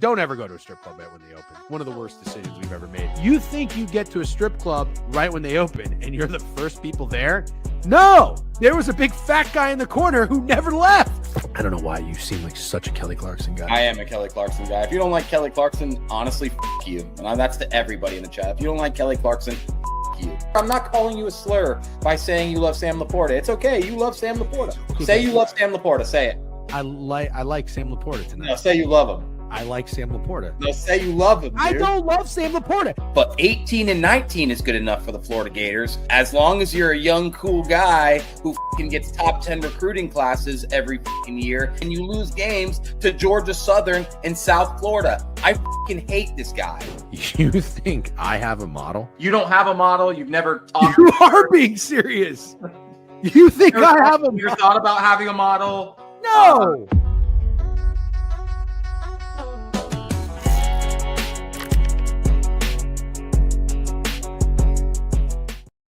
Don't ever go to a strip club right when they open. One of the worst decisions we've ever made. You think you get to a strip club right when they open and you're the first people there? No! There was a big fat guy in the corner who never left. I don't know why you seem like such a Kelly Clarkson guy. I am a Kelly Clarkson guy. If you don't like Kelly Clarkson, honestly, f*** you. And that's to everybody in the chat. If you don't like Kelly Clarkson, f*** you. I'm not calling you a slur by saying you love Sam Laporta. It's okay. You love Sam Laporta. Say you love Sam Laporta. Say it. I like Sam Laporta tonight. No, say you love him. I like Sam Laporta. No, say you love him, dude. I don't love Sam Laporta. But 18 and 19 is good enough for the Florida Gators. As long as you're a young, cool guy who gets top 10 recruiting classes every year and you lose games to Georgia Southern and South Florida. I hate this guy. You think I have a model? You don't have a model. You've never talked. You are being serious. You think I have a model? You ever thought about having a model? No.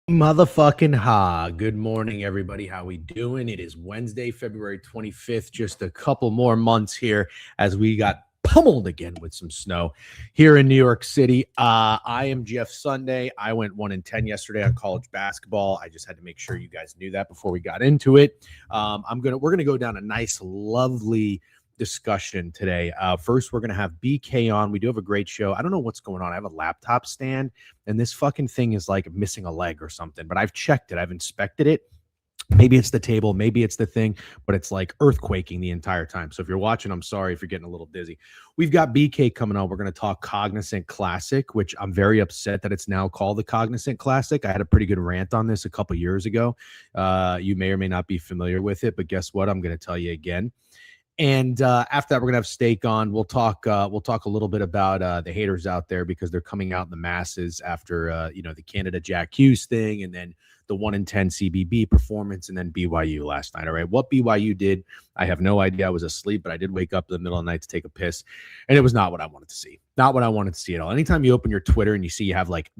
Motherfucking ha. Good morning, everybody. How we doing? It is Wednesday, February 25th. Just a couple more months here as we got pummeled again with some snow here in New York City. I am Jeff Sunday. I went 1-10 yesterday on college basketball. I just had to make sure you guys knew that before we got into it. We're gonna go down a nice, lovely discussion today. First, we're going to have BK on. We do have a great show. I don't know what's going on. I have a laptop stand, and this fucking thing is like missing a leg or something, but I've checked it. I've inspected it. Maybe it's the table, maybe it's the thing, but it's like earthquaking the entire time. So if you're watching, I'm sorry if you're getting a little dizzy. We've got BK coming on. We're going to talk Cognizant Classic, which I'm very upset that it's now called the Cognizant Classic. I had a pretty good rant on this a couple years ago. You may or may not be familiar with it, but guess what? I'm going to tell you again. And after that, we're gonna have Steak on. We'll talk a little bit about the haters out there because they're coming out in the masses after the Canada Jack Hughes thing, and then the 1-10 CBB performance, and then BYU last night. All right, what BYU did, I have no idea. I was asleep, but I did wake up in the middle of the night to take a piss, and it was not what I wanted to see. Not what I wanted to see at all. Anytime you open your Twitter and you see you have like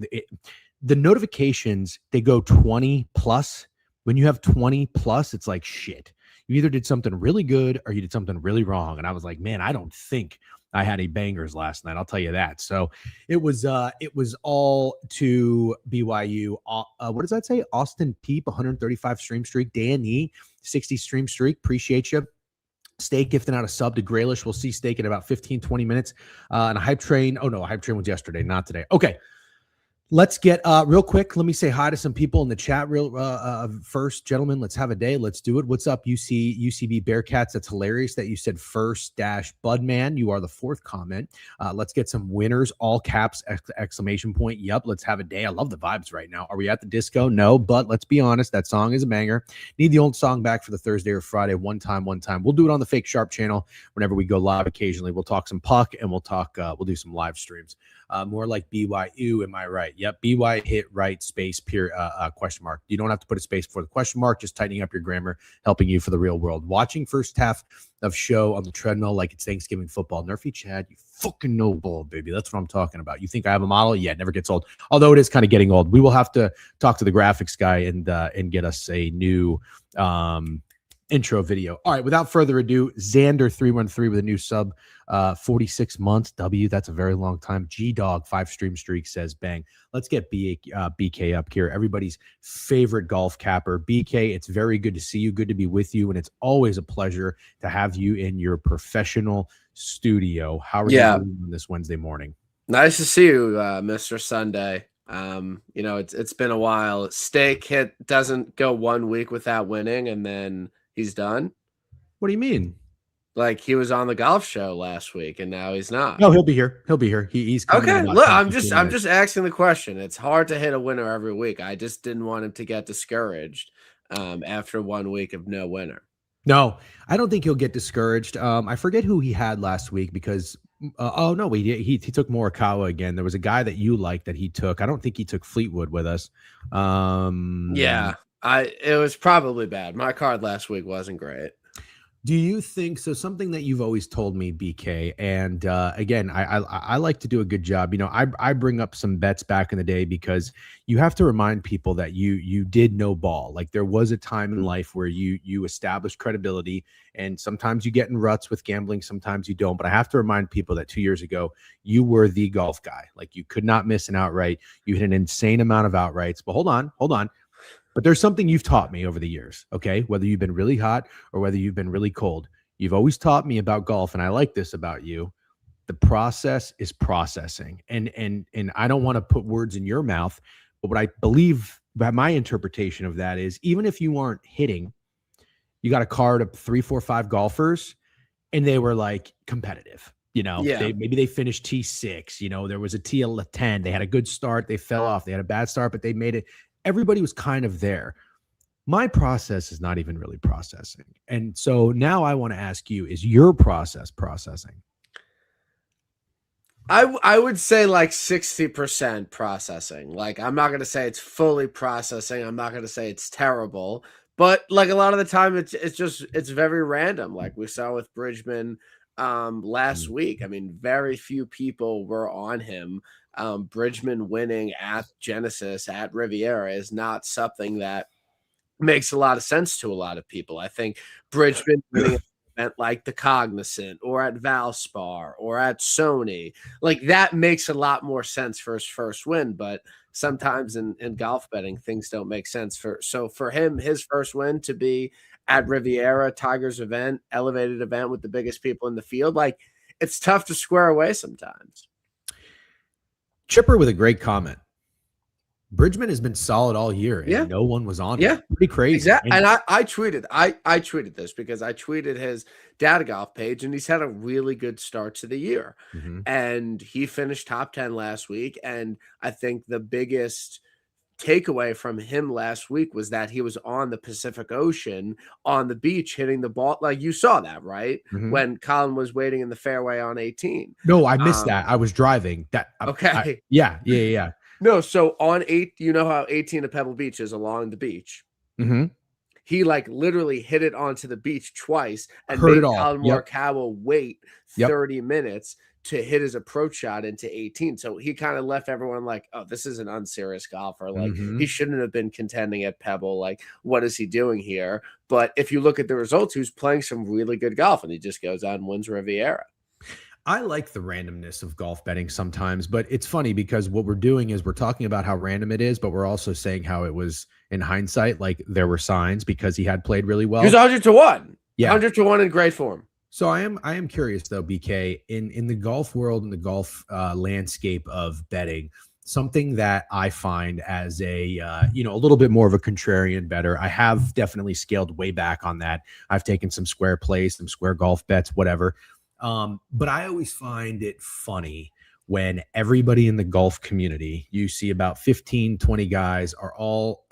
the notifications, they go 20 plus. When you have 20 plus, it's like shit. You either did something really good or you did something really wrong. And I was like, man, I don't think I had any bangers last night. I'll tell you that. So it was all to BYU. What does that say? Austin Peep, 135 stream streak. Dan E, 60 stream streak. Appreciate you. Steak gifting out a sub to Graylish. We'll see Steak in about 15, 20 minutes. And a hype train. Oh, no, a hype train was yesterday, not today. Okay. Let's get real quick. Let me say hi to some people in the chat first. Gentlemen, let's have a day. Let's do it. What's up, UCB Bearcats? That's hilarious that you said first Budman. You are the fourth comment. Let's get some winners, all caps, exclamation point. Yep, let's have a day. I love the vibes right now. Are we at the disco? No, but let's be honest. That song is a banger. Need the old song back for the Thursday or Friday. One time. We'll do it on the Fake Sharp channel whenever we go live occasionally. We'll talk some puck and we'll do some live streams. More like BYU, am I right? Yep, BY hit right space question mark. You don't have to put a space before the question mark, just tightening up your grammar, helping you for the real world. Watching first half of show on the treadmill like it's Thanksgiving football. Nerfy Chad, you fucking know ball, baby. That's what I'm talking about. You think I have a model? Yeah, it never gets old. Although it is kind of getting old. We will have to talk to the graphics guy and get us a new intro video. All right, without further ado, Xander313 with a new sub, 46 months. W, that's a very long time. G-Dog, 5 stream streak says bang. Let's get BK up here. Everybody's favorite golf capper. BK, it's very good to see you. Good to be with you. And it's always a pleasure to have you in your professional studio. How are you doing on this Wednesday morning? Nice to see you, Mr. Sunday. It's been a while. Steak doesn't go 1 week without winning, and then he's done. What do you mean? Like he was on the golf show last week, and now he's not. No, he'll be here. He's coming okay. Look, I'm just asking the question. It's hard to hit a winner every week. I just didn't want him to get discouraged after 1 week of no winner. No, I don't think he'll get discouraged. I forget who he had last week because he took Morikawa again. There was a guy that you liked that he took. I don't think he took Fleetwood with us. It was probably bad. My card last week wasn't great. Do you think so? Something that you've always told me, BK, and again, I like to do a good job. I bring up some bets back in the day because you have to remind people that you did know ball. Like there was a time in life where you established credibility, and sometimes you get in ruts with gambling, sometimes you don't. But I have to remind people that 2 years ago you were the golf guy. Like you could not miss an outright. You hit an insane amount of outrights. But hold on. But there's something you've taught me over the years, okay? Whether you've been really hot or whether you've been really cold, you've always taught me about golf, and I like this about you. The process is processing. And I don't want to put words in your mouth, but what I believe by my interpretation of that is even if you aren't hitting, you got a card of 3, 4, 5 golfers, and they were like competitive. Yeah. Maybe they finished T6. There was a T10. They had a good start. They fell off. They had a bad start, but they made it. Everybody was kind of there. My process is not even really processing. And so now I want to ask you, is your process processing? I would say like 60% processing. Like I'm not going to say it's fully processing. I'm not going to say it's terrible, but like a lot of the time it's very random. Like we saw with Bridgman last week. I mean, very few people were on him. Bridgman winning at Genesis at Riviera is not something that makes a lot of sense to a lot of people. I think Bridgman winning an event like the Cognizant or at Valspar or at Sony, like that makes a lot more sense for his first win. But sometimes in golf betting, things don't make sense. So for him, his first win to be at Riviera, Tiger's event, elevated event with the biggest people in the field, like it's tough to square away sometimes. Chipper with a great comment. Bridgman has been solid all year, and no one was on him. Yeah, pretty crazy. Exactly. And I tweeted this because I tweeted his data golf page, and he's had a really good start to the year. And he finished top 10 last week. And I think the biggest takeaway from him last week was that he was on the Pacific Ocean on the beach hitting the ball. Like you saw that, right? When Colin was waiting in the fairway on 18. No, I missed that. I was driving. Okay. Yeah. No, so on 8, you know how 18 at Pebble Beach is along the beach. He like literally hit it onto the beach twice and made Colin Morikawa wait 30 minutes to hit his approach shot into 18. So he kind of left everyone like, oh, this is an unserious golfer. Like he shouldn't have been contending at Pebble. Like, what is he doing here? But if you look at the results, he was playing some really good golf, and he just goes out and wins Riviera. I like the randomness of golf betting sometimes, but it's funny because what we're doing is we're talking about how random it is, but we're also saying how it was in hindsight, like there were signs because he had played really well. He was 100-1. Yeah. 100-1 in great form. So I am curious though, BK, in the golf world, in the golf landscape of betting, something that I find as a a little bit more of a contrarian bettor. I have definitely scaled way back on that. I've taken some square plays, some square golf bets, whatever. But I always find it funny when everybody in the golf community, you see about 15, 20 guys are all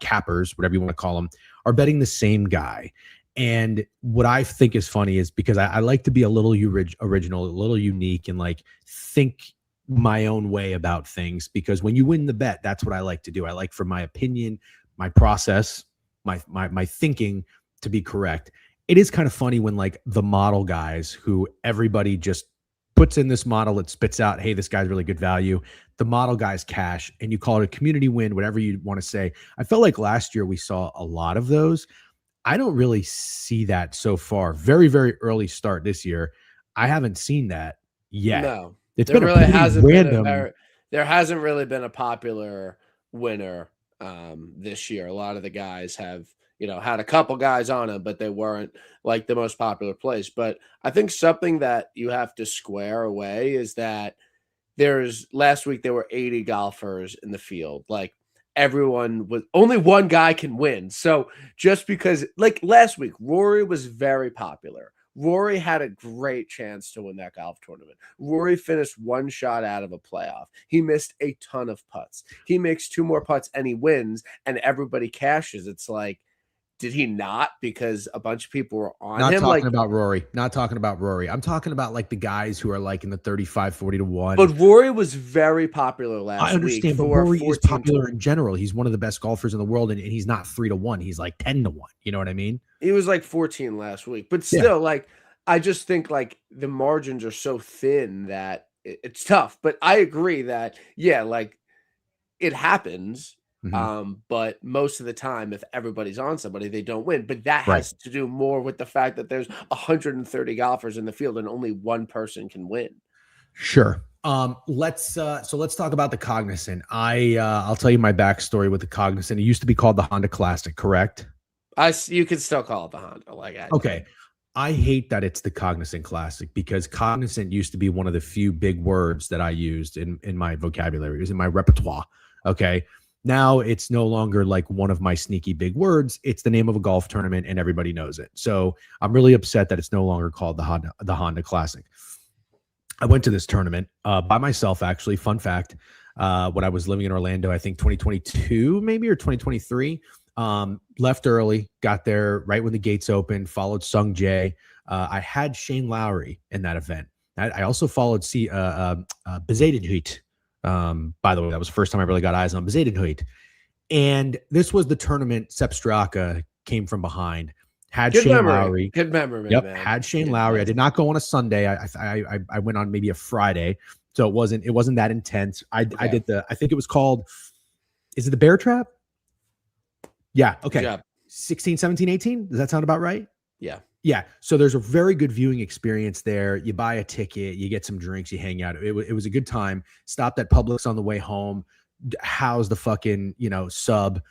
cappers, whatever you want to call them, are betting the same guy. And what I think is funny is because I like to be a little original, a little unique, and like think my own way about things, because when you win the bet, that's what I like to do. I like for my opinion, my process, my thinking to be correct. It is kind of funny when like the model guys who everybody just puts in this model, it spits out, hey, this guy's really good value. The model guys cash, and you call it a community win, whatever you want to say. I felt like last year we saw a lot of those. I don't really see that so far. Very, very early start this year. I haven't seen that yet. No, it's been really random. There hasn't really been a popular winner this year. A lot of the guys have, had a couple guys on them, but they weren't like the most popular plays. But I think something that you have to square away is that last week there were 80 golfers in the field. Like everyone was, only one guy can win. So just because like last week, Rory was very popular. Rory had a great chance to win that golf tournament. Rory finished one shot out of a playoff. He missed a ton of putts. He makes 2 more putts and he wins, and everybody cashes. It's like, did he not? Because a bunch of people were on Not him. talking Like, about Rory. Not talking about Rory. I'm talking about like the guys who are like in the 35, 40 to 1. but Rory was very popular I last week understand, but for Rory is 14. popular in general. He's one of the best golfers in the world, and he's not 3 to 1. He's like 10 to 1. You know what I mean? He was like 14 last week, but Yeah. still, like, I just think like the margins are so thin that it's tough. But I agree that, yeah, like it happens. Mhm. But most of the time, if everybody's on somebody, they don't win. But that Right. has to do more with the fact that there's 130 golfers in the field and only one person can win. Sure. Let's talk about the Cognizant. I'll tell you my backstory with the Cognizant. It used to be called the Honda Classic, correct? You can still call it the Honda. Like, Okay. I hate that it's the Cognizant Classic because Cognizant used to be one of the few big words that I used in my vocabulary. It was in my repertoire. Okay. Now it's no longer like one of my sneaky big words. It's the name of a golf tournament and everybody knows it. So I'm really upset that it's no longer called the Honda Classic. I went to this tournament by myself, actually. Fun fact, when I was living in Orlando, I think 2022 maybe or 2023. Left early, got there right when the gates opened, followed Sung Jae. I had Shane Lowry in that event. I also followed Bezadenhuit. By the way, that was the first time I really got eyes on Bezadenhuit. And this was the tournament Sepp Straka came from behind. Had good Shane memory. Lowry. Good memory, Yep, man. had Shane Lowry. I did not go on a Sunday. I went on maybe a Friday, so it wasn't that intense. I did I think it was called. Is it the Bear Trap? Yeah. Okay. Yeah. 16, 17, 18. Does that sound about right? Yeah. Yeah. So there's a very good viewing experience there. You buy a ticket, you get some drinks, you hang out. It was a good time. Stopped at Publix on the way home. Housed the fucking sub.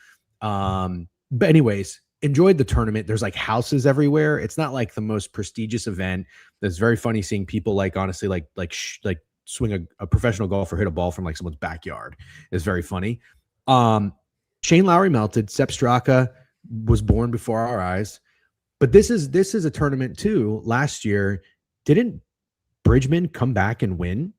But anyways, enjoyed the tournament. There's like houses everywhere. It's not like the most prestigious event. It's very funny seeing people like honestly like swing a professional golfer hit a ball from like someone's backyard. It's very funny. Shane Lowry melted. Sepp Straka was born before our eyes. But this is a tournament too. Last year, didn't Bridgman come back and win?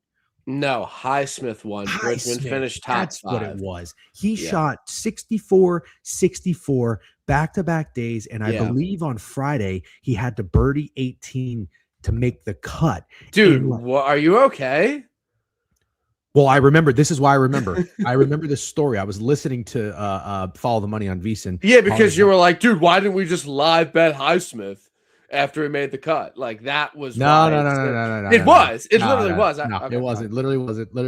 No, Highsmith won. Bridgman finished top That's 5. what it was. He shot 64, 64 back-to-back days. And I believe on Friday, he had to birdie 18 to make the cut. Dude, are you okay? Well, I remember. This is why I remember. I remember this story. I was listening to Follow the Money on VSiN. Yeah, because you were like, dude, why didn't we just live bet Highsmith after he made the cut? Like that was no. It was. It literally was. No, okay, it wasn't. Literally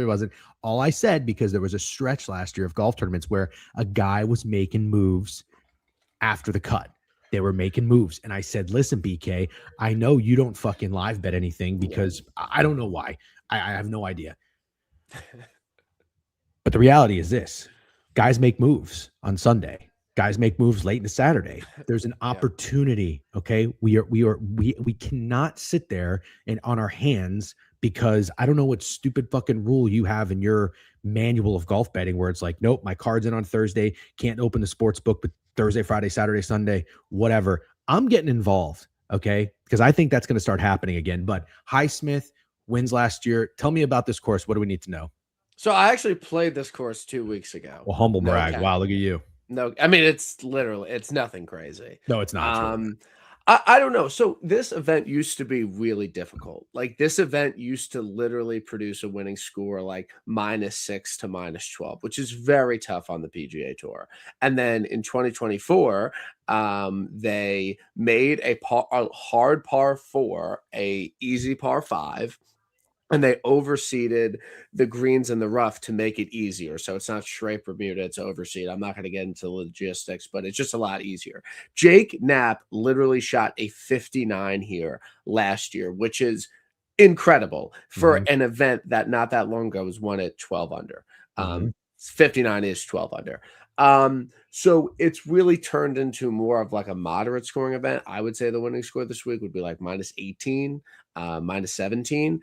wasn't. All I said, because there was a stretch last year of golf tournaments where a guy was making moves after the cut. They were making moves. And I said, listen, BK, I know you don't fucking live bet anything because I don't know why. I have no idea. But the reality is this: guys make moves on Sunday. Guys make moves late into Saturday. There's an opportunity. Okay, we cannot sit there and on our hands because I don't know what stupid fucking rule you have in your manual of golf betting where it's like, nope, my card's in on Thursday, can't open the sports book, but Thursday, Friday, Saturday, Sunday, whatever. I'm getting involved. Okay, because I think that's going to start happening again. But Highsmith wins last year. Tell me about this course. What do we need to know? So I actually played this course 2 weeks ago. Well, humble brag. Okay. Wow, look at you. No, I mean it's nothing crazy. No, it's not. I don't know. So this event used to be really difficult. Like this event used to literally produce a winning score like -6 to -12, which is very tough on the PGA Tour. And then in 2024, they made a hard par 4, a easy par 5. And they overseeded the greens and the rough to make it easier. So it's not straight Bermuda, it's overseed. I'm not going to get into logistics, but it's just a lot easier. Jake Knapp literally shot a 59 here last year, which is incredible for an event that not that long ago was won at 12 under. 59 is 12 under. So it's really turned into more of like a moderate scoring event. I would say the winning score this week would be like -18, -17.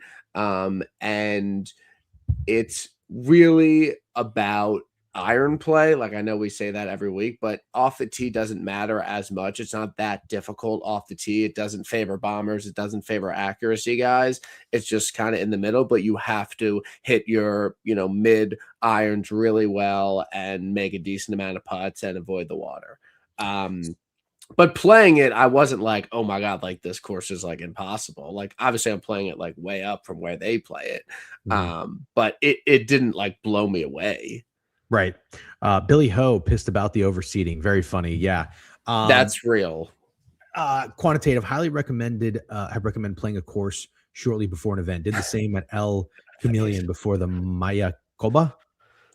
And it's really about iron play. Like I know we say that every week, but off the tee doesn't matter as much. It's not that difficult off the tee. It doesn't favor bombers. It doesn't favor accuracy guys. It's just kind of in the middle, but you have to hit your, mid irons really well and make a decent amount of putts and avoid the water. But playing it, I wasn't like, oh my God, like this course is like impossible. Like obviously I'm playing it like way up from where they play it. Mhm. But it didn't like blow me away. Right. Billy Ho pissed about the overseeding. Very funny. Yeah. Um, That's real. Quantitative highly recommended. I recommend playing a course shortly before an event. Did the same at El Chameleon before the Maya Koba.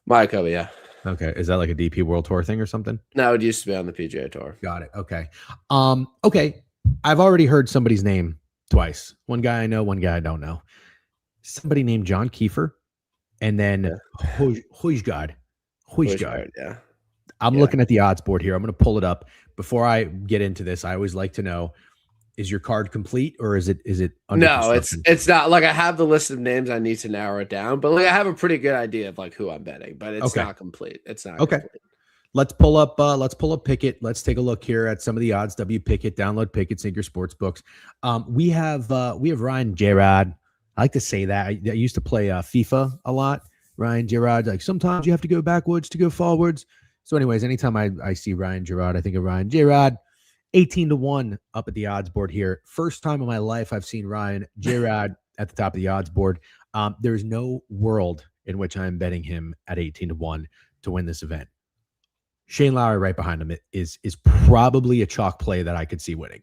Michael, yeah. Okay, is that like a DP World Tour thing or something? No, it used to be on the PGA Tour. Got it. Okay. Okay. I've already heard somebody's name twice. One guy I know, one guy I don't know. Somebody named John Kiefer, and then Hoijgaard. Hoijgaard. Yeah. I'm Yeah. looking at the odds board here. I'm going to pull it up. Before I get into this, I always like to know, is your card complete or is it under No, construction? it's not like I have the list of names. I need to narrow it down, but like I have a pretty good idea of like who I'm betting, but it's Okay. not complete. It's not Okay. complete. Let's pull up Pickett. Let's take a look here at some of the odds. W Pickett, download Pickett, sync your sports books. We have Ryan Gerard. I like to say that. I used to play FIFA a lot. Ryan Gerard, like sometimes you have to go backwards to go forwards. So, anyways, anytime I see Ryan Gerard, I think of Ryan Gerard. 18-1 up at the odds board here. First time in my life I've seen Ryan Gerard at the top of the odds board. There's no world in which I'm betting him at 18-1 to win this event. Shane Lowry right behind him is probably a chalk play that I could see winning.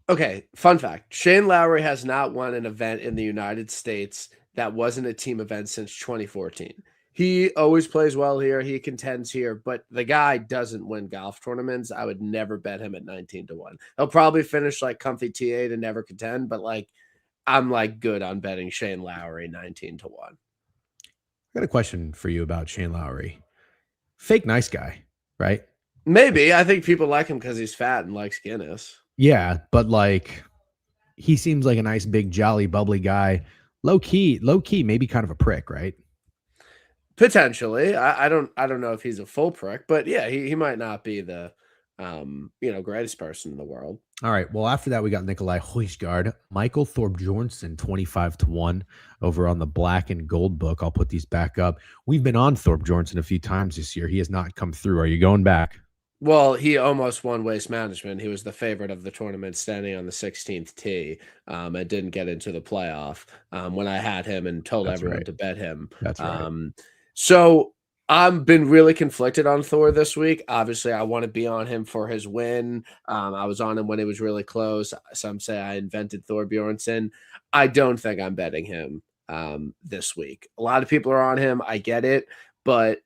Okay, fun fact. Shane Lowry has not won an event in the United States that wasn't a team event since 2014. He always plays well here. He contends here, but the guy doesn't win golf tournaments. I would never bet him at 19-1. He'll probably finish like comfy T8 and never contend, but like I'm like good on betting Shane Lowry 19-1. I got a question for you about Shane Lowry. Fake nice guy, right? Maybe. I think people like him because he's fat and likes Guinness. Yeah, but like he seems like a nice, big, jolly, bubbly guy. Low key, maybe kind of a prick, right? Potentially. I don't know if he's a full prick, but yeah, he might not be the greatest person in the world. All right. Well, after that, we got Nikolai Hoijgaard, Michael Thorbjornsen, 25-1 over on the black and gold book. I'll put these back up. We've been on Thorbjornsen a few times this year. He has not come through. Are you going back? Well, he almost won Waste Management. He was the favorite of the tournament, standing on the 16th tee. And didn't get into the playoff when I had him and told everyone to bet him. That's right. So I've been really conflicted on Thor this week. Obviously, I want to be on him for his win. I was on him when it was really close. Some say I invented Thorbjornsen. I don't think I'm betting him this week. A lot of people are on him. I get it, but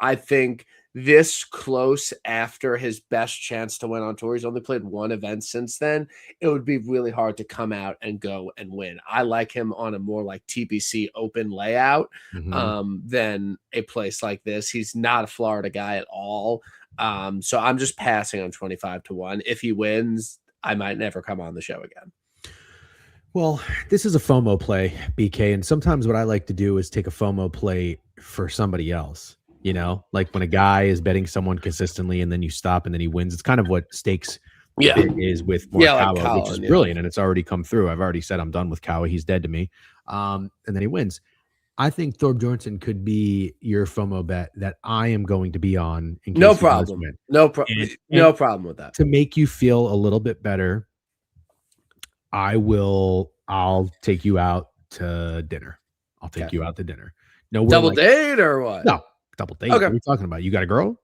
I think this close after his best chance to win on tour, he's only played one event since then. It would be really hard to come out and go and win. I like him on a more like TPC open layout than a place like this. He's not a Florida guy at all. So I'm just passing on 25-1. If he wins, I might never come on the show again. Well, this is a FOMO play, BK. And sometimes what I like to do is take a FOMO play for somebody else. You know, like when a guy is betting someone consistently and then you stop and then he wins. It's kind of what Stakes is with Morikawa, which is brilliant. And it's already come through. I've already said I'm done with Kawa. He's dead to me. And then he wins. I think Thorbjornsen could be your FOMO bet that I am going to be on. In case no problem. No problem with that. To make you feel a little bit better, I'll take you out to dinner. I'll take you out to dinner. No double date or what? No. Double date. Okay. What are you talking about? You got a girl?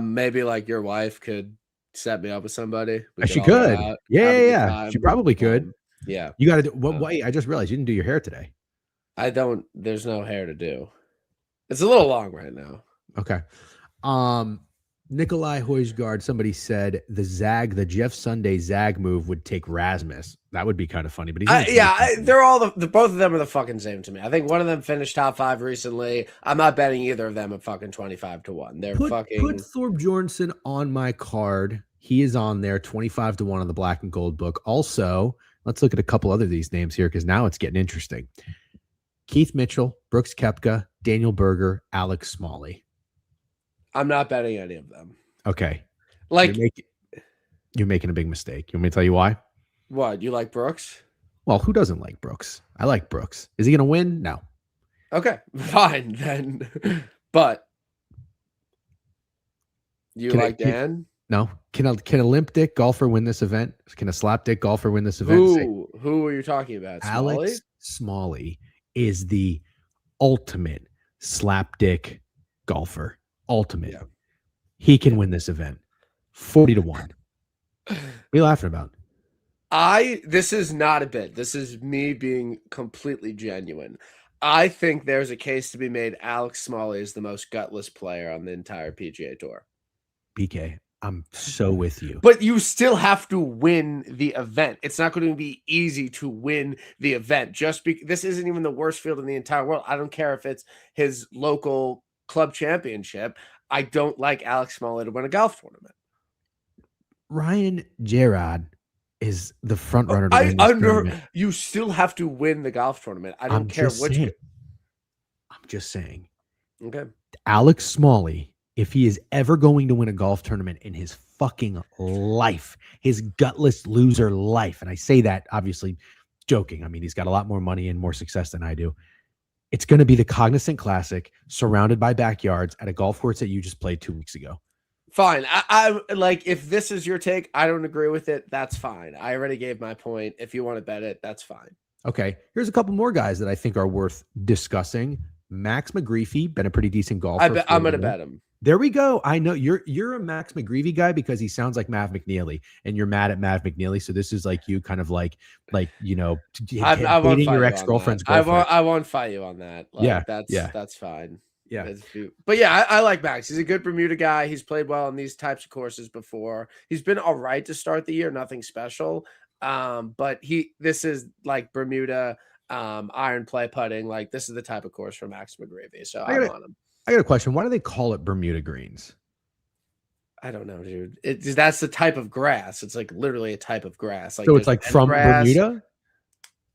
Maybe like your wife could set me up with somebody. She could. Yeah. She probably could. Yeah. You got to do wait, I just realized you didn't do your hair today. I don't. There's no hair to do. It's a little long right now. Okay. Nikolai Hoijgaard, somebody said the Jeff Sunday Zag move would take Rasmus. That would be kind of funny, but they're all both of them are the fucking same to me. I think one of them finished top 5 recently. I'm not betting either of them at fucking 25-1. They're put Thorbjornsen on my card. He is on there 25-1 on the black and gold book. Also, let's look at a couple other of these names here because now it's getting interesting. Keith Mitchell, Brooks Koepka, Daniel Berger, Alex Smalley. I'm not betting any of them. Okay. Like you're making a big mistake. You want me to tell you why? What? You like Brooks? Well, who doesn't like Brooks? I like Brooks. Is he going to win? No. Okay, fine then. But you like Dan? No. Can a limp dick golfer win this event? Can a slap dick golfer win this event? Who are you talking about? Smalley? Alex Smalley is the ultimate slap dick golfer. Ultimate. Yeah. He can win this event. 40-1. What are you laughing about? This is not a bit. This is me being completely genuine. I think there's a case to be made. Alex Smalley is the most gutless player on the entire PGA Tour. BK, I'm so with you. But you still have to win the event. It's not going to be easy to win the event. This isn't even the worst field in the entire world. I don't care if it's his local club championship. I don't like Alex Smalley to win a golf tournament. Ryan Gerard is the front runner to win this tournament. You still have to win the golf tournament. I don't care which. I'm just saying. Okay. Alex Smalley, if he is ever going to win a golf tournament in his fucking life, his gutless loser life, and I say that obviously joking. I mean, he's got a lot more money and more success than I do. It's going to be the Cognizant Classic surrounded by backyards at a golf course that you just played 2 weeks ago. Fine. I like, if this is your take, I don't agree with it. That's fine. I already gave my point. If you want to bet it, that's fine. Okay. Here's a couple more guys that I think are worth discussing. Max McGreevy, been a pretty decent golfer. I'm going to bet him. There we go. I know you're a Max McGreevy guy because he sounds like Mav McNeely, and you're mad at Mav McNeely. So this is like you kind of like I won't dating fight your you ex-girlfriend's on that. girlfriend. I won't fight you on that. Like, that's fine. Yeah. But yeah, I like Max. He's a good Bermuda guy. He's played well on these types of courses before. He's been all right to start the year, nothing special. But this is like Bermuda iron play putting. Like, this is the type of course for Max McGreevy. So I'm on him. I got a question. Why do they call it Bermuda greens? I don't know, dude. That's the type of grass. It's like literally a type of grass. Like, so it's like from Bermuda?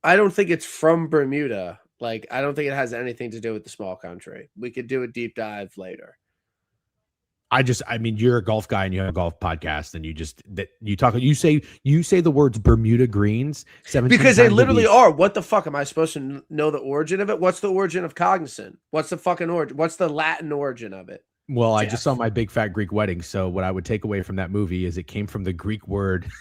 I don't think it's from Bermuda. Like, I don't think it has anything to do with the small country. We could do a deep dive later. I mean, you're a golf guy and you have a golf podcast, and you say the words Bermuda greens 17 because they times literally are. What the fuck am I supposed to know the origin of it? What's the origin of Cognizant? What's the fucking origin? What's the Latin origin of it? Well, Jeff? I just saw My Big Fat Greek Wedding. So what I would take away from that movie is it came from the Greek word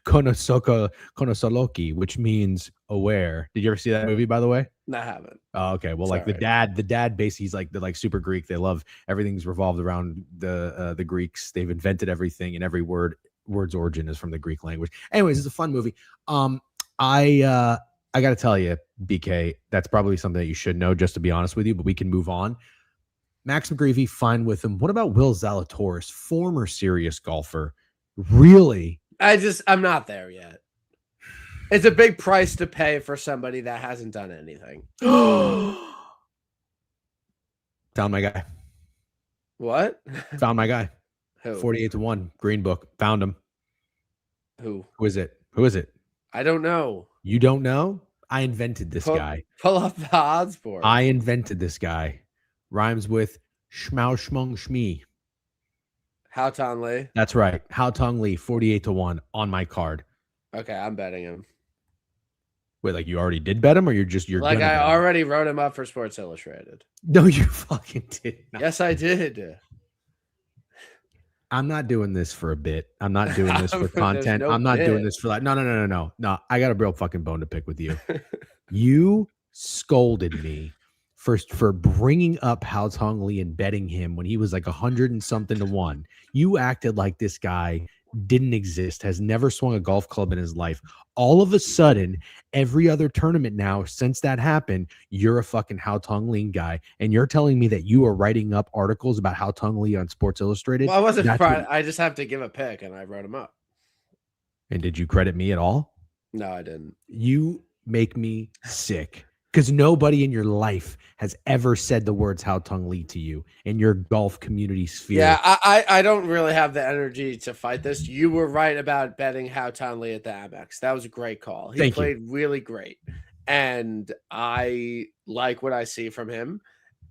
konosoloki, which means aware. Did you ever see that movie, by the way? No, I haven't. Oh, okay. Well, like the dad basically, he's like, they're like super Greek. They love everything's revolved around the Greeks. They've invented everything, and every word's origin is from the Greek language. Anyways, it's a fun movie. I got to tell you, BK, that's probably something that you should know, just to be honest with you, but we can move on. Max McGreevy, fine with him. What about Will Zalatoris, former serious golfer? Really? I'm not there yet. It's a big price to pay for somebody that hasn't done anything. Found my guy. What? Found my guy. Who? 48-1. Green Book. Found him. Who? Who is it? I don't know. You don't know? I invented this guy. Pull up the odds board. I invented this guy. Rhymes with Schmau Schmung Shmee. Hao Tong Lee. That's right. Hao Tong Lee, 48-1 on my card. Okay, I'm betting him. Wait, like you already did bet him, or you're like I already wrote him up for Sports Illustrated. No, you fucking did not. Yes, I did. I'm not doing this for a bit. I'm not doing this for content. I'm not doing this for like no. I got a real fucking bone to pick with you. You scolded me for bringing up Hao Tong Lee and betting him when he was like 100 and something to 1. You acted like this guy didn't exist, has never swung a golf club in his life. All of a sudden, every other tournament now since that happened, you're a fucking Hao Tong Lee guy, and you're telling me that you are writing up articles about Hao Tong Lee on Sports Illustrated. Well, I wasn't. I just have to give a pick, and I wrote him up. And did you credit me at all? No, I didn't. You make me sick. Because nobody in your life has ever said the words Hao Tong Lee to you in your golf community sphere. Yeah, I don't really have the energy to fight this. You were right about betting Hao Tong Lee at the Amex. That was a great call. He played really great. And I like what I see from him.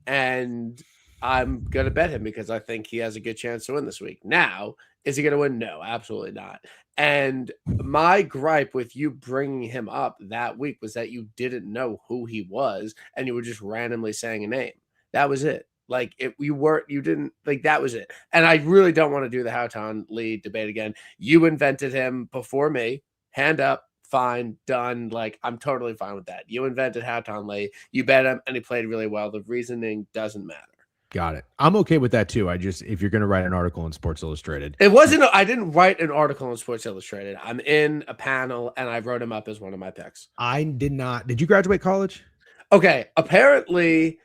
And I'm going to bet him because I think he has a good chance to win this week. Now, is he going to win? No, absolutely not. And my gripe with you bringing him up that week was that you didn't know who he was and you were just randomly saying a name. That was it. Like you didn't like that was it. And I really don't want to do the Houghton Lee debate again. You invented him before me. Hand up, fine, done. Like I'm totally fine with that. You invented Houghton Lee. You bet him, and he played really well. The reasoning doesn't matter. Got it. I'm okay with that too. If you're going to write an article in Sports Illustrated, I didn't write an article in Sports Illustrated. I'm in a panel, and I wrote him up as one of my picks. I did not. Did you graduate college? Okay. Apparently,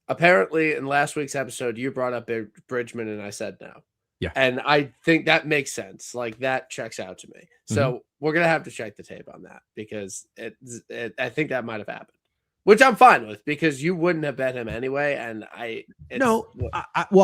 in last week's episode, you brought up Bridgman, and I said no. Yeah. And I think that makes sense. Like that checks out to me. So we're gonna have to check the tape on that because I think that might have happened, which I'm fine with because you wouldn't have bet him anyway. And I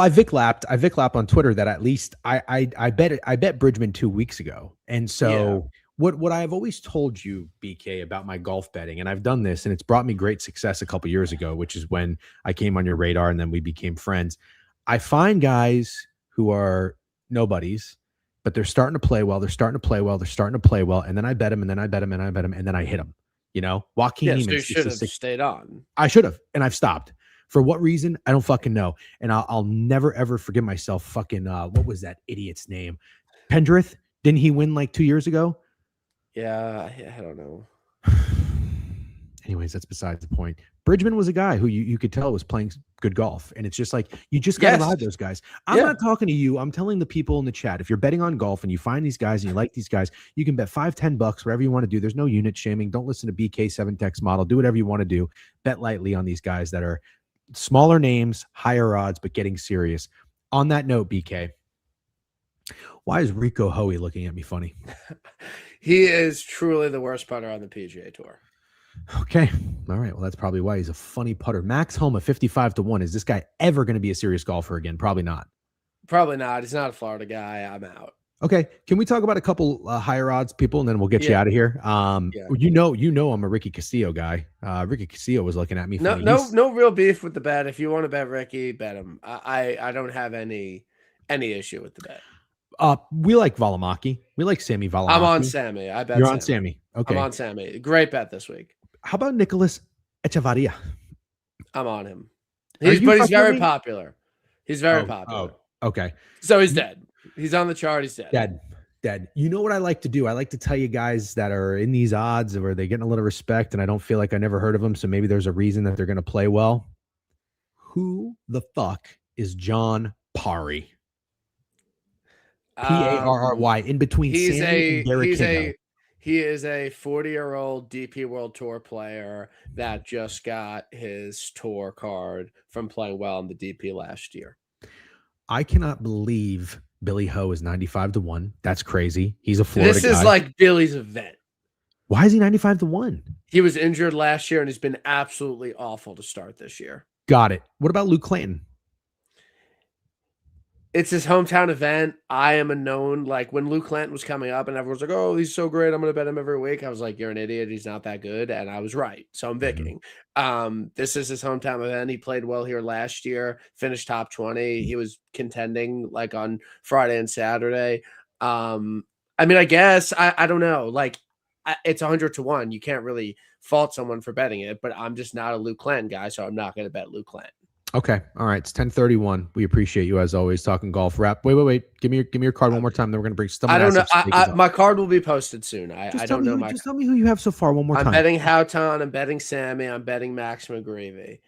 Vic lapped on Twitter that at least I bet Bridgman 2 weeks ago, and so. Yeah. What I've always told you, BK, about my golf betting, and I've done this, and it's brought me great success a couple years ago, which is when I came on your radar, and then we became friends. I find guys who are nobodies, but they're starting to play well. They're starting to play well. They're starting to play well, and then I bet them, and then I bet them, and I bet them, and then I hit them. You know, Joaquin Neiman. So you should have stayed on. I should have, and I've stopped. For what reason? I don't fucking know, and I'll never ever forgive myself. Fucking what was that idiot's name? Pendrith. Didn't he win like 2 years ago? Yeah, I don't know. Anyways, that's besides the point. Bridgman was a guy who you could tell was playing good golf. And it's just like, you just got to ride those guys. I'm not talking to you. I'm telling the people in the chat, if you're betting on golf and you find these guys and you like these guys, you can bet $5-10, whatever you want to do. There's no unit shaming. Don't listen to BK7 text model. Do whatever you want to do. Bet lightly on these guys that are smaller names, higher odds, but getting serious. On that note, BK, why is Rico Hoey looking at me funny? He is truly the worst putter on the PGA Tour. Okay. All right. Well, that's probably why he's a funny putter. Max Homa, 55-1. Is this guy ever going to be a serious golfer again? Probably not. Probably not. He's not a Florida guy. I'm out. Okay. Can we talk about a couple higher odds people, and then we'll get you out of here? You know, I'm a Ricky Castillo guy. Ricky Castillo was looking at me funny. No real beef with the bet. If you want to bet Ricky, bet him. I don't have any issue with the bet. We like Valimaki. We like Sammy Valimaki. I'm on Sammy. I bet you're on Sammy. Okay, I'm on Sammy. Great bet this week. How about Nicholas Echevarria? I'm on him. He's very popular. He's very popular. Oh, okay. So he's dead. He's on the chart. He's dead. Dead. You know what I like to do? I like to tell you guys that are in these odds where they're getting a little respect, and I don't feel like I never heard of them, so maybe there's a reason that they're going to play well. Who the fuck is John Parry? Parry, in between Sammy and Derek Kingo. He is a 40-year-old DP World Tour player that just got his tour card from playing well in the DP last year. I cannot believe Billy Ho is 95-1. That's crazy. He's a Florida guy. This is like Billy's event. Why is he 95-1? He was injured last year and he's been absolutely awful to start this year. Got it. What about Luke Clanton? It's his hometown event. I am a known, like when Luke Clanton was coming up and everyone's like, oh, he's so great, I'm going to bet him every week. I was like, you're an idiot. He's not that good. And I was right. So I'm vicking. This is his hometown event. He played well here last year, finished top 20. He was contending like on Friday and Saturday. I mean, I guess, I don't know. Like it's 100-1. You can't really fault someone for betting it, but I'm just not a Luke Clanton guy. So I'm not going to bet Luke Clanton. Okay. All right. It's 10:31. We appreciate you as always talking golf. Wrap. Wait. Give me your card one more time. Then we're going to bring stuff. I don't know. My card will be posted soon. I don't know. Just tell me who you have so far one more time. I'm betting Houghton. I'm betting Sammy. I'm betting Max McGreevy.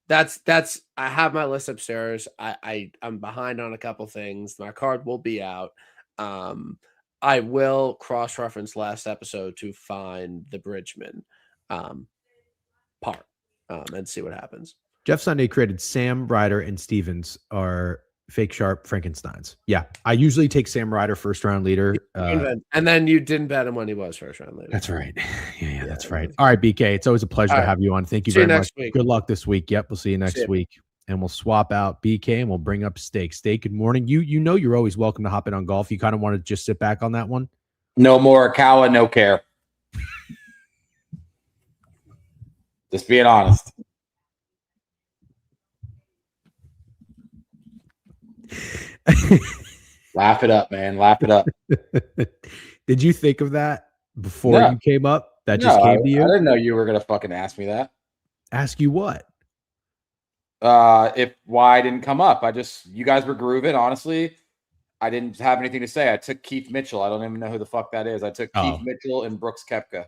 That's I have my list upstairs. I'm behind on a couple things. My card will be out. I will cross-reference last episode to find the Bridgman part. And see what happens. Jeff Sunday created Sam Ryder and Stevens are fake sharp Frankensteins. Yeah, I usually take Sam Ryder first round leader. And then you didn't bet him when he was first round leader. That's right. Yeah, that's right. All right, BK, it's always a pleasure to have you on. Thank you very much. Week. Good luck this week. Yep, we'll see you next week. And we'll swap out BK and we'll bring up Steak. Steak, good morning. You know you're always welcome to hop in on golf. You kind of want to just sit back on that one? No more Kawa, no care. Just being honest. Laugh it up, man. Laugh it up. Did you think of that before you came up? That just came to you? I didn't know you were going to fucking ask me that. Ask you what? If why I didn't come up. You guys were grooving, honestly. I didn't have anything to say. I took Keith Mitchell. I don't even know who the fuck that is. I took Keith Mitchell and Brooks Koepka.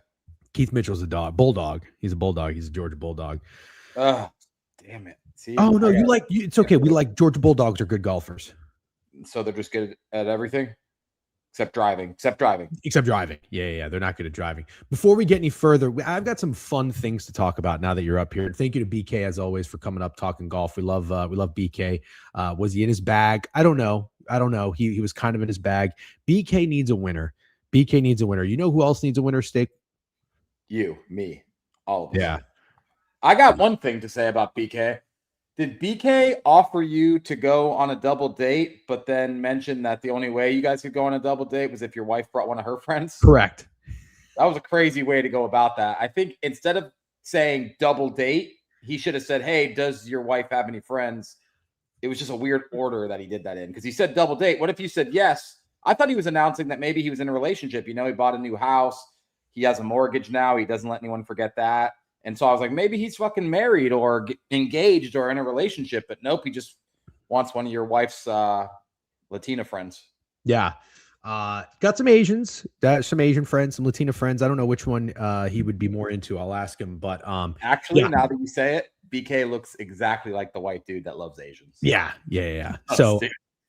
Keith Mitchell's a bulldog. He's a bulldog. He's a Georgia bulldog. Damn it. See, no, it's okay. We like Georgia bulldogs are good golfers. So they're just good at everything? Except driving. Yeah. They're not good at driving. Before we get any further, I've got some fun things to talk about now that you're up here. Thank you to BK as always for coming up talking golf. We love BK. Was he in his bag? I don't know. He was kind of in his bag. BK needs a winner. You know who else needs a winner, Steak? You, me, all of us. Yeah. I got one thing to say about BK. Did BK offer you to go on a double date, but then mention that the only way you guys could go on a double date was if your wife brought one of her friends? Correct. That was a crazy way to go about that. I think instead of saying double date, he should have said, hey, does your wife have any friends? It was just a weird order that he did that in because he said double date. What if you said yes? I thought he was announcing that maybe he was in a relationship. You know, he bought a new house. He has a mortgage now. He doesn't let anyone forget that. And so I was like, maybe he's fucking married or engaged or in a relationship. But nope, he just wants one of your wife's Latina friends. Yeah. Got some Asians, some Asian friends, some Latina friends. I don't know which one he would be more into. I'll ask him. But actually, now that you say it, BK looks exactly like the white dude that loves Asians. Yeah. So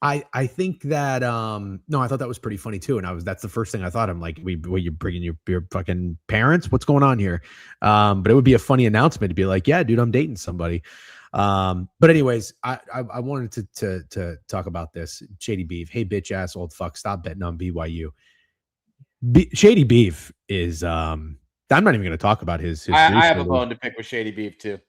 I think that no, I thought that was pretty funny too, and that's the first thing I thought. I'm like, you bringing your fucking parents? What's going on here? But it would be a funny announcement to be like, yeah, dude, I'm dating somebody. But anyways, I wanted to talk about this. Shady Biev, hey bitch ass old fuck, stop betting on BYU. Shady Biev is I'm not even going to talk about his. I have a bone to pick with Shady Biev too.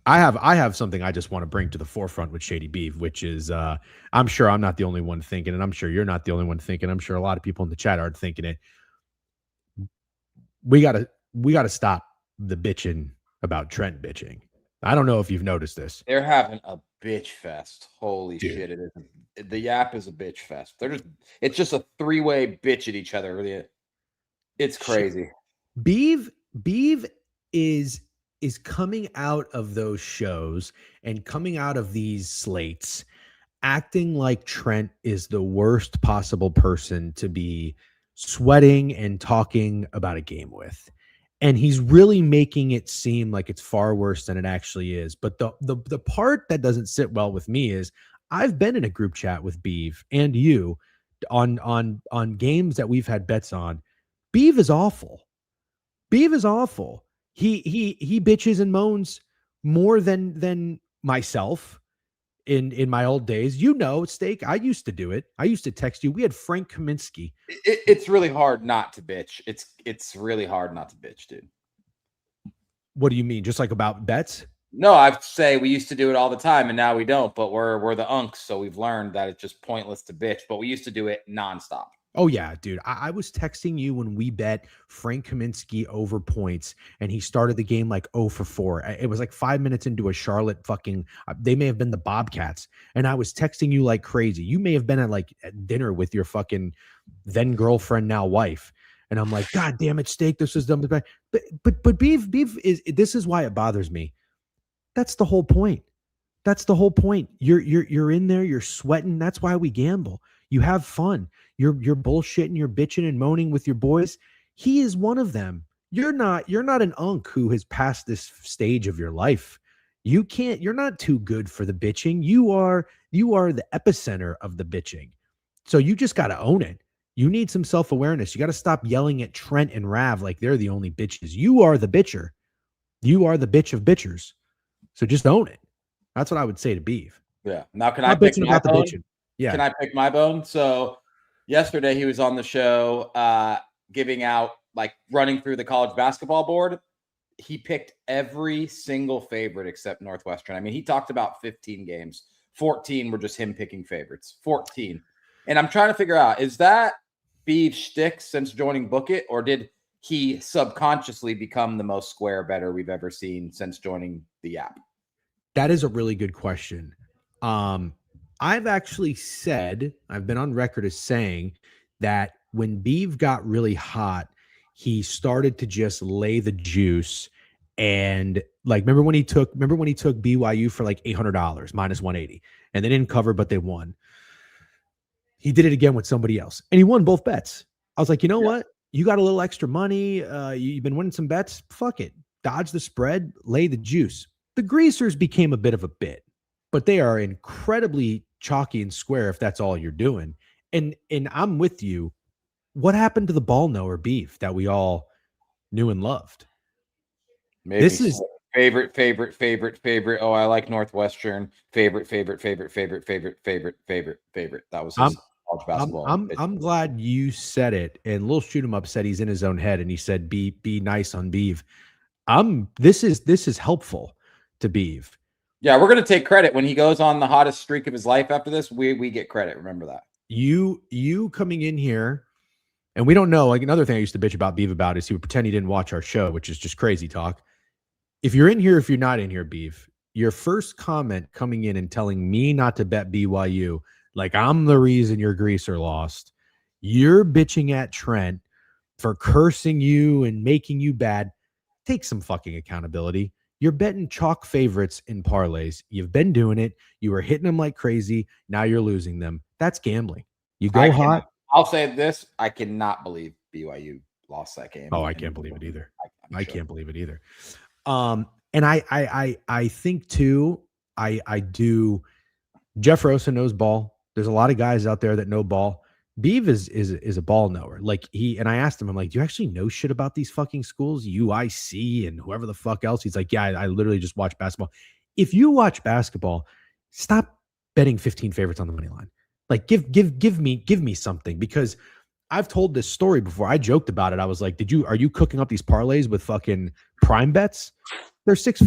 I have something I just want to bring to the forefront with Shady Biev, which is I'm sure I'm not the only one thinking, and I'm sure you're not the only one thinking. I'm sure a lot of people in the chat aren't thinking it. We gotta stop the bitching about Trent bitching. I don't know if you've noticed this. They're having a bitch fest. Holy shit! It is. The Yap is a bitch fest. It's just a three-way bitch at each other. It's crazy. Biev is coming out of those shows and coming out of these slates acting like Trent is the worst possible person to be sweating and talking about a game with. And he's really making it seem like it's far worse than it actually is. But the part that doesn't sit well with me is I've been in a group chat with Biev and you on games that we've had bets on. Biev is awful. He bitches and moans more than myself in my old days. You know, Steak, I used to do it. I used to text you. We had Frank Kaminsky. It's really hard not to bitch. It's really hard not to bitch, dude. What do you mean? Just like about bets? No, I'd say we used to do it all the time and now we don't, but we're the unks, so we've learned that it's just pointless to bitch, but we used to do it nonstop. Oh, yeah, dude. I was texting you when we bet Frank Kaminsky over points, and he started the game like 0 for 4. It was like 5 minutes into a Charlotte fucking they may have been the Bobcats, and I was texting you like crazy. You may have been at dinner with your fucking then girlfriend, now wife. And I'm like, God damn it, Steak, this is dumb. But Biev is, this is why it bothers me. That's the whole point. You're in there, you're sweating. That's why we gamble. You have fun. You're bullshitting, you're bitching and moaning with your boys. He is one of them. You're not an unk who has passed this stage of your life. You're not too good for the bitching. You are the epicenter of the bitching. So you just got to own it. You need some self-awareness. You got to stop yelling at Trent and Rav like they're the only bitches. You are the bitcher. You are the bitch of bitchers. So just own it. That's what I would say to Biev. Yeah. Now can I pick my about bone? the bitching? Yeah. Can I pick my bone? So yesterday he was on the show giving out, like, running through the college basketball board. He picked every single favorite except Northwestern. I mean, he talked about 15 games. 14 were just him picking favorites. 14. And I'm trying to figure out, is that Biev's shtick since joining Book It, or did he subconsciously become the most square better we've ever seen since joining the app? That is a really good question. I've actually said, I've been on record as saying that when Biev got really hot, he started to just lay the juice and Like, remember when he took BYU for like $800 minus 180, and they didn't cover, but they won. He did it again with somebody else, and he won both bets. I was like, you know what? You got a little extra money. You've been winning some bets. Fuck it. Dodge the spread, lay the juice. The greasers became a bit of a bit, but they are incredibly chalky and square if that's all you're doing. And I'm with you. What happened to the ball knower Biev that we all knew and loved? Maybe this is favorite. Oh, I like Northwestern. Favorite. That was his college basketball. I'm glad you said it. And Lil Shoot 'em Up said he's in his own head, and he said be nice on Biev. This is helpful to Biev. Yeah, we're gonna take credit when he goes on the hottest streak of his life after this. We get credit. Remember that. You coming in here, and we don't know. Like, another thing I used to bitch about Biev about is he would pretend he didn't watch our show, which is just crazy talk. If you're in here, if you're not in here, Biev, your first comment coming in and telling me not to bet BYU, like I'm the reason your greaser lost. You're bitching at Trent for cursing you and making you bad. Take some fucking accountability. You're betting chalk favorites in parlays. You've been doing it. You were hitting them like crazy. Now you're losing them. That's gambling. You go hot. I'll say this. I cannot believe BYU lost that game. Oh, I can't believe it either. I can't believe it either. And I think too, I do. Jeff Rosa knows ball. There's a lot of guys out there that know ball. Biev is a ball knower. Like, I asked him, I'm like, do you actually know shit about these fucking schools, UIC and whoever the fuck else? He's like, yeah, I literally just watch basketball. If you watch basketball, stop betting 15 favorites on the money line. Like, give me something, because I've told this story before. I joked about it. I was like, are you cooking up these parlays with fucking prime bets? There's six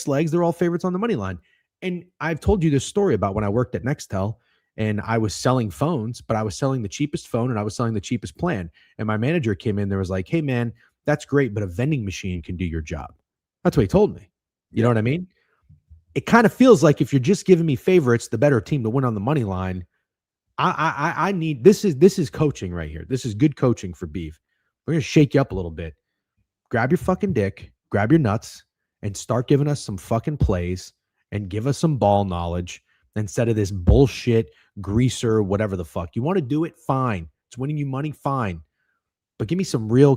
legs. They're all favorites on the money line. And I've told you this story about when I worked at Nextel and I was selling phones, but I was selling the cheapest phone and I was selling the cheapest plan. And my manager came in there, was like, hey man, that's great, but a vending machine can do your job. That's what he told me. You know what I mean? It kind of feels like if you're just giving me favorites, the better team to win on the money line, I need, this is coaching right here. This is good coaching for Biev. We're going to shake you up a little bit. Grab your fucking dick, grab your nuts, and start giving us some fucking plays and give us some ball knowledge instead of this bullshit greaser, whatever the fuck. You want to do it? Fine. It's winning you money? Fine. But give me some real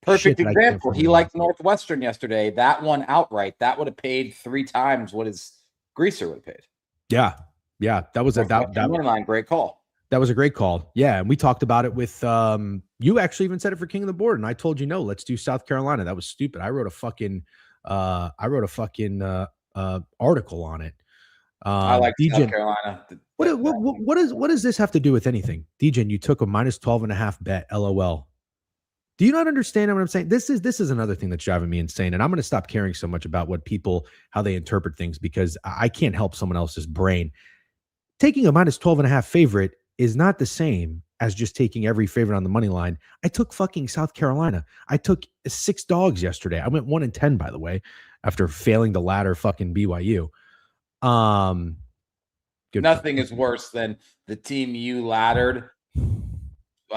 perfect example. He liked Northwestern yesterday. That one outright, that would have paid 3 times what his greaser would have paid. Yeah. Yeah. That was great call. That was a great call. Yeah. And we talked about it with you actually even said it for King of the Board. And I told you, no, let's do South Carolina. That was stupid. I wrote a fucking article on it. I like South Carolina. What does this have to do with anything? Degen, you took a minus 12.5 bet. LOL. Do you not understand what I'm saying? This is another thing that's driving me insane. And I'm going to stop caring so much about what people, how they interpret things, because I can't help someone else's brain. Taking a minus 12.5 favorite is not the same as just taking every favorite on the money line. I took fucking South Carolina. I took 6 dogs yesterday. I went 1-10, by the way, after failing to ladder fucking BYU. Nothing is worse than the team you laddered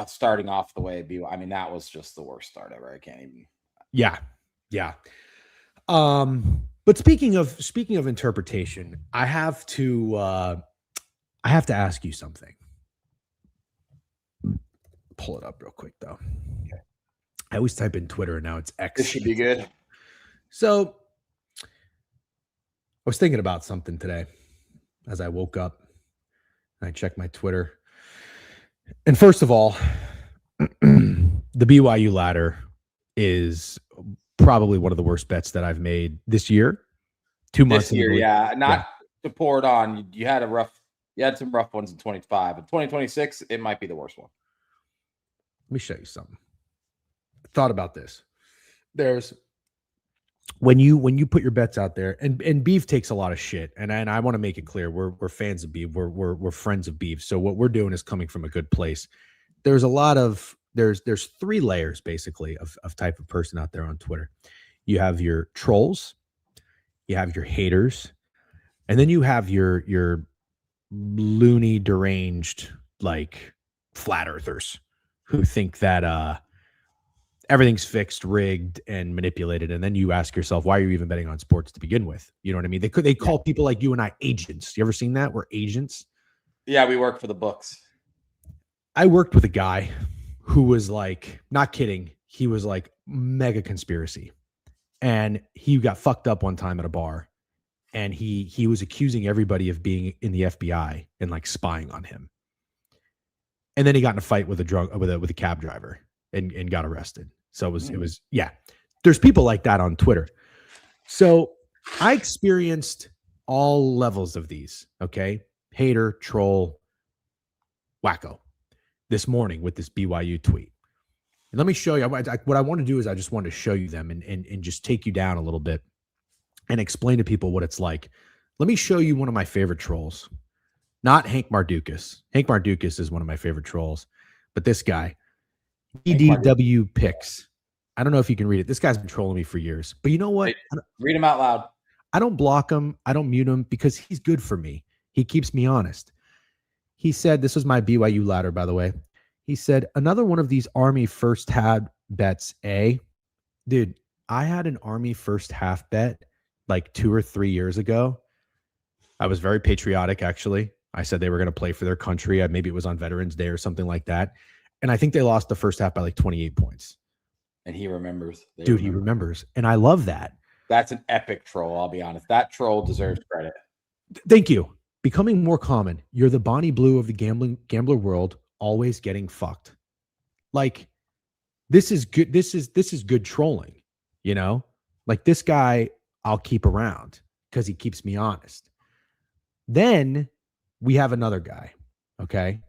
starting off the way BYU. I mean, that was just the worst start ever. I can't even. Yeah. But speaking of interpretation, I have to ask you something. Pull it up real quick though. Okay. I always type in Twitter and now it's X. This should be good. So I was thinking about something today as I woke up and I checked my Twitter. And first of all, the BYU ladder is probably one of the worst bets that I've made this year. 2 months this year, to pour it on. You had some rough ones in 2025. In 2026, it might be the worst one. Let me show you something. I thought about this. There's when you put your bets out there, and Biev takes a lot of shit, and I want to make it clear we're fans of Biev, we're friends of Biev, so what we're doing is coming from a good place. There's a lot of there's 3 layers basically of type of person out there on Twitter. You have your trolls, you have your haters, and then you have your loony deranged like flat earthers who think that everything's fixed, rigged, and manipulated. And then you ask yourself, why are you even betting on sports to begin with? You know what I mean? They call people like you and I agents. You ever seen that? We're agents. Yeah, we work for the books. I worked with a guy who was like, not kidding, he was like mega conspiracy. And he got fucked up one time at a bar. And he was accusing everybody of being in the FBI and like spying on him. And then he got in a fight with a cab driver and got arrested. So it was yeah. There's people like that on Twitter. So I experienced all levels of these. Okay, hater, troll, wacko. This morning with this BYU tweet. And let me show you what I want to do is I just want to show you them and just take you down a little bit and explain to people what it's like. Let me show you one of my favorite trolls. Not Hank Mardukas. Hank Mardukas is one of my favorite trolls. But this guy, EDW Picks. I don't know if you can read it. This guy's been trolling me for years. But you know what? Read him out loud. I don't block him. I don't mute him because he's good for me. He keeps me honest. He said, this was my BYU ladder, by the way. He said, another one of these Army first half bets, eh? Dude, I had an Army first half bet like 2 or 3 years ago. I was very patriotic, actually. I said they were going to play for their country. Maybe it was on Veterans Day or something like that. And I think they lost the first half by like 28 points. And he remembers. Dude, he remembers. And I love that. That's an epic troll, I'll be honest. That troll deserves credit. Thank you. Becoming more common. You're the Bonnie Blue of the gambler world, always getting fucked. Like, this is good. This is good trolling, you know? Like, this guy I'll keep around because he keeps me honest. Then we have another guy, okay?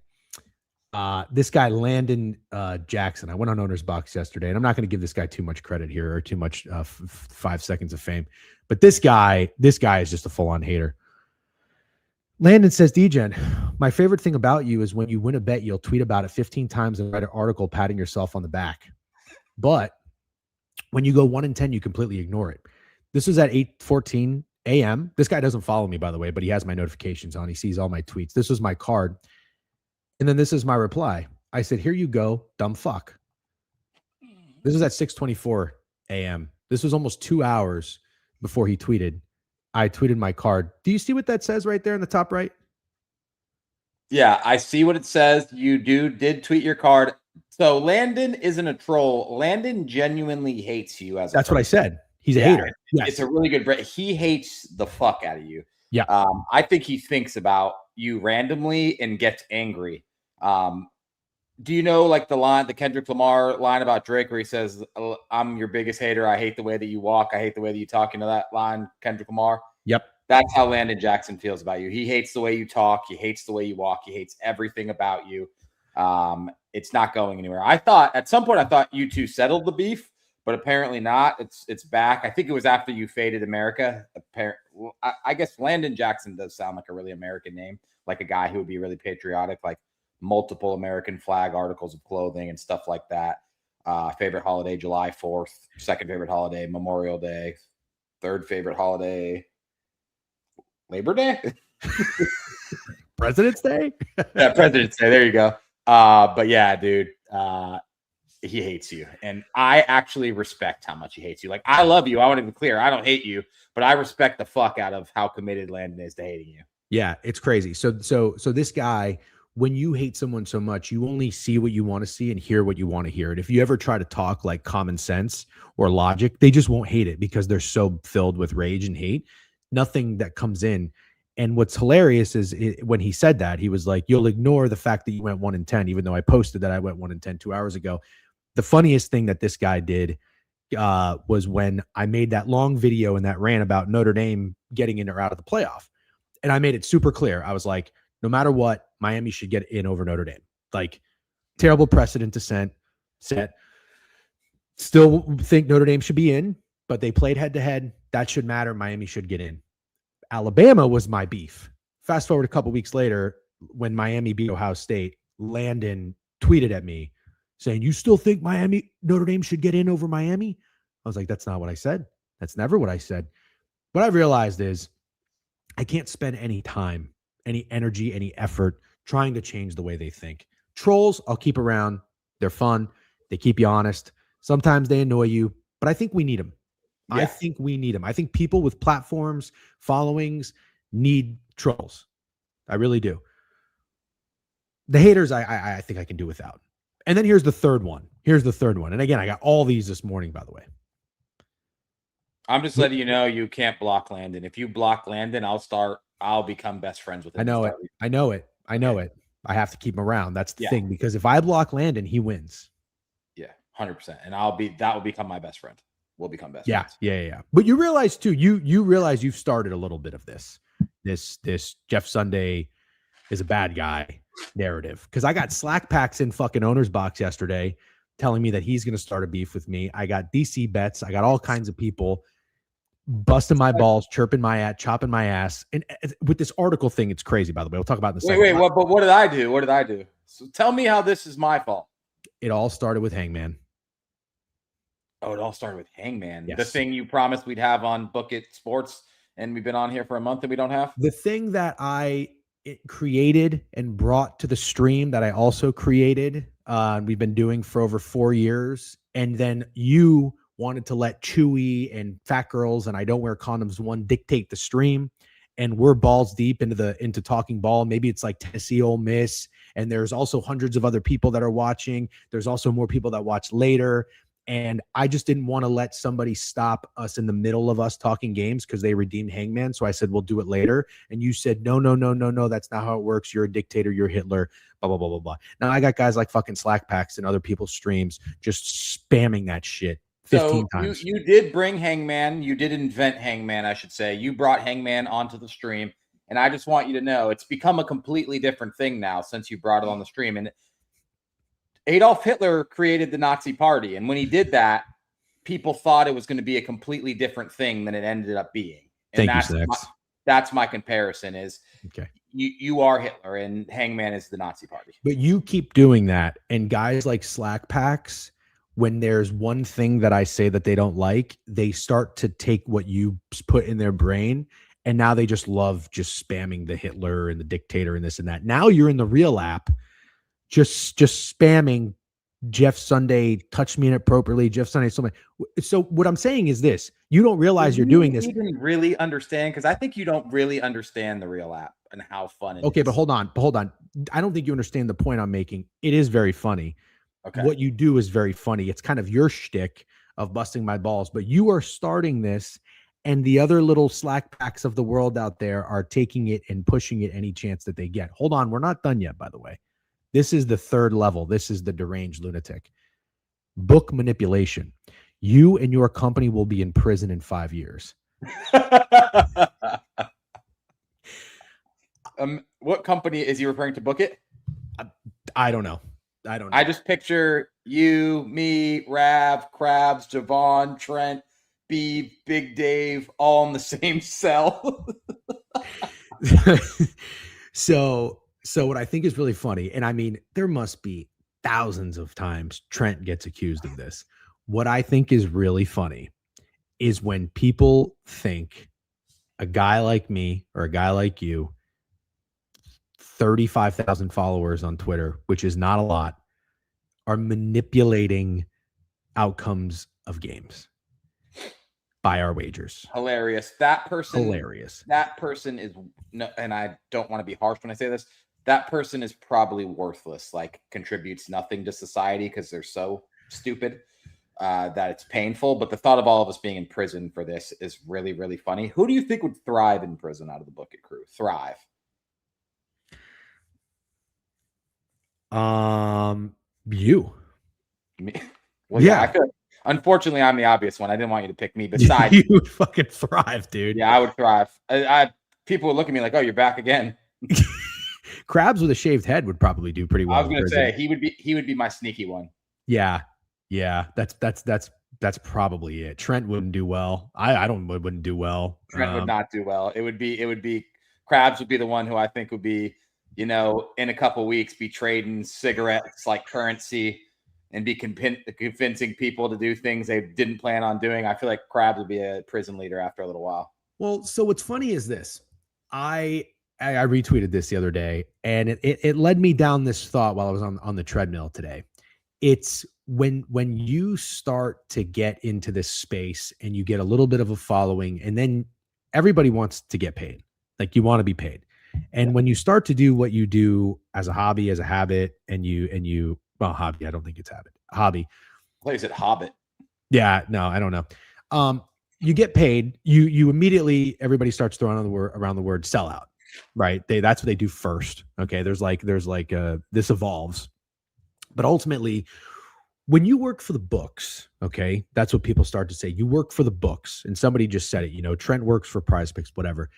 This guy, Landon Jackson. I went on Owner's Box yesterday, and I'm not going to give this guy too much credit here or too much 5 seconds of fame. But this guy is just a full-on hater. Landon says, Degen, my favorite thing about you is when you win a bet, you'll tweet about it 15 times and write an article patting yourself on the back. But when you go 1 in 10, you completely ignore it. This was at 8:14 a.m. This guy doesn't follow me, by the way, but he has my notifications on. He sees all my tweets. This was my card. And then this is my reply. I said, here you go, dumb fuck. This was at 6:24 a.m. This was almost 2 hours before he tweeted. I tweeted my card. Do you see what that says right there in the top right? Yeah, I see what it says. You did tweet your card. So Landon isn't a troll. Landon genuinely hates you as a That's person. what I said. He's a hater. Yes. It's a really good break. He hates the fuck out of you. Yeah. I think he thinks about you randomly and gets angry. Do you know like the Kendrick Lamar line about Drake where he says, I'm your biggest hater. I hate the way that you walk. I hate the way that you talk. You know that line, Kendrick Lamar? Yep. That's how Landon Jackson feels about you. He hates the way you talk. He hates the way you walk. He hates everything about you. It's not going anywhere. At some point, I thought you two settled the beef, but apparently not. It's back. I think it was after you faded America. I guess Landon Jackson does sound like a really American name, like a guy who would be really patriotic, like multiple American flag articles of clothing and stuff like that. Favorite holiday, July 4th. Second favorite holiday, Memorial Day. Third favorite holiday, Labor Day? President's Day? Yeah, President's Day. There you go. But yeah, dude, he hates you. And I actually respect how much he hates you. Like, I love you. I want to be clear. I don't hate you, but I respect the fuck out of how committed Landon is to hating you. Yeah, it's crazy. So this guy, when you hate someone so much, you only see what you want to see and hear what you want to hear. And if you ever try to talk like common sense or logic, they just won't hate it because they're so filled with rage and hate. Nothing that comes in. And what's hilarious is when he said that, he was like, you'll ignore the fact that you went 1 in 10, even though I posted that I went 1 in 10 2 hours ago. The funniest thing that this guy did was when I made that long video and that ran about Notre Dame getting in or out of the playoff. And I made it super clear. I was like, no matter what, Miami should get in over Notre Dame. Like, terrible precedent to set. Still think Notre Dame should be in, but they played head-to-head. That should matter. Miami should get in. Alabama was my beef. Fast forward a couple weeks later, when Miami beat Ohio State, Landon tweeted at me saying, you still think Notre Dame should get in over Miami? I was like, that's not what I said. That's never what I said. What I realized is I can't spend any time, any energy, any effort trying to change the way they think. Trolls, I'll keep around. They're fun. They keep you honest. Sometimes they annoy you, but I think we need them. I Yeah. think we need them. I think people with platforms, followings need trolls. I really do. The haters, I think I can do without. And then here's the third one. And again, I got all these this morning, by the way. I'm just letting you know you can't block Landon. If you block Landon, I'll become best friends with him. I know it. I have to keep him around. That's the thing, because if I block Landon, he wins. Yeah, 100%. And that will become my best friend. We'll become best friends. Yeah. But you realize too, you realize you've started a little bit of this Jeff Sunday is a bad guy narrative. Because I got Slack packs in fucking owner's box yesterday telling me that he's going to start a beef with me. I got DC bets. I got all kinds of people busting my balls, chopping my ass. And with this article thing, it's crazy, by the way. We'll talk about it in a second. Wait, what did I do? So tell me how this is my fault. It all started with Hangman. Oh, it all started with Hangman. Yes. The thing you promised we'd have on Book It Sports, and we've been on here for a month and we don't have? The thing that I created and brought to the stream that I also created, we've been doing for over 4 years. And then you wanted to let Chewy and Fat Girls and I Don't Wear Condoms one dictate the stream. And we're balls deep into talking ball. Maybe it's like Tennessee, Ole Miss. And there's also hundreds of other people that are watching. There's also more people that watch later. And I just didn't want to let somebody stop us in the middle of us talking games because they redeemed Hangman. So I said, we'll do it later. And you said, no. That's not how it works. You're a dictator. You're Hitler, blah, blah, blah, blah, blah. Now I got guys like fucking Slack packs and other people's streams just spamming that shit 15 times. You did bring Hangman. You did invent Hangman, I should say. You brought Hangman onto the stream. And I just want you to know it's become a completely different thing now since you brought it on the stream. And Adolf Hitler created the Nazi Party. And when he did that, people thought it was going to be a completely different thing than it ended up being. And that's my comparison is okay. You are Hitler and Hangman is the Nazi Party. But you keep doing that. And guys like Slack packs, when there's one thing that I say that they don't like, they start to take what you put in their brain. And now they just love just spamming the Hitler and the dictator and this and that. Now you're in the real app. Just spamming Jeff Sunday, touch me inappropriately, Jeff Sunday. So what I'm saying is this: you don't realize you're doing this. You didn't really understand because I think you don't really understand the real app and how fun it is. Okay, but hold on. I don't think you understand the point I'm making. It is very funny. Okay, what you do is very funny. It's kind of your shtick of busting my balls, but you are starting this, and the other little Slack packs of the world out there are taking it and pushing it any chance that they get. Hold on, we're not done yet, by the way. This is the third level. This is the deranged lunatic. Book manipulation. You and your company will be in prison in 5 years. What company is he referring to? Book It? I don't know. I just picture you, me, Rav, Krabs, Jovan, Trent, Biev, Big Dave, all in the same cell. So what I think is really funny, and I mean, there must be thousands of times Trent gets accused of this. What I think is really funny is when people think a guy like me or a guy like you, 35,000 followers on Twitter, which is not a lot, are manipulating outcomes of games by our wagers. Hilarious. That person is no, and I don't want to be harsh when I say this. That person is probably worthless, like contributes nothing to society because they're so stupid that it's painful. But the thought of all of us being in prison for this is really, really funny. Who do you think would thrive in prison out of the Book It crew? Thrive. You. Me? Well, yeah. I feel unfortunately, I'm the obvious one. I didn't want you to pick me. Besides, you would fucking thrive, dude. Yeah, I would thrive. People would look at me like, "Oh, you're back again." Crabs with a shaved head would probably do pretty well. I was going to say he would be my sneaky one. Yeah. That's probably it. Trent wouldn't do well. I wouldn't do well. Trent would not do well. It would be Krabs would be the one who I think would be, in a couple of weeks be trading cigarettes like currency and be convincing people to do things they didn't plan on doing. I feel like Krabs would be a prison leader after a little while. Well, so what's funny is this. I retweeted this the other day, and it led me down this thought while I was on the treadmill today. It's when you start to get into this space and you get a little bit of a following, and then everybody wants to get paid, like you want to be paid. And when you start to do what you do as a hobby, as a habit, and you well, hobby, I don't think it's habit, hobby. Like I said, Hobbit. Yeah, no, I don't know. You get paid, you immediately, everybody starts throwing around the word sellout, right? That's what they do first. Okay. There's like this evolves, but ultimately, when you work for the books, okay, that's what people start to say. You work for the books, and somebody just said it. Trent works for Prize Picks, whatever.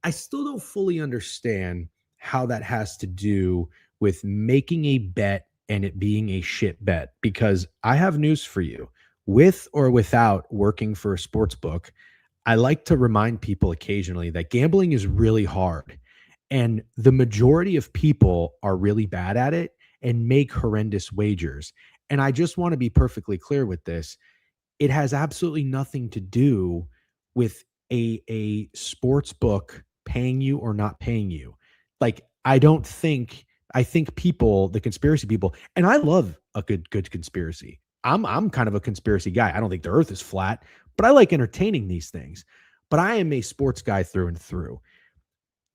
I still don't fully understand how that has to do with making a bet and it being a shit bet, because I have news for you. With or without working for a sports book, I like to remind people occasionally that gambling is really hard, and the majority of people are really bad at it and make horrendous wagers. And I just want to be perfectly clear with this. It has absolutely nothing to do with a sports book paying you or not paying you. Like, I think people, the conspiracy people, and I love a good conspiracy. I'm kind of a conspiracy guy. I don't think the earth is flat, but I like entertaining these things. But I am a sports guy through and through.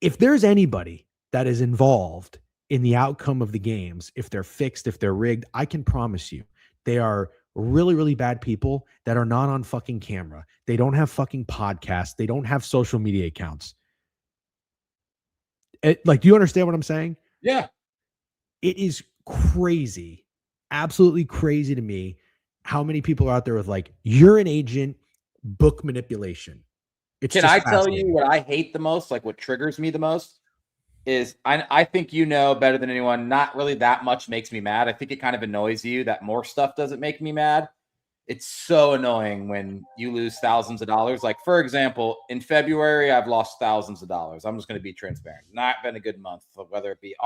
If there's anybody that is involved in the outcome of the games, if they're fixed, if they're rigged, I can promise you they are really, really bad people that are not on fucking camera. They don't have fucking podcasts. They don't have social media accounts. Do you understand what I'm saying? Yeah. It is crazy, absolutely crazy to me how many people are out there with like, you're an agent, book manipulation. Can I tell you what I hate the most? Like what triggers me the most is I think better than anyone, not really that much makes me mad. I think it kind of annoys you that more stuff doesn't make me mad. It's so annoying when you lose thousands of dollars. Like, for example, in February, I've lost thousands of dollars. I'm just going to be transparent. Not been a good month, whether it be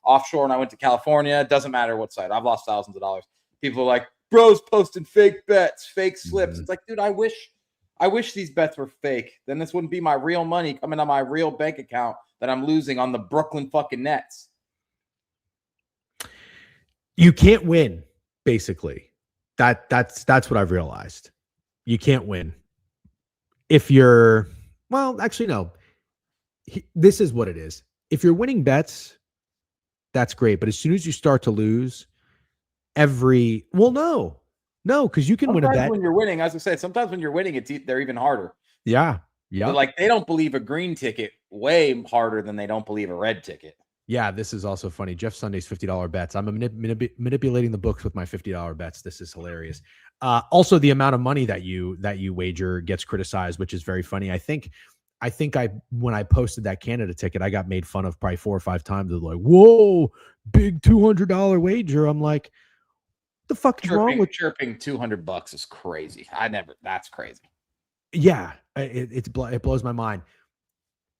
offshore and I went to California. It doesn't matter what site. I've lost thousands of dollars. People are like, bro's posting fake bets, fake slips. It's like, dude, I wish these bets were fake. Then this wouldn't be my real money coming on my real bank account that I'm losing on the Brooklyn fucking Nets. You can't win, basically. That's what I've realized. You can't win. If you're, well, actually, no. This is what it is. If you're winning bets, that's great. But as soon as you start to lose, no, because you can sometimes win a bet. When you're winning, as I said, sometimes when you're winning, they're even harder. Yeah. But like they don't believe a green ticket way harder than they don't believe a red ticket. Yeah, this is also funny. Jeff Sunday's $50 bets. I'm manipulating the books with my $50 bets. This is hilarious. Also, the amount of money that you wager gets criticized, which is very funny. I think when I posted that Canada ticket, I got made fun of probably 4 or 5 times. They're like, "Whoa, big $200 wager." I'm like, "What the fuck is wrong with chirping $200 is crazy." That's crazy. Yeah, it blows my mind.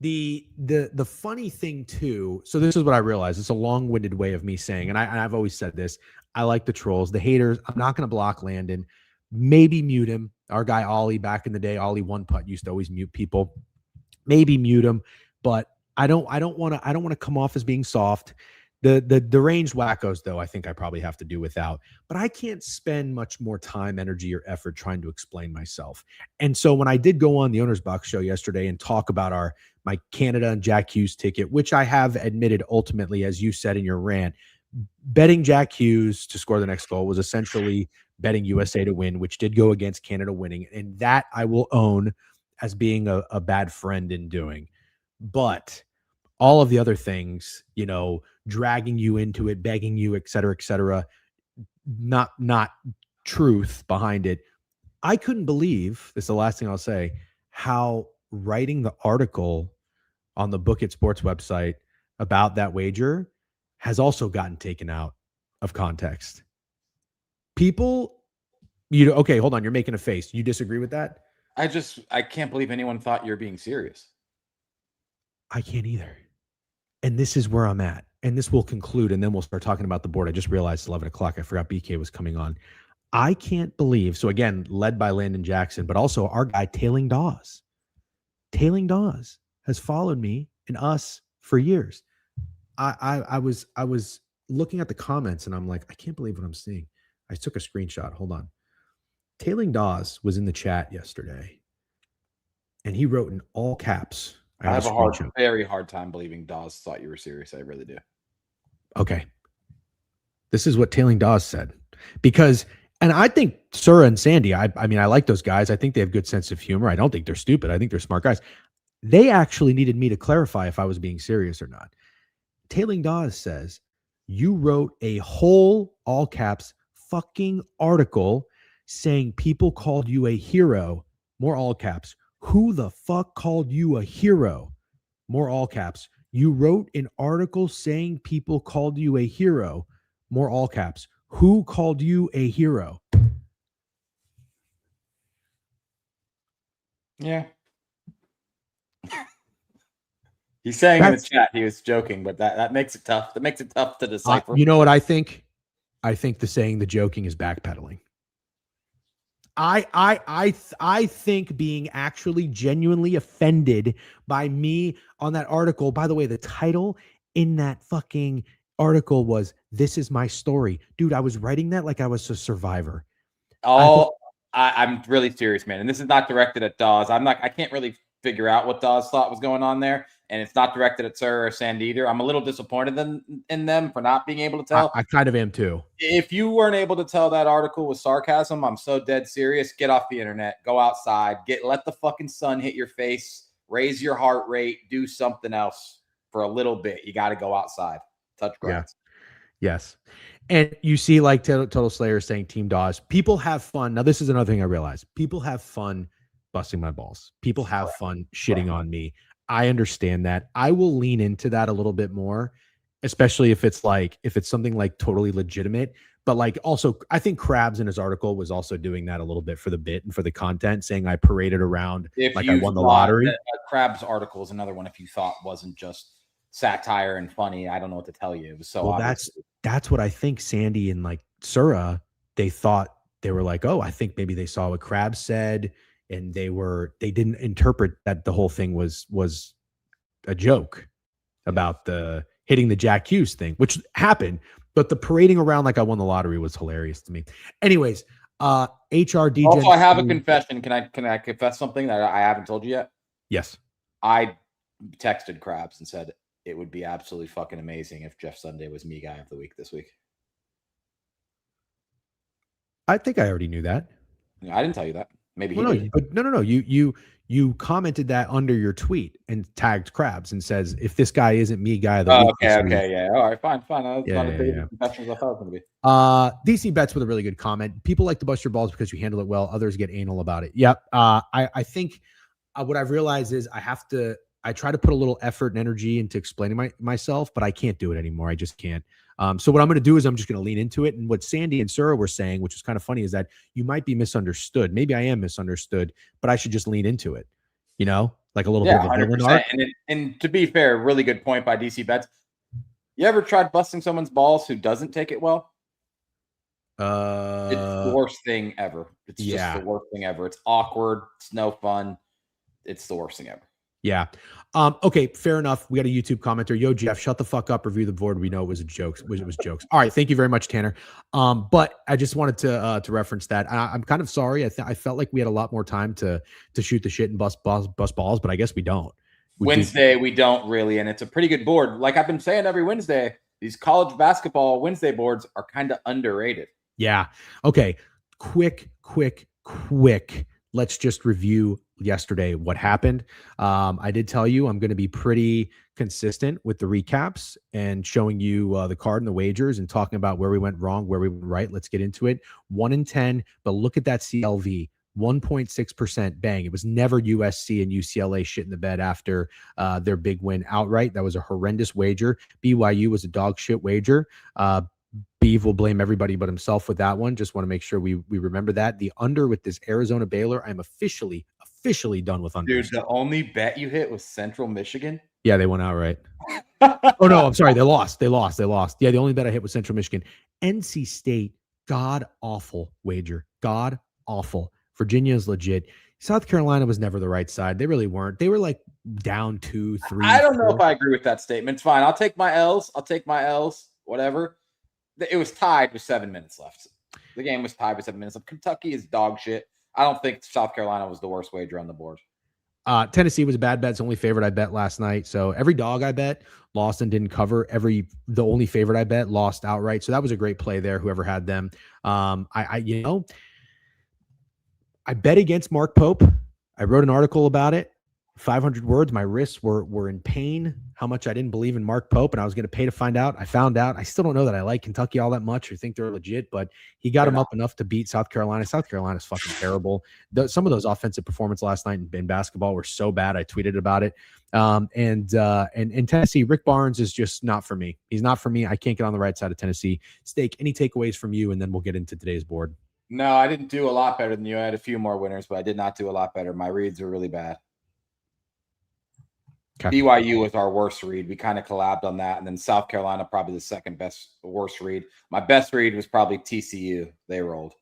The funny thing too, so this is what I realized. It's a long-winded way of me saying, and I've always said this. I like the trolls, the haters. I'm not going to block Landon. Maybe mute him. Our guy Ollie back in the day, Ollie One Putt used to always mute people. Maybe mute him, but I don't want to come off as being soft. The deranged wackos, though, I think I probably have to do without. But I can't spend much more time, energy, or effort trying to explain myself. And so when I did go on the Owner's Box show yesterday and talk about my Canada and Jack Hughes ticket, which I have admitted ultimately, as you said in your rant, betting Jack Hughes to score the next goal was essentially betting USA to win, which did go against Canada winning. And that I will own as being a bad friend in doing. But all of the other things, dragging you into it, begging you, et cetera, not truth behind it. I couldn't believe, this is the last thing I'll say, how writing the article on the Book It Sports website about that wager has also gotten taken out of context. People, okay, hold on, you're making a face. You disagree with that? I can't believe anyone thought you're being serious. I can't either. And this is where I'm at. And this will conclude, and then we'll start talking about the board. I just realized it's 11 o'clock. I forgot BK was coming on. I can't believe, so again, led by Landon Jackson, but also our guy, Tailing Dawes. Tailing Dawes has followed me and us for years. I was looking at the comments, and I'm like, I can't believe what I'm seeing. I took a screenshot. Hold on. Tailing Dawes was in the chat yesterday, and he wrote in all caps. I have a very hard time believing Dawes thought you were serious. I really do. Okay. This is what Tailing Dawes said. Because, and I think Sura and Sandy, I mean, I like those guys. I think they have good sense of humor. I don't think they're stupid. I think they're smart guys. They actually needed me to clarify if I was being serious or not. Tailing Dawes says, you wrote a whole, all caps, fucking article saying people called you a hero. More all caps. Who the fuck called you a hero? More all caps. You wrote an article saying people called you a hero. More all caps. Who called you a hero? Yeah. He's saying in the chat he was joking, but that makes it tough. That makes it tough to decipher. You know what I think? I think the joking is backpedaling. I think being actually genuinely offended by me on that article. By the way, the title in that fucking article was "This is my story." Dude, I was writing that like I was a survivor. I'm really serious, man. And this is not directed at Dawes. I can't really figure out what Dawes thought was going on there. And it's not directed at Sir or Sandy either. I'm a little disappointed in them for not being able to tell. I kind of am too. If you weren't able to tell that article was sarcasm, I'm so dead serious. Get off the internet. Go outside. Let the fucking sun hit your face. Raise your heart rate. Do something else for a little bit. You got to go outside. Touch grass. Yeah. Yes. And you see like Total Slayer saying Team Dawes. People have fun. Now, this is another thing I realized. People have fun busting my balls. People have fun shitting on me. I understand that. I will lean into that a little bit more, especially if it's something like totally legitimate. But like also, I think Krabs in his article was also doing that a little bit for the bit and for the content, saying I paraded around like I won the lottery. Krabs article is another one if you thought wasn't just satire and funny. I don't know what to tell you. It was so obvious. That's what I think Sandy and like Sura, they thought, they were like, oh, I think maybe they saw what Krabs said. And they didn't interpret that the whole thing was a joke about the hitting the Jack Hughes thing, which happened, but the parading around like I won the lottery was hilarious to me. Anyways, HRD. Also, I have a confession. Can I confess something that I haven't told you yet? Yes. I texted Krabs and said it would be absolutely fucking amazing if Jeff Sunday was me guy of the week this week. I think I already knew that. I didn't tell you that. Maybe he did. But no. You commented that under your tweet and tagged Krabs and says, if this guy isn't me guy of the week. Okay, yeah. All right, fine. That's not as big confession as I thought it was going to be. DC Bets with a really good comment. People like to bust your balls because you handle it well. Others get anal about it. Yep. I think what I've realized is I try to put a little effort and energy into explaining myself, but I can't do it anymore. I just can't. So what I'm going to do is I'm just going to lean into it. And what Sandy and Sura were saying, which was kind of funny, is that you might be misunderstood. Maybe I am misunderstood, but I should just lean into it, like a little bit of a villain arc. And to be fair, really good point by DC Bets. You ever tried busting someone's balls who doesn't take it well? It's the worst thing ever. It's just the worst thing ever. It's awkward. It's no fun. It's the worst thing ever. Yeah. Okay, fair enough. We got a YouTube commenter. Yo, Jeff, shut the fuck up. Review the board. We know it was a joke. It was jokes. All right. Thank you very much, Tanner. But I just wanted to reference that. I'm kind of sorry. I felt like we had a lot more time to shoot the shit and bust balls, but I guess we don't. We don't really. And it's a pretty good board. Like I've been saying every Wednesday, these college basketball Wednesday boards are kind of underrated. Yeah. Okay. Quick. Let's just review yesterday what happened. I did tell you I'm going to be pretty consistent with the recaps and showing you the card and the wagers and talking about where we went wrong, where we went right. Let's get into it. 1-10, but look at that CLV, 1.6%. Bang. It was never USC and UCLA shit in the bed after their big win outright. That was a horrendous wager. BYU was a dog shit wager. Biev will blame everybody but himself with that one. Just want to make sure we remember that. The under with this Arizona Baylor, I'm officially done with under. Dude, the only bet you hit was Central Michigan? Yeah, they went out right. Oh, no, I'm sorry. They lost. Yeah, the only bet I hit was Central Michigan. NC State, god-awful wager. God-awful. Virginia's legit. South Carolina was never the right side. They really weren't. They were like down 2-3. I don't know if I agree with that statement. It's fine. I'll take my L's. Whatever. It was tied with 7 minutes left. The game was tied with 7 minutes. Kentucky is dog shit. I don't think South Carolina was the worst wager on the board. Tennessee was a bad bet. It's the only favorite I bet last night. So every dog I bet lost and didn't cover. The only favorite I bet lost outright. So that was a great play there. Whoever had them. I bet against Mark Pope. I wrote an article about it. 500 words. My wrists were in pain. How much I didn't believe in Mark Pope, and I was going to pay to find out. I found out. I still don't know that I like Kentucky all that much or think they're legit, but he got them up enough to beat South Carolina. South Carolina's fucking terrible. Some of those offensive performances last night in basketball were so bad. I tweeted about it. And Tennessee, Rick Barnes is just not for me. He's not for me. I can't get on the right side of Tennessee. Steak, any takeaways from you, and then we'll get into today's board. No, I didn't do a lot better than you. I had a few more winners, but I did not do a lot better. My reads were really bad. Okay. BYU was our worst read. We kind of collabed on that. And then South Carolina, probably the worst read. My best read was probably TCU. They rolled.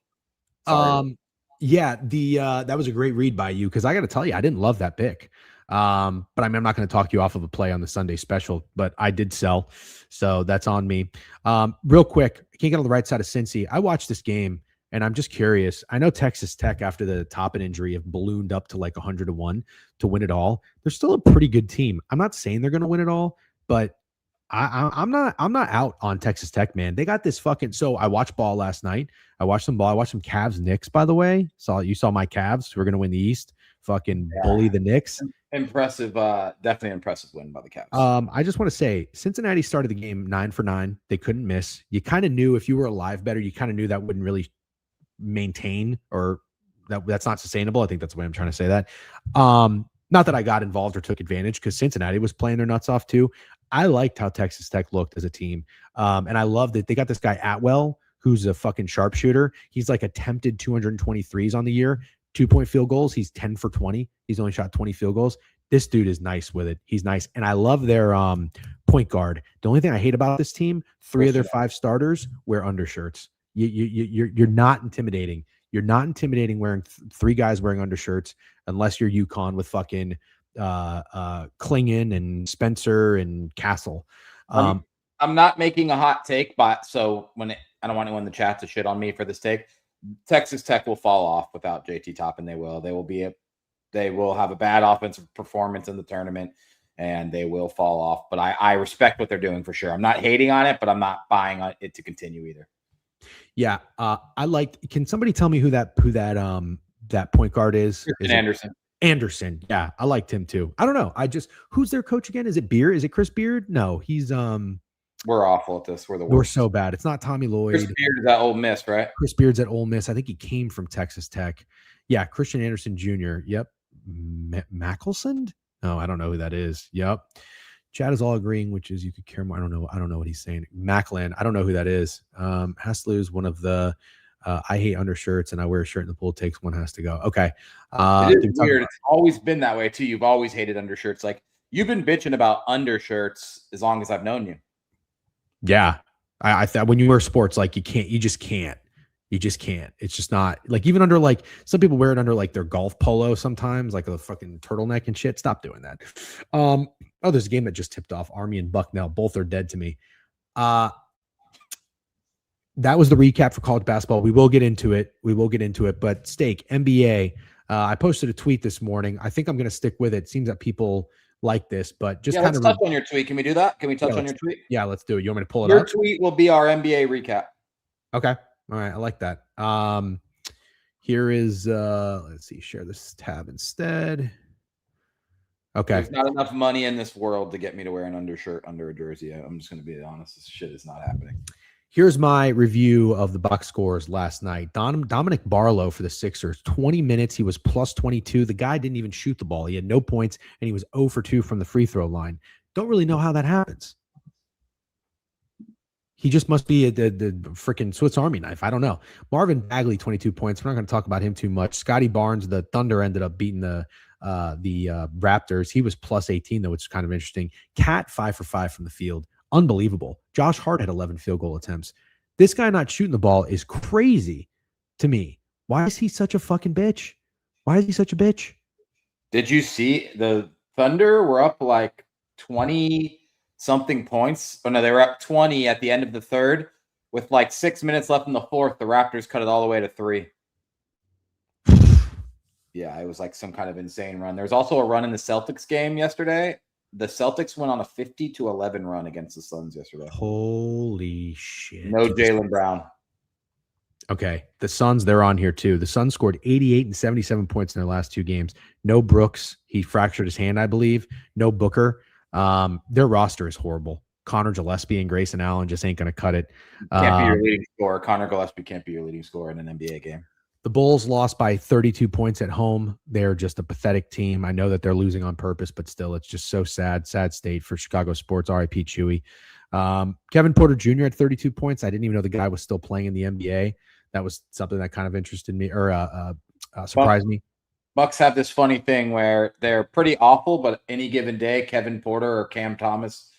Sorry. Yeah, that was a great read by you, because I got to tell you, I didn't love that pick. But I'm not going to talk you off of a play on the Sunday special, but I did sell. So that's on me. Real quick, I can't get on the right side of Cincy. I watched this game, and I'm just curious. I know Texas Tech, after the Toppin injury, have ballooned up to like 100-1 to win it all. They're still a pretty good team. I'm not saying they're going to win it all, but I'm not out on Texas Tech, man. They got this fucking. So I watched ball last night. I watched some ball. I watched some Cavs Knicks, by the way. You saw my Cavs. We're going to win the East. Fucking bully the Knicks. Impressive, definitely impressive win by the Cavs. I just want to say Cincinnati started the game 9 for 9. They couldn't miss. You kind of knew, if you were a live better, you kind of knew that wouldn't really maintain, or that's not sustainable. I think that's the way I'm trying to say that. Not that I got involved or took advantage, because Cincinnati was playing their nuts off too. I liked how Texas Tech looked as a team. And I love that they got this guy Atwell, who's a fucking sharpshooter. He's like attempted 223s on the year, 2-point field goals. He's 10 for 20. He's only shot 20 field goals. This dude is nice with it. He's nice. And I love their point guard. The only thing I hate about this team, 3 of their 5 starters wear undershirts. You're not intimidating. You're not intimidating wearing 3 guys wearing undershirts, unless you're UConn with fucking Klingon and Spencer and Castle. I'm not making a hot take, but I don't want anyone in the chat to shit on me for this take. Texas Tech will fall off without JT Toppin. They will have a bad offensive performance in the tournament, and they will fall off. But I respect what they're doing for sure. I'm not hating on it, but I'm not buying on it to continue either. Yeah, can somebody tell me who that point guard is? Anderson. Yeah, I liked him too. I don't know. Who's their coach again? Is it Beard? Is it Chris Beard? No, he's we're awful at this. We're the worst. We're so bad. It's not Tommy Lloyd. Chris Beard is at Ole Miss, right? Chris Beard's at Ole Miss. I think he came from Texas Tech. Yeah, Christian Anderson Jr. Yep. Mackelson? No, I don't know who that is. Yep. Chad is all agreeing, which is you could care more. I don't know what he's saying. Macklin. I don't know who that is. Has to lose one of the I hate undershirts and I wear a shirt in the pool takes one has to go. Okay. It is weird. It's always been that way too. You've always hated undershirts. Like you've been bitching about undershirts as long as I've known you. Yeah. I thought when you wear sports, like you just can't. It's just not like, even under like some people wear it under like their golf polo sometimes, like a fucking turtleneck and shit. Stop doing that. There's a game that just tipped off. Army and Bucknell, both are dead to me. That was the recap for college basketball. We will get into it. But Steak, NBA. I posted a tweet this morning. I think I'm going to stick with it. Seems that people like this, but just let's touch on your tweet. Can we do that? Can we touch on your tweet? Yeah, let's do it. You want me to pull it up? Your tweet will be our NBA recap. Okay. All right. I like that. Here is, let's see, share this tab instead. Okay. There's not enough money in this world to get me to wear an undershirt under a jersey. I'm just going to be honest. This shit is not happening. Here's my review of the box scores last night. Dominic Barlow for the Sixers, 20 minutes. He was plus 22. The guy didn't even shoot the ball. He had no points, and he was 0 for 2 from the free throw line. Don't really know how that happens. He just must be the freaking Swiss Army knife. I don't know. Marvin Bagley, 22 points. We're not going to talk about him too much. Scotty Barnes, the Thunder ended up beating the Raptors. He was plus 18, though, which is kind of interesting. Cat, 5 for 5 from the field. Unbelievable. Josh Hart had 11 field goal attempts. This guy not shooting the ball is crazy to me. Why is he such a fucking bitch? Why is he such a bitch? Did you see the Thunder were up like 20 something points? Oh no, they were up 20 at the end of the third. with like 6 minutes left in the fourth, the Raptors cut it all the way to 3. Yeah, it was like some kind of insane run. There was also a run in the Celtics game yesterday. The Celtics went on a 50-11 run against the Suns yesterday. Holy shit. No Jaylen Brown. Okay. The Suns, they're on here too. The Suns scored 88 and 77 points in their last 2 games. No Brooks. He fractured his hand, I believe. No Booker. Their roster is horrible. Connor Gillespie and Grayson Allen just ain't going to cut it. Can't be your leading scorer. Connor Gillespie can't be your leading scorer in an NBA game. The Bulls lost by 32 points at home. They're just a pathetic team. I know that they're losing on purpose, but still, it's just so sad state for Chicago sports. R.I.P. Chewy. Kevin Porter Jr. had 32 points. I didn't even know the guy was still playing in the NBA. That was something that kind of interested me or surprised me. Bucks have this funny thing where they're pretty awful, but any given day, Kevin Porter or Cam Thomas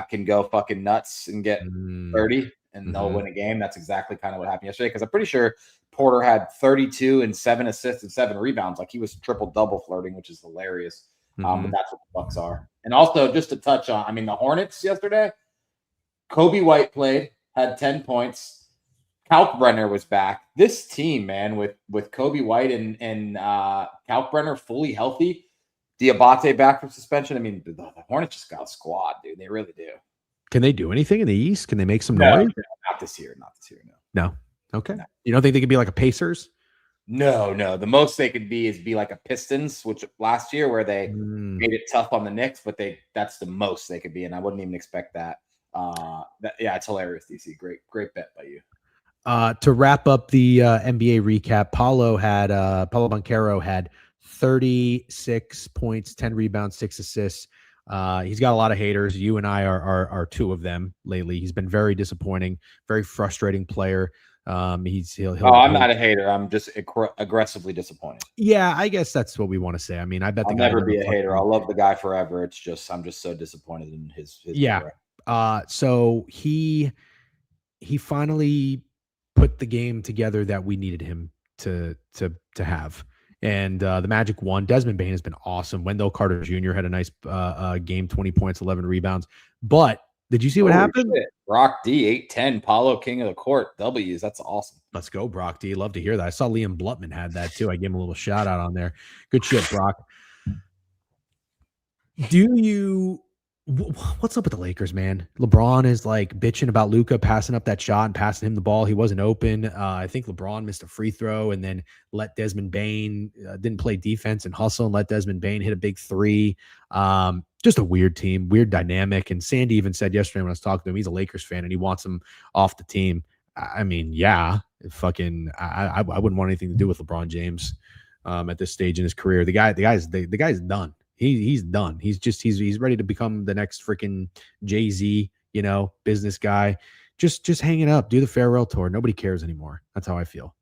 can go fucking nuts and get 30 and they'll win a game. That's exactly kind of what happened yesterday, because I'm pretty sure Porter had 32 and 7 assists and 7 rebounds. Like, he was triple-double flirting, which is hilarious. But that's what the Bucks are. And also, just to touch on, I mean, the Hornets yesterday, Kobe White played, had 10 points. Kalkbrenner was back. This team, man, with Kobe White and Kalkbrenner fully healthy, Diabate back from suspension. I mean, the Hornets just got a squad, dude. They really do. Can they do anything in the East? Can they make some noise? No, not this year. No. Okay. No. You don't think they could be like a Pacers? No. The most they could be is like a Pistons, which last year where they made it tough on the Knicks, but that's the most they could be, and I wouldn't even expect that. Yeah, it's hilarious, DC. Great bet by you. To wrap up the NBA recap, Paulo Banchero had 36 points, 10 rebounds, 6 assists. He's got a lot of haters. You and I are 2 of them lately. He's been very disappointing, very frustrating player. I'm not a hater. I'm just aggressively disappointed. Yeah, I guess that's what we want to say. I mean, I bet I'll never be a hater. I'll love the guy forever. It's just I'm just so disappointed in his yeah. Career. So he finally put the game together that we needed him to have. And the Magic won. Desmond Bane has been awesome. Wendell Carter Jr. had a nice game, 20 points, 11 rebounds. But did you see what happened? Shit. Brock D, 8-10, Paulo King of the Court, W's. That's awesome. Let's go, Brock D. Love to hear that. I saw Liam Blutman had that too. I gave him a little shout out on there. Good shit, Brock. What's up with the Lakers, man? LeBron is like bitching about Luka passing up that shot and passing him the ball. He wasn't open. I think LeBron missed a free throw and then let Desmond Bane didn't play defense and hustle and let Desmond Bane hit a big 3. Just a weird team, weird dynamic. And Sandy even said yesterday when I was talking to him, he's a Lakers fan and he wants him off the team. I mean, yeah, I wouldn't want anything to do with LeBron James at this stage in his career. The guy's done. He's done. He's ready to become the next freaking Jay-Z, business guy. Just hang it up. Do the farewell tour. Nobody cares anymore. That's how I feel.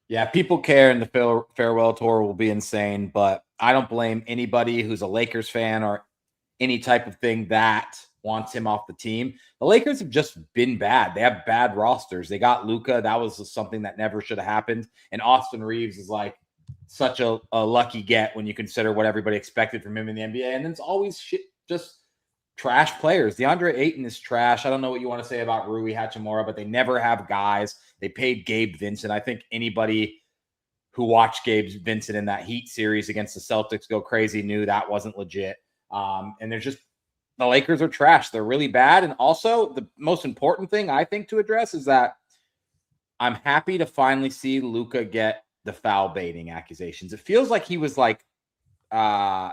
Yeah, people care, and the farewell tour will be insane. But I don't blame anybody who's a Lakers fan or any type of thing that wants him off the team. The Lakers have just been bad. They have bad rosters. They got Luka. That was something that never should have happened. And Austin Reeves is like such a lucky get when you consider what everybody expected from him in the NBA. And then it's always shit, just trash players. DeAndre Ayton is trash. I don't know what you want to say about Rui Hachimura, but they never have guys. They paid Gabe Vincent. I think anybody who watched Gabe Vincent in that Heat series against the Celtics go crazy knew that wasn't legit. And there's just the Lakers are trash. They're really bad. And also the most important thing I think to address is that I'm happy to finally see Luka get the foul baiting accusations. It feels like he was like, everyone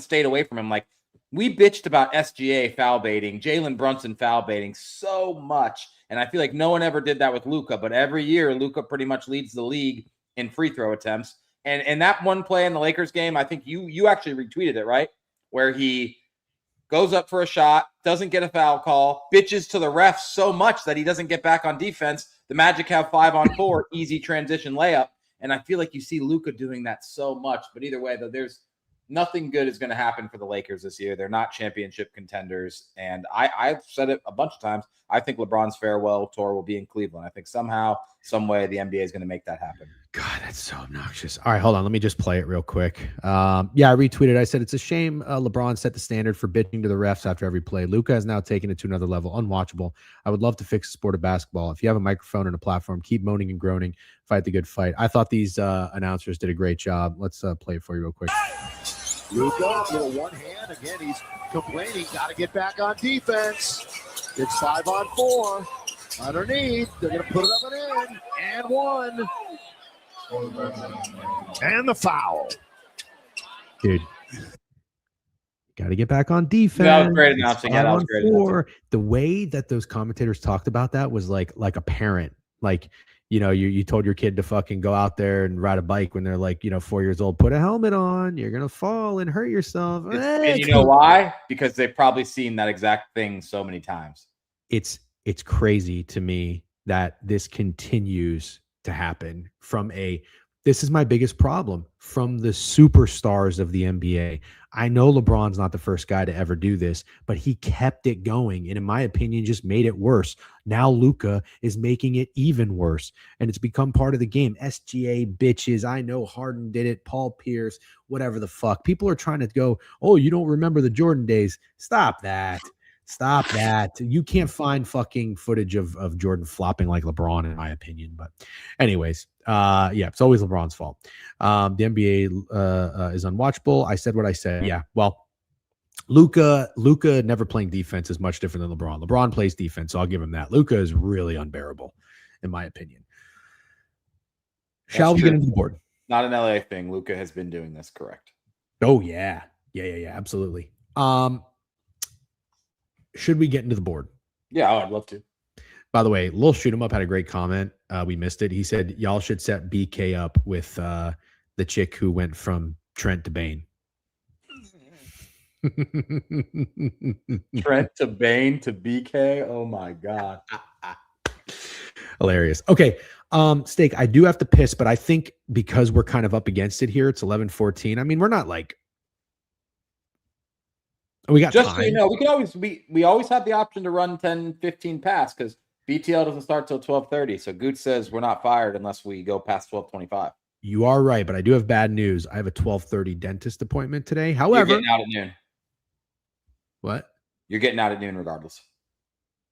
stayed away from him. Like, we bitched about SGA foul baiting, Jalen Brunson foul baiting so much. And I feel like no one ever did that with Luka, but every year Luka pretty much leads the league in free throw attempts. And that one play in the Lakers game, I think you actually retweeted it, right? Where he goes up for a shot, doesn't get a foul call, bitches to the refs so much that he doesn't get back on defense. The Magic have 5-on-4, easy transition layup. And I feel like you see Luka doing that so much. But either way, though, there's nothing good is going to happen for the Lakers this year. They're not championship contenders. And I've said it a bunch of times. I think LeBron's farewell tour will be in Cleveland. I think somehow some way the NBA is going to make that happen. God, that's so obnoxious. All right, hold on. Let me just play it real quick. I retweeted. I said, it's a shame LeBron set the standard for bitching to the refs after every play. Luka has now taken it to another level. Unwatchable. I would love to fix the sport of basketball. If you have a microphone and a platform, keep moaning and groaning. Fight the good fight. I thought these announcers did a great job. Let's play it for you real quick. Luka, little one hand. Again, he's complaining. Got to get back on defense. It's 5-on-4. Underneath. They're going to put it up and in. And one. And the foul. Dude. Got to get back on defense. That was great announcing. Yeah, that was great announcing. The way that those commentators talked about that was like a parent. Like, you know, you told your kid to fucking go out there and ride a bike when they're like, 4 years old. Put a helmet on. You're going to fall and hurt yourself. And you know why? Because they've probably seen that exact thing so many times. It's crazy to me that this continues to happen this is my biggest problem from the superstars of the NBA. I know LeBron's not the first guy to ever do this, but he kept it going. And in my opinion, just made it worse. Now Luka is making it even worse. And it's become part of the game. SGA bitches. I know Harden did it. Paul Pierce, whatever the fuck. People are trying to go, oh, you don't remember the Jordan days. Stop that. Stop that. You can't find fucking footage of Jordan flopping like LeBron, in my opinion. But anyways, it's always LeBron's fault. The NBA is unwatchable. I said what I said. Yeah, well, Luka never playing defense is much different than LeBron. LeBron plays defense, so I'll give him that. Luka is really unbearable, in my opinion. Shall we get into the board? Not an LA thing. Luka has been doing this, correct? Oh, yeah. Yeah, absolutely. Should we get into the board? Yeah, I'd love to. By the way, Lil Shoot 'em Up had a great comment. We missed it. He said, y'all should set BK up with the chick who went from Trent to Bane. Trent to Bane to BK. Oh my God. Hilarious. Okay. Steak, I do have to piss, but I think because we're kind of up against it here, it's 11:14. I mean, we're not like, we got just time. So you know, we always have the option to run 10-15 past because BTL doesn't start till 12:30. So Gooch says we're not fired unless we go past 12:25. You are right, but I do have bad news. I have a 12:30 dentist appointment today. However, you're getting out at noon. What? You're getting out at noon regardless.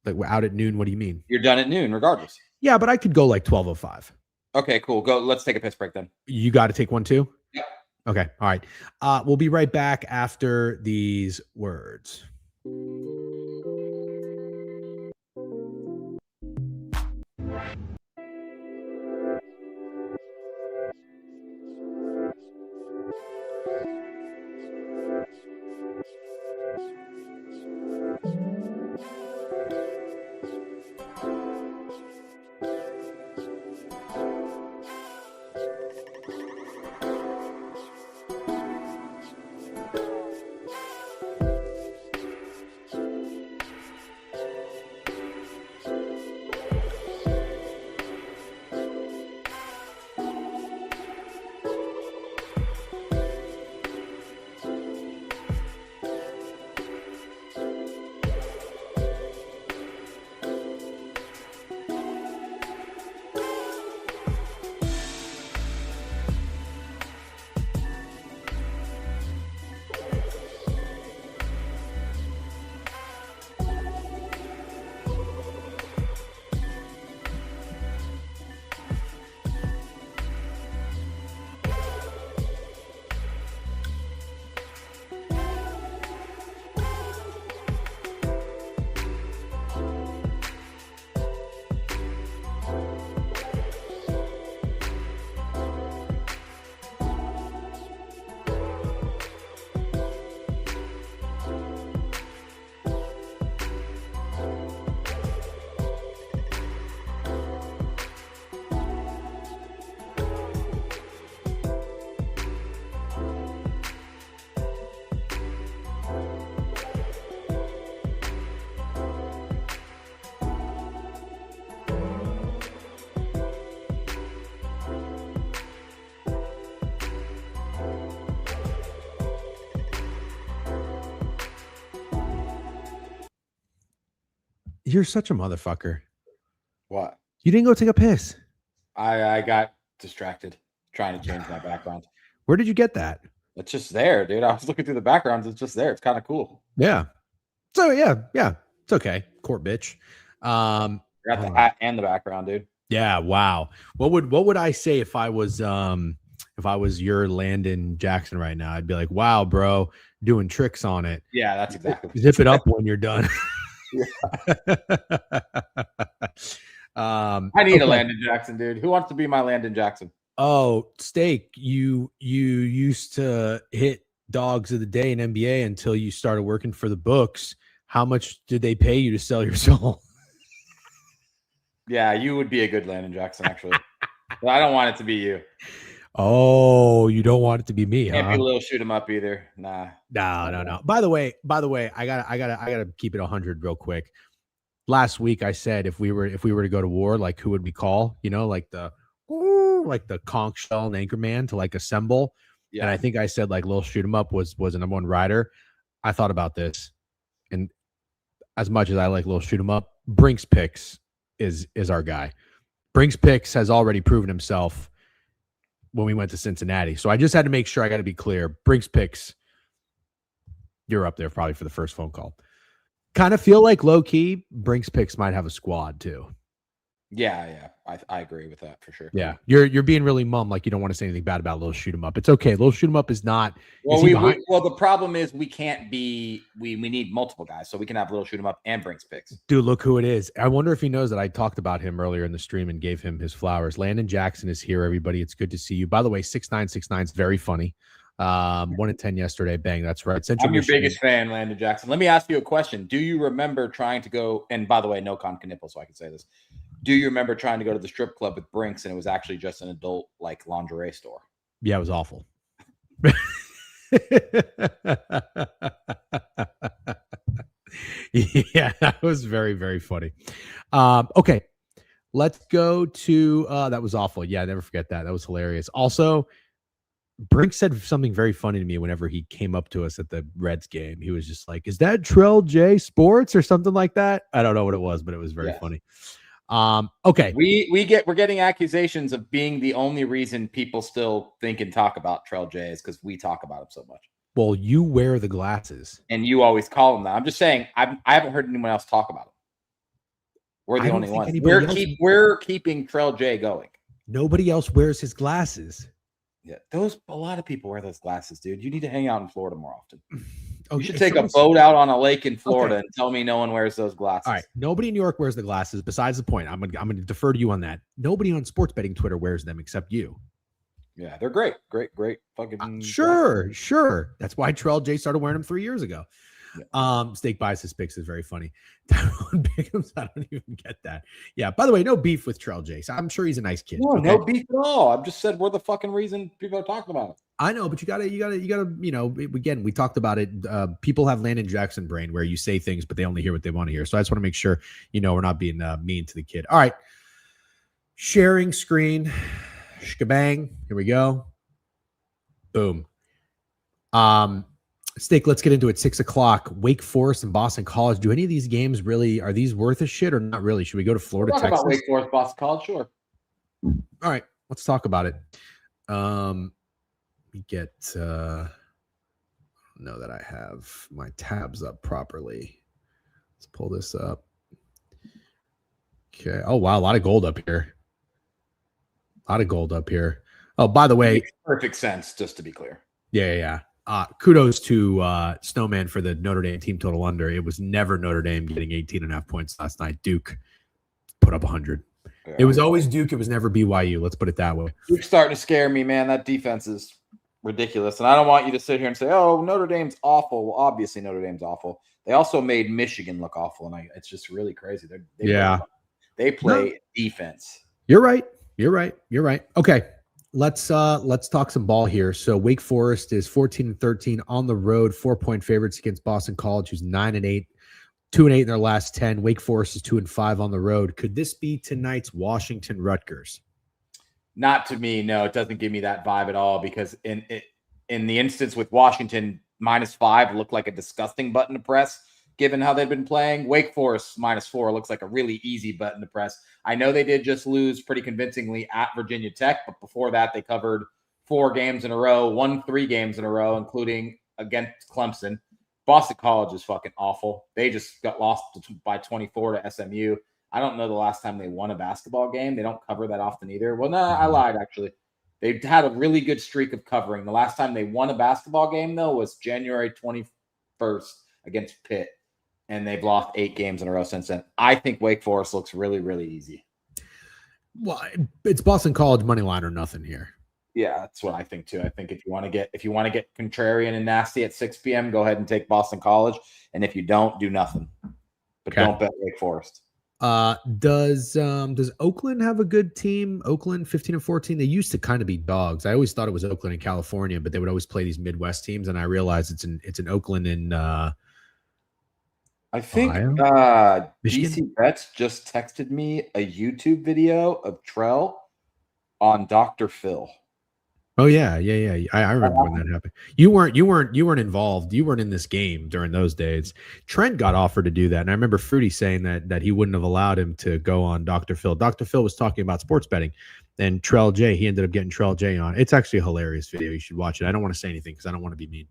Like we're out at noon. What do you mean? You're done at noon regardless. Yeah, but I could go like 12:05. Okay, cool. Go. Let's take a piss break then. You got to take one too? Yeah. Okay. All right. We'll be right back after these words. You're such a motherfucker. What? You didn't go take a piss. I got distracted trying to change my background. Where did you get that? It's just there, dude. I was looking through the backgrounds. It's just there. It's kind of cool. Yeah. So yeah, it's okay. Court bitch. Got the hold on. hat and the background, dude. Yeah, wow. What would I say if I was your Landon Jackson right now? I'd be like, wow, bro, doing tricks on it. Yeah, that's exactly. Zip it up when you're done. I need a Landon Jackson, dude. Who wants to be my Landon Jackson? Oh, Steak, you used to hit dogs of the day in NBA until you started working for the books. How much did they pay you to sell your soul? Yeah, you would be a good Landon Jackson, actually. But I don't want it to be you. Oh, you don't want it to be me, Can't huh? be a little shoot 'em up either. Nah. No. By the way, I gotta keep it 100 real quick. Last week I said if we were to go to war, like who would we call? You know, like the conch shell and anchorman to like assemble. Yeah. And I think I said like Lil Shoot 'em Up was a number one rider. I thought about this, and as much as I like Lil Shoot 'em Up, Brinks Picks is our guy. Brinks Picks has already proven himself when we went to Cincinnati. So I just had to make sure I got to be clear. Brinks Picks, you're up there probably for the first phone call. Kind of feel like low key, Brinks Picks might have a squad too. Yeah. I agree with that for sure. Yeah, you're being really mum, like you don't want to say anything bad about Lil Shoot 'em Up. It's okay. Lil Shoot 'em Up is not. Well, well, the problem is we can't be. We need multiple guys, so we can have Little Shoot 'em Up and Brinks Picks. Dude, look who it is. I wonder if he knows that I talked about him earlier in the stream and gave him his flowers. Landon Jackson is here, everybody. It's good to see you. By the way, 6969 is very funny. 1 in 10 yesterday. Bang, that's right. Central I'm your Michigan. biggest fan, Landon Jackson. Let me ask you a question. Do you remember trying to go? And by the way, no con nipple, so I can say this. Do you remember trying to go to the strip club with Brinks and it was actually just an adult like lingerie store? Yeah, it was awful. Yeah, that was very, very funny. Okay, let's go to that was awful. Yeah, I never forget that. That was hilarious. Also, Brink said something very funny to me whenever he came up to us at the Reds game. He was just like, "Is that Trell J Sports or something like that?" I don't know what it was, but it was very funny. Okay. We're getting accusations of being the only reason people still think and talk about Trell J is because we talk about him so much. Well, you wear the glasses. And you always call him that. I'm just saying, I haven't heard anyone else talk about him. We're the only ones. We're keeping Trell J going. Nobody else wears his glasses. Yeah, a lot of people wear those glasses, dude. You need to hang out in Florida more often. You should if take a boat out on a lake in Florida and tell me no one wears those glasses. All right. Nobody in New York wears the glasses. Besides the point, I'm gonna defer to you on that. Nobody on sports betting Twitter wears them except you. Yeah, they're great. Great fucking sure. That's why Trell J started wearing them 3 years ago. Yeah. Steak buys his picks is very funny. Tyrone Biggums, I don't even get that. Yeah, by the way, no beef with Trell J. So I'm sure he's a nice kid. No beef at all. I've just said we're the fucking reason people are talking about it. I know, but you gotta, again, we talked about it. People have Landon Jackson brain where you say things, but they only hear what they want to hear. So I just want to make sure, we're not being mean to the kid. All right. Sharing screen. Shkabang. Here we go. Boom. Steak, let's get into it. 6:00. Wake Forest and Boston College. Do any of these games are these worth a shit or not really? Should we go to Florida, Texas? About Wake Forest, Boston College, sure. All right, let's talk about it. We get know that I have my tabs up properly. Let's pull this up. Okay. Oh wow, a lot of gold up here. Oh, by the way, makes perfect sense, just to be clear. Yeah. Kudos to Snowman for the Notre Dame team total under. It was never Notre Dame getting 18.5 points last night. Duke put up 100. Yeah. It was always Duke. It was never BYU. Let's put it that way. Duke's starting to scare me, man. That defense is ridiculous. And I don't want you to sit here and say, oh, Notre Dame's awful. Well, obviously Notre Dame's awful. They also made Michigan look awful. And it's just really crazy. They play defense. You're right. Okay. Let's talk some ball here. So Wake Forest is 14-13 on the road, 4-point favorites against Boston College, who's 9-8, 2-8 in their last 10. Wake Forest is 2-5 on the road. Could this be tonight's Washington Rutgers? Not to me. No, it doesn't give me that vibe at all, because in the instance with Washington, -5 looked like a disgusting button to press. given how they've been playing. Wake Forest -4 looks like a really easy bet in the press. I know they did just lose pretty convincingly at Virginia Tech, but before that, they covered 4 games in a row, won 3 games in a row, including against Clemson. Boston College is fucking awful. They just got lost by 24 to SMU. I don't know the last time they won a basketball game. They don't cover that often either. Well, no, I lied, actually. They've had a really good streak of covering. The last time they won a basketball game, though, was January 21st against Pitt, and they've lost 8 games in a row since then. I think Wake Forest looks really, really easy. Well, it's Boston College money line or nothing here. Yeah, that's what I think too. I think if you want to get contrarian and nasty at 6 p.m., go ahead and take Boston College, and if you don't, do nothing. But don't bet Wake Forest. Does Oakland have a good team? Oakland 15-14. They used to kind of be dogs. I always thought it was Oakland in California, but they would always play these Midwest teams, and I realized it's an Oakland in I think DC Bets just texted me a YouTube video of Trell on Dr. Phil. Oh yeah. I remember when that happened. You weren't involved. You weren't in this game during those days. Trent got offered to do that, and I remember Fruity saying that he wouldn't have allowed him to go on Dr. Phil. Dr. Phil was talking about sports betting, and Trell J. He ended up getting Trell J on. It's actually a hilarious video. You should watch it. I don't want to say anything because I don't want to be mean.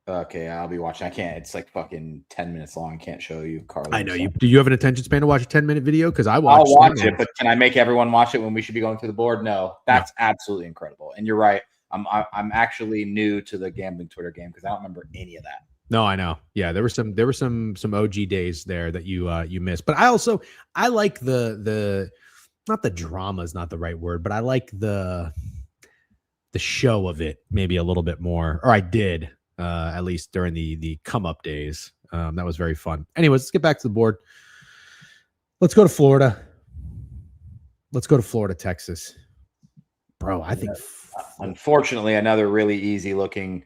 Okay, I'll be watching. I can't. It's like fucking 10 minutes long. I can't show you, Carlos. I know you. Do you have an attention span to watch a 10-minute video? Because I'll watch it, but can I make everyone watch it when we should be going through the board? No, that's absolutely incredible. And you're right. I'm actually new to the gambling Twitter game because I don't remember any of that. No, I know. Yeah, there were some OG days there that you missed. But I like the not the drama is not the right word, but I like the show of it maybe a little bit more, or I did. At least during the come up days. That was very fun. Anyways, let's get back to the board. Let's go to Florida. Texas. Bro, I think unfortunately another really easy looking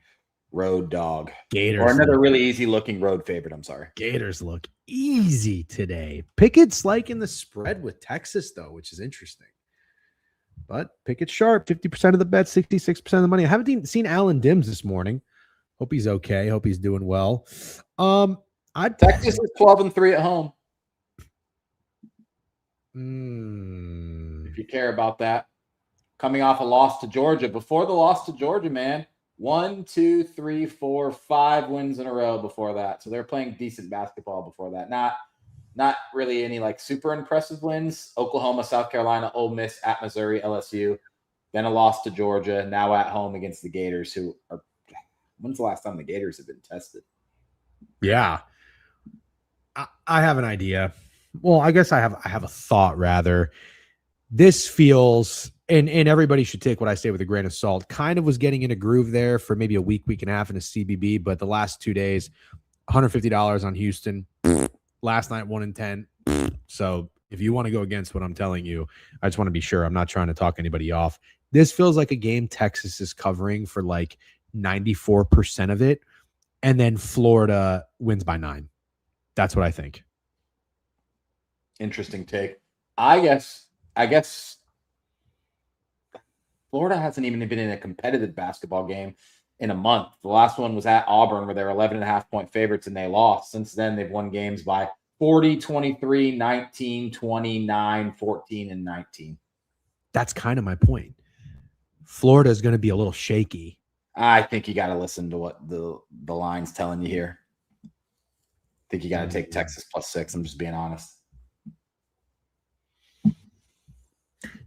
road dog. Gators. Or another really easy looking road favorite, I'm sorry. Gators look easy today. Pickett's like in the spread with Texas though, which is interesting. But Pickett's sharp, 50% of the bet, 66% of the money. I haven't even seen Alan Dims this morning. Hope he's okay. Hope he's doing well. Texas is 12-3 at home. If you care about that. Coming off a loss to Georgia. Before the loss to Georgia, man, 1, 2, 3, 4, 5 wins in a row before that. So they're playing decent basketball before that. Not really any like super impressive wins. Oklahoma, South Carolina, Ole Miss, at Missouri, LSU. Then a loss to Georgia. Now at home against the Gators, who are. When's the last time the Gators have been tested? Yeah. I have an idea. Well, I guess I have a thought rather. This feels, and everybody should take what I say with a grain of salt, kind of was getting in a groove there for maybe a week and a half in a CBB, but the last 2 days, $150 on Houston. Last night, 1-10. So if you want to go against what I'm telling you, I just want to be sure I'm not trying to talk anybody off. This feels like a game Texas is covering for like 94% of it, and then Florida wins by 9. That's what I think. Interesting take. I guess Florida hasn't even been in a competitive basketball game in a month. The last one was at Auburn where they're 11.5-point favorites and they lost. Since then, they've won games by 40, 23, 19, 29, 14, and 19. That's kind of my point. Florida is going to be a little shaky. I think you got to listen to what the line's telling you here. I think you got to take Texas +6. I'm just being honest.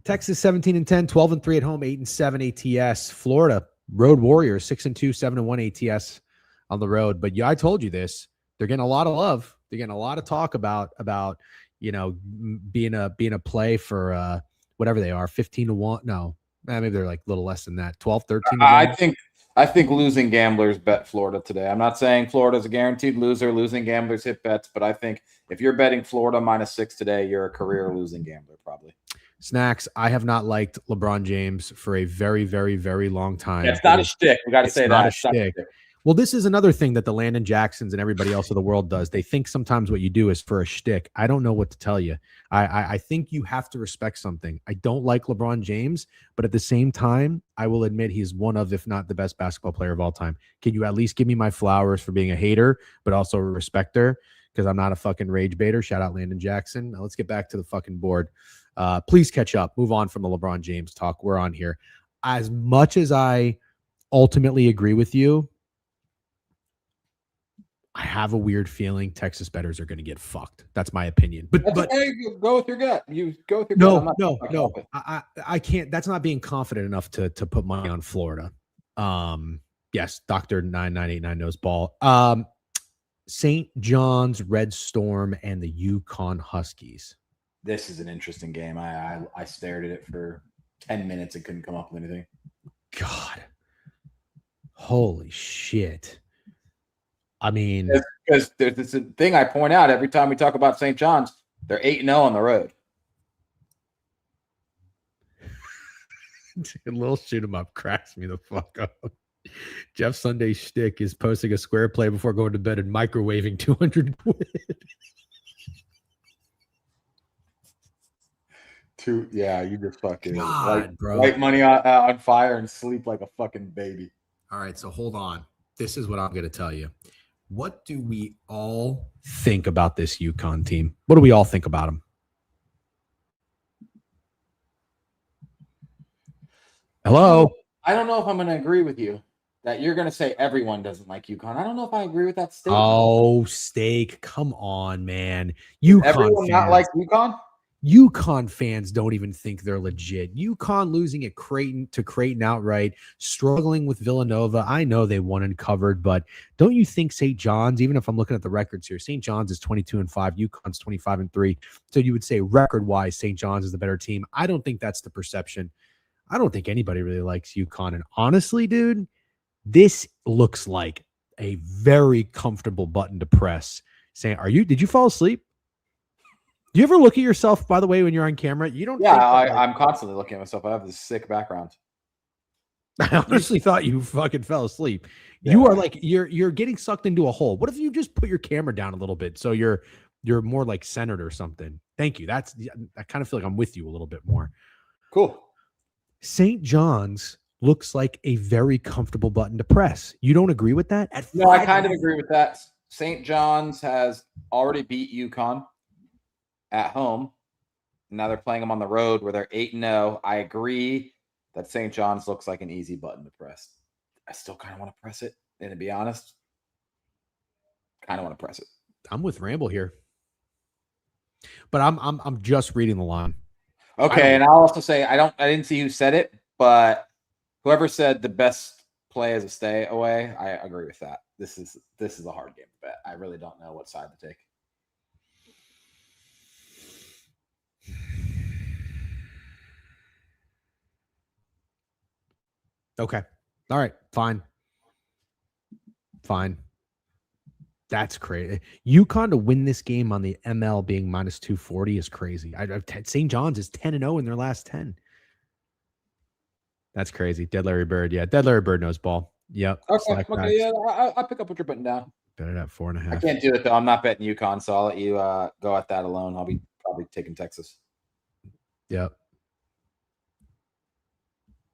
Texas 17-10, 12-3 at home, 8-7 ATS. Florida Road Warriors 6-2, 7-1 ATS on the road. But yeah, I told you this. They're getting a lot of love. They're getting a lot of talk about being a play for whatever they are, 15-1. No, maybe they're like a little less than that, 12, 13. I think losing gamblers bet Florida today. I'm not saying Florida's a guaranteed loser. Losing gamblers hit bets, but I think if you're betting Florida -6 today, you're a career losing gambler probably. Snacks, I have not liked LeBron James for a very, very, very long time. Yeah, it's not a shtick. We got to say that. It's not a shtick. Well, this is another thing that the Landon Jacksons and everybody else of the world does. They think sometimes what you do is for a shtick. I don't know what to tell you. I think you have to respect something. I don't like LeBron James, but at the same time, I will admit he's one of, if not the best basketball player of all time. Can you at least give me my flowers for being a hater, but also a respecter? Because I'm not a fucking rage baiter. Shout out Landon Jackson. Now let's get back to the fucking board. Please catch up. Move on from the LeBron James talk. We're on here. As much as I ultimately agree with you, I have a weird feeling Texas bettors are going to get fucked. That's my opinion. But okay. You go with your gut. You go with your no, gut. no. I can't. That's not being confident enough to put money on Florida. Yes, Dr. 9989 knows ball. St. John's, Red Storm, and the Yukon Huskies. This is an interesting game. I stared at it for 10 minutes and couldn't come up with anything. God. Holy shit. I mean, because there's this thing I point out every time we talk about St. John's, they're 8-0 on the road. A little shoot 'em up cracks me the fuck up. Jeff Sunday's shtick is posting a square play before going to bed and microwaving 200 quid. You just fucking light money on fire and sleep like a fucking baby. All right, so hold on. This is what I'm going to tell you. What do we all think about this UConn team? What do we all think about them? Hello? I don't know if I'm going to agree with you that you're going to say everyone doesn't like UConn. I don't know if I agree with that statement. Oh, Steak. Come on, man. UConn everyone not like UConn? UConn fans don't even think they're legit. UConn losing at Creighton outright, struggling with Villanova. I know they won and covered, but don't you think St. John's, even if I'm looking at the records here, St. John's is 22-5, UConn's 25-3. So you would say record-wise, St. John's is the better team. I don't think that's the perception. I don't think anybody really likes UConn. And honestly, dude, this looks like a very comfortable button to press. Saying, did you fall asleep? Do you ever look at yourself, by the way, when you're on camera? You don't. Yeah, I'm constantly looking at myself. I have this sick background. I honestly thought you fucking fell asleep. Yeah. You are like you're getting sucked into a hole. What if you just put your camera down a little bit so you're more like centered or something? Thank you. I kind of feel like I'm with you a little bit more. Cool. St. John's looks like a very comfortable button to press. You don't agree with that? No, I kind of agree with that. St. John's has already beat UConn at home. Now they're playing them on the road where they're 8-0. I agree that St. John's looks like an easy button to press. I still kind of want to press it, and to be honest, kind of want to press it. I'm with Ramble here, but I'm just reading the line. Okay, and I'll also say I didn't see who said it, but whoever said the best play is a stay away, I agree with that. This is a hard game to bet. I really don't know what side to take. Okay. All right. Fine. That's crazy. UConn to win this game on the ML being minus 240 is crazy. St. John's is 10-0 in their last 10. That's crazy. Dead Larry Bird. Yeah. Dead Larry Bird knows ball. Yep. Okay. Yeah. I'll pick up what you're putting down. Bet it at 4.5. I can't do it though. I'm not betting UConn, so I'll let you go at that alone. I'll be probably taking Texas. Yep.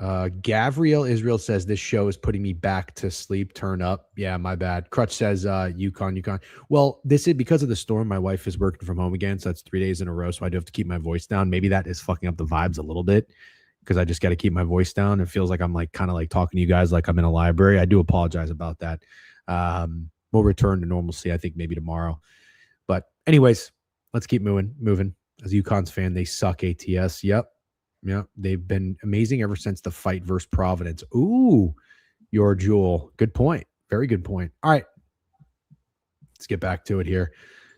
Gavriel Israel says this show is putting me back to sleep. Turn up. Yeah, my bad. Crutch says UConn. Well, this is because of the storm. My wife is working from home again, so that's 3 days in a row. So I do have to keep my voice down. Maybe that is fucking up the vibes a little bit because I just got to keep my voice down. It feels like I'm like kind of like talking to you guys like I'm in a library. I do apologize about that. We'll return to normalcy, I think maybe tomorrow. But anyways, let's keep moving. As a UConn's fan, they suck ATS. Yep. Yeah, they've been amazing ever since the fight versus Providence. Ooh, your Jewel. Good point. Very good point. All right. Let's get back to it here.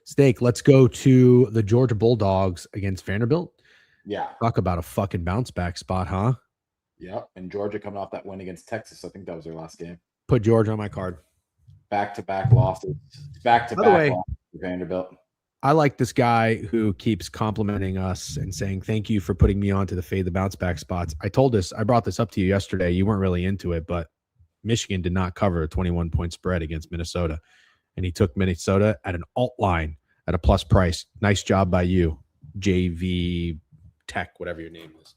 Steak, let's go to the Georgia Bulldogs against Vanderbilt. Yeah. Talk about a fucking bounce back spot, huh? Yep. And Georgia coming off that win against Texas. I think that was their last game. Put Georgia on my card. Back-to-back losses. Back-to-back losses for Vanderbilt. I like this guy who keeps complimenting us and saying, thank you for putting me on to the fade the bounce back spots. I brought this up to you yesterday. You weren't really into it, but Michigan did not cover a 21-point spread against Minnesota, and he took Minnesota at an alt line at a plus price. Nice job by you, JV Tech, whatever your name is.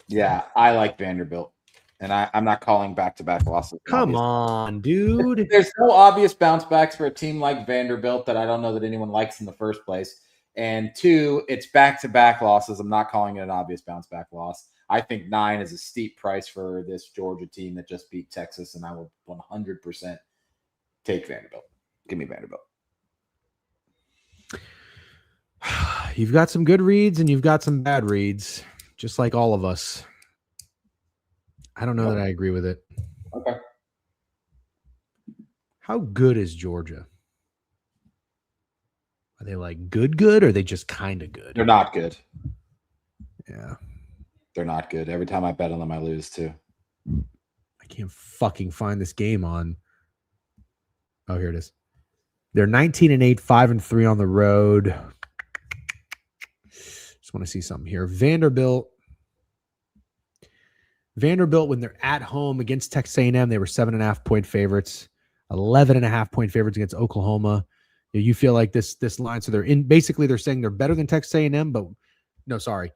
Yeah, I like Vanderbilt, and I'm not calling back-to-back losses. Come on, dude. There's no obvious bounce backs for a team like Vanderbilt that I don't know that anyone likes in the first place. And 2, it's back-to-back losses. I'm not calling it an obvious bounce back loss. I think 9 is a steep price for this Georgia team that just beat Texas, and I will 100% take Vanderbilt. Give me Vanderbilt. You've got some good reads and you've got some bad reads, just like all of us. I don't know that I agree with it. Okay. How good is Georgia? Are they like good, or are they just kind of good? They're not good. Yeah. They're not good. Every time I bet on them, I lose too. I can't fucking find this game on. Oh, here it is. They're 19-8, 5-3 on the road. Just want to see something here. Vanderbilt, when they're at home against Texas A&M, they were 7.5-point favorites, 11.5-point favorites against Oklahoma. You feel like this line, so they're saying they're better than Texas A&M, but no, sorry.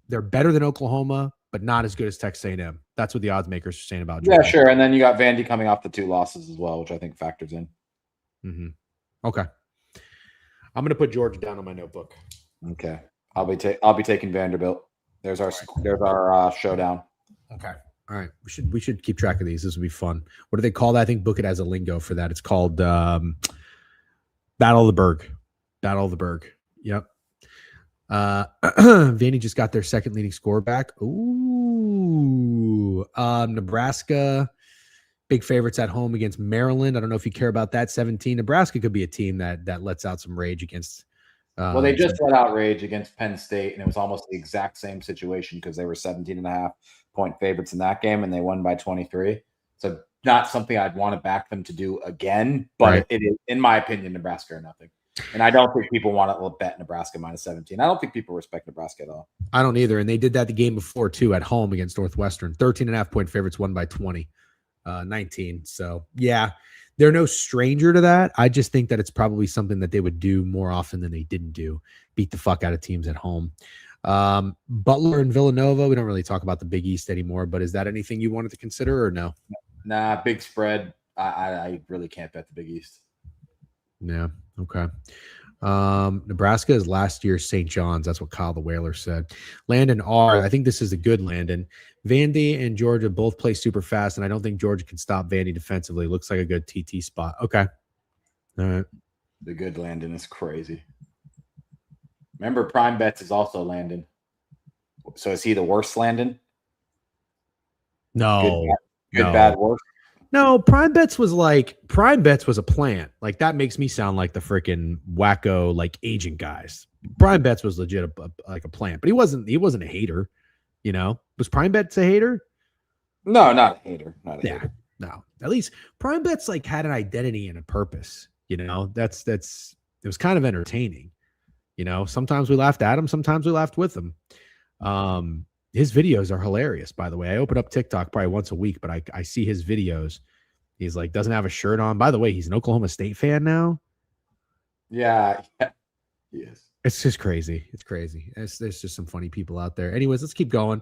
They're better than Oklahoma, but not as good as Texas A&M. That's what the odds makers are saying about Georgia. Yeah, sure. And then you got Vandy coming off the 2 losses as well, which I think factors in. Mm-hmm. Okay. I'm going to put Georgia down on my notebook. Okay. I'll be taking Vanderbilt. There's our showdown. Okay. All right. We should keep track of these. This will be fun. What do they call that? I think book it as a lingo for that. It's called Battle of the Berg. Battle of the Berg. Yep. Vandy just got their second leading scorer back. Ooh. Nebraska, big favorites at home against Maryland. I don't know if you care about that. 17. Nebraska could be a team that lets out some rage against. Well, they just let out rage against Penn State, and it was almost the exact same situation because they were 17.5-point favorites in that game, and they won by 23. So not something I'd want to back them to do again, but right. It is, in my opinion, Nebraska or nothing. And I don't think people want to bet Nebraska minus 17. I don't think people respect Nebraska at all. I don't either. And they did that the game before, too, at home against Northwestern. 13.5-point favorites won by 19. So, yeah, they're no stranger to that. I just think that it's probably something that they would do more often than they didn't do, beat the fuck out of teams at home. Butler and Villanova, we don't really talk about the Big East anymore, but is that anything you wanted to consider or no? Nah, big spread. I really can't bet the Big East. Yeah. Okay. Nebraska is last year's St. John's. That's what Kyle the Whaler said. Landon R. I think this is a good Landon. Vandy and Georgia both play super fast, and I don't think Georgia can stop Vandy defensively. Looks like a good TT spot. Okay. All right. The good Landon is crazy. Remember, Prime Bets is also Landon. So is he the worst Landon? No. Good, bad, worst? No, Prime Bets was a plant. Like that makes me sound like the freaking wacko like agent guys. Prime Bets was legit like a plant, but he wasn't a hater. You know, was Prime Bets a hater? No, not a hater. Not a hater. No. At least Prime Bets like had an identity and a purpose. You know, it was kind of entertaining. You know, sometimes we laughed at him, sometimes we laughed with him. His videos are hilarious, by the way. I open up TikTok probably once a week, but I see his videos. He's like, doesn't have a shirt on. By the way, he's an Oklahoma State fan now. Yeah. He is. It's just crazy. It's crazy. There's just some funny people out there. Anyways, let's keep going.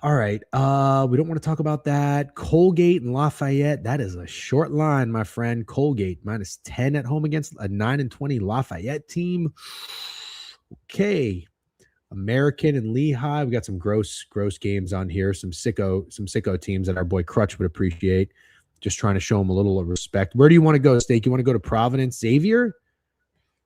All right. We don't want to talk about that. Colgate and Lafayette. That is a short line, my friend. Colgate minus 10 at home against a 9-20 Lafayette team. Okay. American and Lehigh. We got some gross games on here. Some sicko teams that our boy Crutch would appreciate. Just trying to show him a little respect. Where do you want to go, Steak? You want to go to Providence Xavier?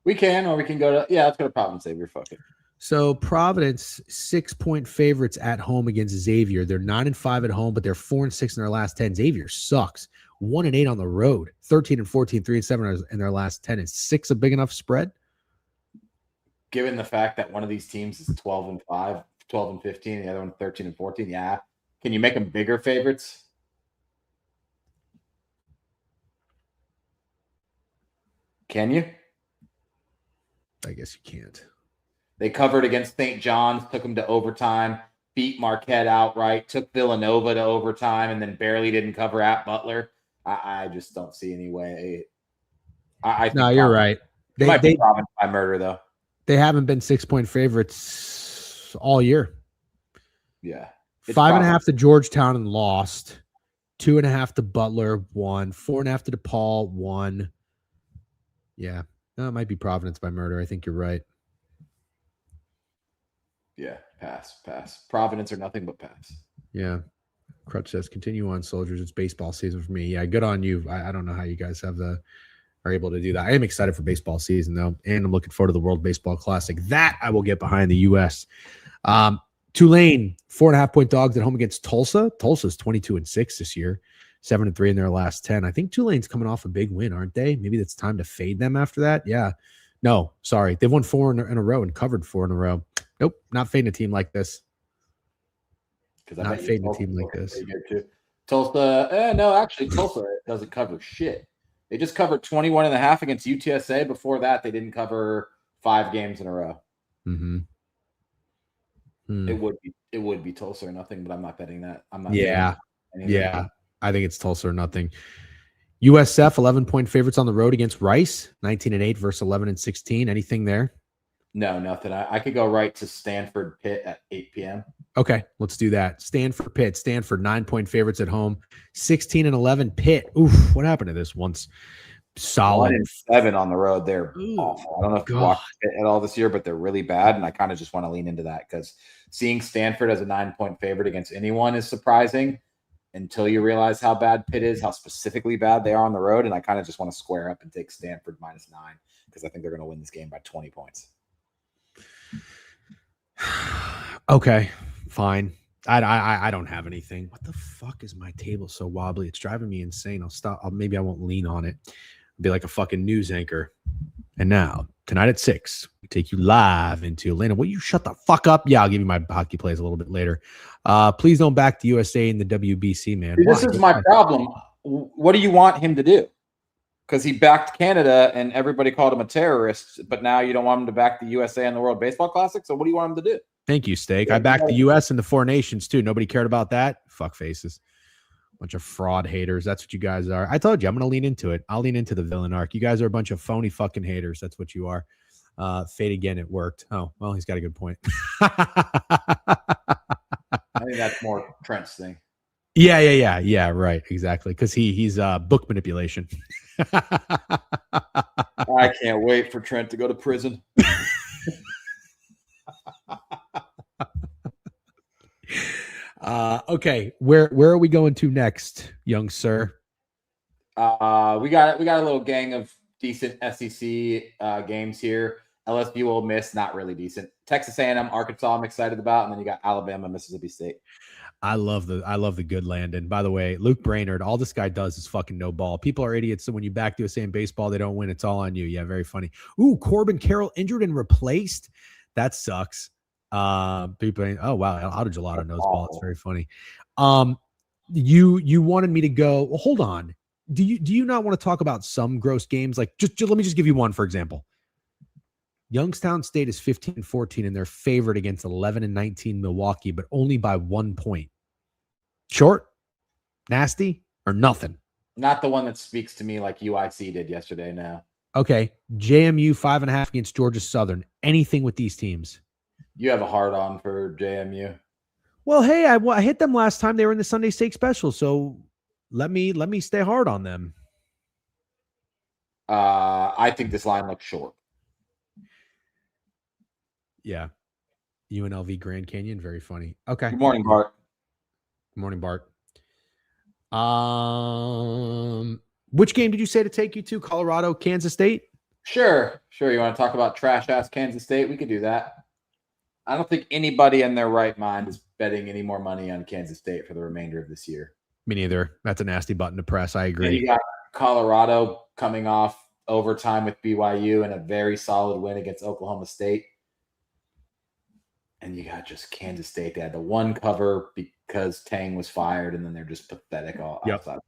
We can, or we can go to let's go to Providence Xavier. Fuck it. So Providence 6-point favorites at home against Xavier. They're 9-5 at home, but they're 4-6 in their last 10. Xavier sucks. 1-8 on the road. 13-14, 3-7 in their last 10. Is 6 a big enough spread? Given the fact that one of these teams is 12-5, 12-15, the other one 13-14, yeah. Can you make them bigger favorites? Can you? I guess you can't. They covered against St. John's, took them to overtime. beat Marquette outright, took Villanova to overtime, and then barely didn't cover at Butler. I just don't see any way. I think No, you're right. It might be Providence by murder, though. They haven't been 6-point favorites all year. Yeah. 5.5 to Georgetown and lost. 2.5 to Butler, won. 4.5 to DePaul, won. Yeah. No, it might be Providence by murder. I think you're right. Yeah, pass. Providence or nothing but pass. Yeah. Crutch says, continue on, soldiers. It's baseball season for me. Yeah, good on you. I don't know how you guys are able to do that. I am excited for baseball season, though, and I'm looking forward to the World Baseball Classic. That I will get behind the U.S. Tulane, 4.5-point dogs at home against Tulsa. Tulsa's 22-6 this year, 7-3 in their last 10. I think Tulane's coming off a big win, aren't they? Maybe it's time to fade them after that. Yeah. No, sorry. They've won 4 in a row and covered 4 in a row. Nope, not fading a team like this. Not fading a team like this. Tulsa, no, actually, Tulsa doesn't cover shit. They just covered 21.5 against UTSA. Before that, they didn't cover 5 games in a row. Mm-hmm. It would be Tulsa or nothing, but I'm not betting that. I'm not. Yeah. I think it's Tulsa or nothing. USF 11-point favorites on the road against Rice, 19-8 versus 11-16. Anything there? No, nothing. I could go right to Stanford Pitt at 8 p.m. Okay, let's do that. Stanford Pitt. Stanford 9-point favorites at home, 16-11 Pitt. Oof, what happened to this once? Solid 1-7 on the road. They're awful. I don't know if you watched Pitt at all this year, but they're really bad, and I kind of just want to lean into that because seeing Stanford as a 9-point favorite against anyone is surprising until you realize how bad Pitt is, how specifically bad they are on the road, and I kind of just want to square up and take Stanford -9 because I think they're going to win this game by 20 points. Okay, fine. I don't have anything. What the fuck is my table so wobbly? It's driving me insane. I'll stop. Maybe I won't lean on it. I'll be like a fucking news anchor. And now, tonight at 6, we take you live into Atlanta. Will you shut the fuck up? Yeah, I'll give you my hockey plays a little bit later. Please don't back the USA in the WBC, man. This is my problem. What do you want him to do? Because he backed Canada and everybody called him a terrorist, but now you don't want him to back the USA in the World Baseball Classic. So what do you want him to do? Thank you, Steak. I backed the US and the 4 nations too. Nobody cared about that. Fuck faces. Bunch of fraud haters. That's what you guys are. I told you, I'm going to lean into it. I'll lean into the villain arc. You guys are a bunch of phony fucking haters. That's what you are. Fade again. It worked. Oh, well, he's got a good point. I think that's more Trent's thing. Yeah. Right. Exactly. Because he's book manipulation. I can't wait for Trent to go to prison. Okay, where are we going to next, young sir? We got a little gang of decent SEC games here. LSU, Ole Miss, not really decent. Texas A&M, Arkansas, I'm excited about, and then you got Alabama, Mississippi State. I love the good Landon. By the way, Luke Brainerd, all this guy does is fucking no ball. People are idiots. So when you back USA in baseball, they don't win. It's all on you. Yeah, very funny. Ooh, Corbin Carroll injured and replaced. That sucks. People, oh wow, how did Gelato knows ball? It's very funny. You wanted me to go. Well, hold on. Do you not want to talk about some gross games? Like just let me just give you one, for example. Youngstown State is 15-14 and they're favored against 11-19 Milwaukee, but only by 1 point. Short, nasty, or nothing? Not the one that speaks to me like UIC did yesterday. Now, okay. JMU 5.5 against Georgia Southern. Anything with these teams? You have a hard on for JMU. Well, hey, I hit them last time. They were in the Sunday Steak Special, so let me stay hard on them. I think this line looks short. Yeah. UNLV Grand Canyon, very funny. Okay. Good morning, Bart. Good morning, Bart. Which game did you say to take you to? Colorado, Kansas State? Sure. You want to talk about trash-ass Kansas State? We could do that. I don't think anybody in their right mind is betting any more money on Kansas State for the remainder of this year. Me neither. That's a nasty button to press. I agree. And you got Colorado coming off overtime with BYU and a very solid win against Oklahoma State. And you got just Kansas State. They had the one cover because Tang was fired, and then they're just pathetic all outside of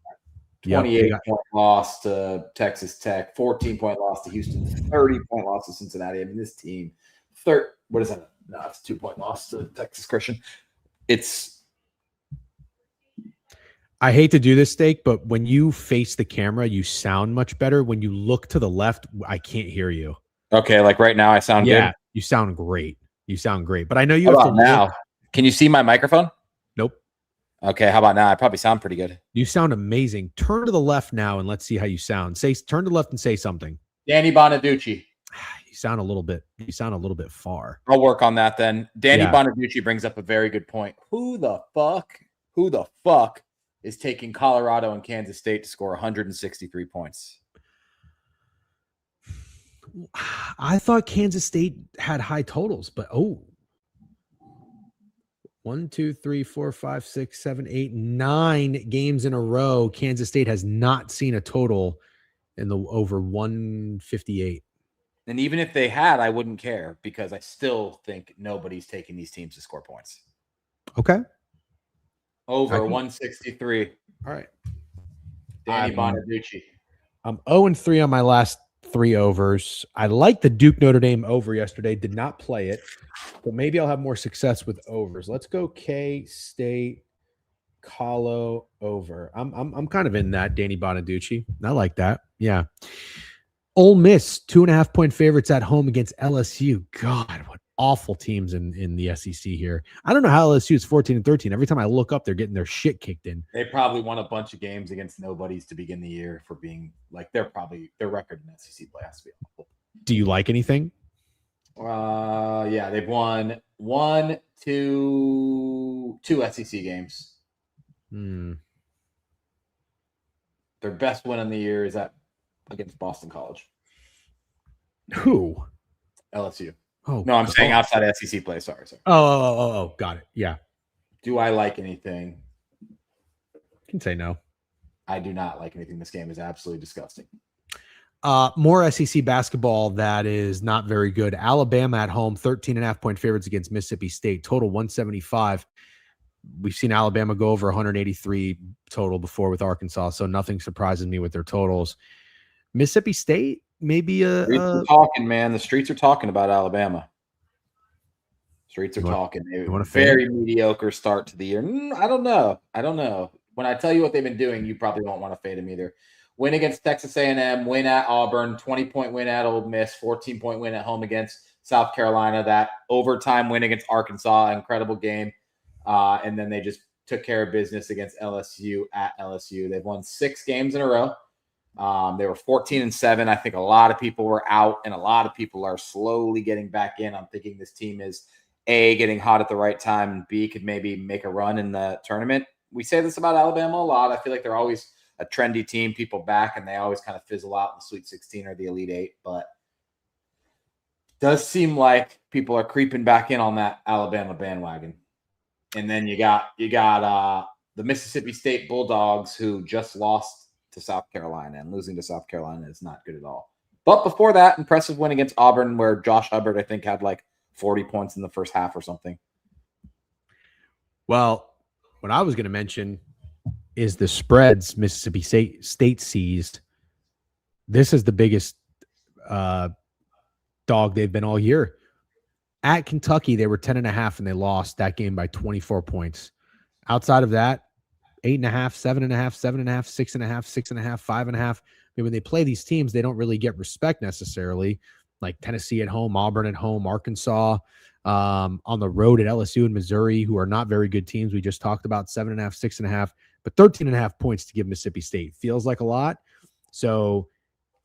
that. 28-point loss to Texas Tech, 14-point loss to Houston, 30-point loss to Cincinnati. I mean, this team, what is that? No, it's a 2-point loss to Texas Christian. It's I hate to do this, Steak, but when you face the camera, you sound much better. When you look to the left, I can't hear you. okay. Like right now, I sound good. You sound great. You sound great. But I know you How have to about now? look. Can you see my microphone? Nope. Okay. How about now? I probably sound pretty good. You sound amazing. Turn to the left now and let's see how you sound. Turn to the left and say something. Danny Bonaducci. You sound a little bit far. I'll work on that then. Danny Yeah. Bonaducci brings up a very good point. Who the fuck is taking Colorado and Kansas State to score 163 points? I thought Kansas State had high totals, but 1, 2, 3, 4, 5, 6, 7, 8, 9 games in a row. Kansas State has not seen a total in the over 158. And even if they had, I wouldn't care because I still think nobody's taking these teams to score points. Okay. Over 163. All right. Danny Bonaducci. I'm 0-3 on my last 3 overs. I liked the Duke Notre Dame over yesterday. Did not play it, but maybe I'll have more success with overs. Let's go K-State Colo over. I'm kind of in that Danny Bonaducci. I like that. Yeah. Ole Miss 2.5-point favorites at home against LSU. God, what awful teams in the SEC here. I don't know how LSU is 14-13. Every time I look up, they're getting their shit kicked in. They probably won a bunch of games against nobodies to begin the year for being like their record in SEC play has to be awful. Do you like anything? Yeah, they've won 2 SEC games. Their best win in the year is against Boston College. Who? LSU. Oh no, I'm saying outside SEC play. Sorry. Oh, got it. Yeah. Do I like anything? You can say no. I do not like anything. This game is absolutely disgusting. More SEC basketball that is not very good. Alabama at home, 13.5-point favorites against Mississippi State. Total 175. We've seen Alabama go over 183 total before with Arkansas, so nothing surprises me with their totals. Mississippi State, maybe Streets are talking, man. The streets are talking about Alabama. Streets are talking. Very mediocre start to the year. I don't know. When I tell you what they've been doing, you probably won't want to fade them either. Win against Texas A&M, win at Auburn, 20-point win at Ole Miss, 14-point win at home against South Carolina, that overtime win against Arkansas, incredible game. And then they just took care of business against LSU at LSU. They've won 6 games in a row. They were 14-7. I think a lot of people were out, and a lot of people are slowly getting back in. I'm thinking this team is A, getting hot at the right time, and B, could maybe make a run in the tournament. We say this about Alabama a lot. I feel like they're always a trendy team, people back, and they always kind of fizzle out in the Sweet 16 or the Elite 8. But it does seem like people are creeping back in on that Alabama bandwagon. And then you got the Mississippi State Bulldogs, who just lost to South Carolina, and losing to South Carolina is not good at all. But before that, impressive win against Auburn, where Josh Hubbard, I think, had like 40 points in the first half or something. Well, what I was going to mention is the spreads Mississippi State seized. This is the biggest dog they've been all year. At Kentucky, they were 10.5 and they lost that game by 24 points. Outside of that, 8.5, 7.5, 7.5, 6.5, 6.5, 5.5. I mean, when they play these teams, they don't really get respect necessarily. Like Tennessee at home, Auburn at home, Arkansas on the road at LSU and Missouri, who are not very good teams. We just talked about 7.5, 6.5, but 13.5 points to give Mississippi State feels like a lot. So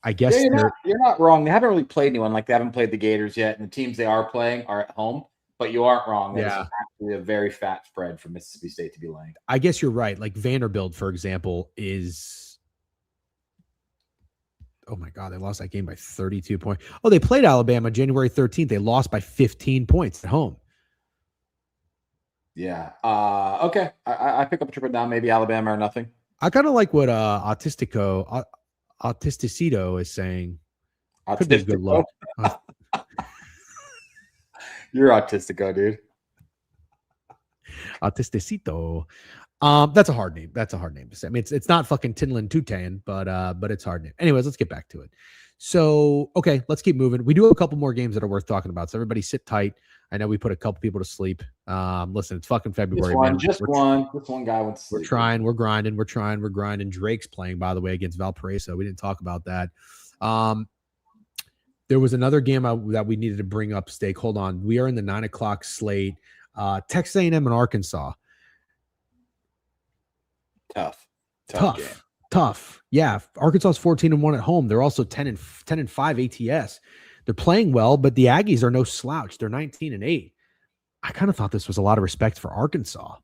I guess you're not wrong. They haven't really played anyone. Like, they haven't played the Gators yet, and the teams they are playing are at home. But you aren't wrong. That is actually a very fat spread for Mississippi State to be laying. I guess you're right. Like Vanderbilt, for example, is – oh, my God, they lost that game by 32 points. Oh, they played Alabama January 13th. They lost by 15 points at home. Yeah. Okay. I pick up a triple down, maybe Alabama or nothing. I kind of like what Autisticito is saying. Could be a good look. You're Autistico, dude. Autisticito. That's a hard name. That's a hard name to say. I mean, it's not fucking Tinlin Tutan, but it's a hard name. Anyways, let's get back to it. So, okay, let's keep moving. We do have a couple more games that are worth talking about. So everybody sit tight. I know we put a couple people to sleep. Listen, it's fucking February, Just man. one guy went to sleep. We're trying, we're grinding. Drake's playing, by the way, against Valparaiso. We didn't talk about that. There was another game that we needed to bring up, Steak. Hold on. We are in the 9 o'clock slate. Texas A&M and Arkansas. Tough. Yeah. Arkansas's 14-1 at home. They're also 10-5 ATS. They're playing well, but the Aggies are no slouch. They're 19-8. I kind of thought this was a lot of respect for Arkansas.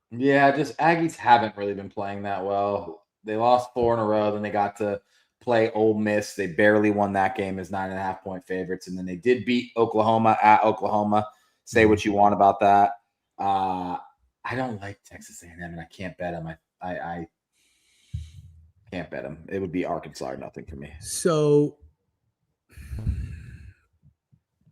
Yeah, just Aggies haven't really been playing that well. They lost 4 in a row. Then they got to play Ole Miss. They barely won that game as 9.5-point favorites. And then they did beat Oklahoma at Oklahoma. Say what you want about that. I don't like Texas A&M, and I can't bet them. I can't bet them. It would be Arkansas or nothing for me. So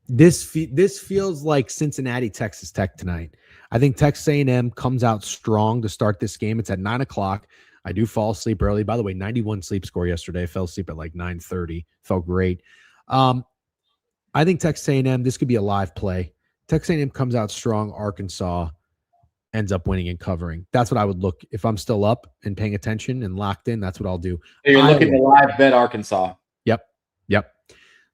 this feels like Cincinnati, Texas Tech tonight. I think Texas A&M comes out strong to start this game. It's at 9 o'clock. I do fall asleep early. By the way, 91 sleep score yesterday. I fell asleep at like 9:30. Felt great. I think Texas A&M, this could be a live play. Texas A&M comes out strong. Arkansas ends up winning and covering. That's what I would look. If I'm still up and paying attention and locked in, that's what I'll do. So you're looking to live bet Arkansas. Yep.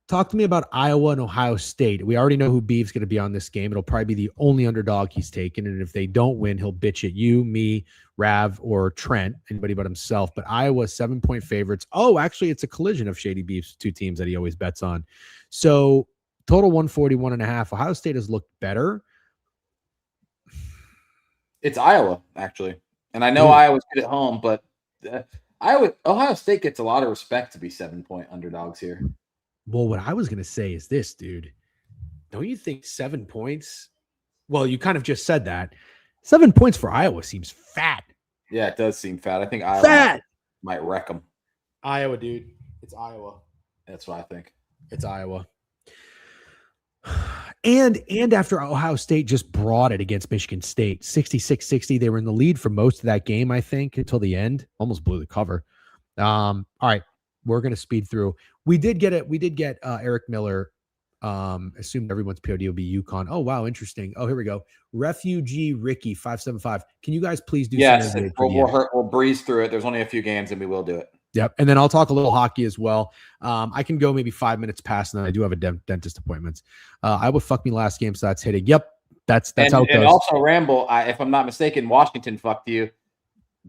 Talk to me about Iowa and Ohio State. We already know who Biev's going to be on this game. It'll probably be the only underdog he's taken. And if they don't win, he'll bitch at you, me, Rav, or Trent, anybody but himself. But Iowa, 7-point favorites. Oh, actually, it's a collision of Shady Biev's two teams that he always bets on. So total 141.5. Ohio State has looked better. It's Iowa, actually. And I know Iowa's good at home, but Ohio State gets a lot of respect to be 7-point underdogs here. Well, what I was going to say is this, dude. Don't you think 7 points? Well, you kind of just said that. 7 points for Iowa seems fat. Yeah, it does seem fat. I think Iowa might wreck them. Iowa, dude. It's Iowa. That's what I think. It's Iowa. And after Ohio State just brought it against Michigan State, 66-60. They were in the lead for most of that game, I think, until the end. Almost blew the cover. All right. We're going to speed through. We did get Eric Miller. Assumed everyone's POD will be UConn. Oh, wow. Interesting. Oh, here we go. Refugee Ricky 575. Can you guys please do some? We'll breeze through it. There's only a few games and we will do it. Yep. And then I'll talk a little hockey as well. I can go maybe 5 minutes past, and then I do have a dentist appointments. I would fuck me last game, so that's hitting. Yep. That's how it goes. And also, Ramble, if I'm not mistaken, Washington fucked you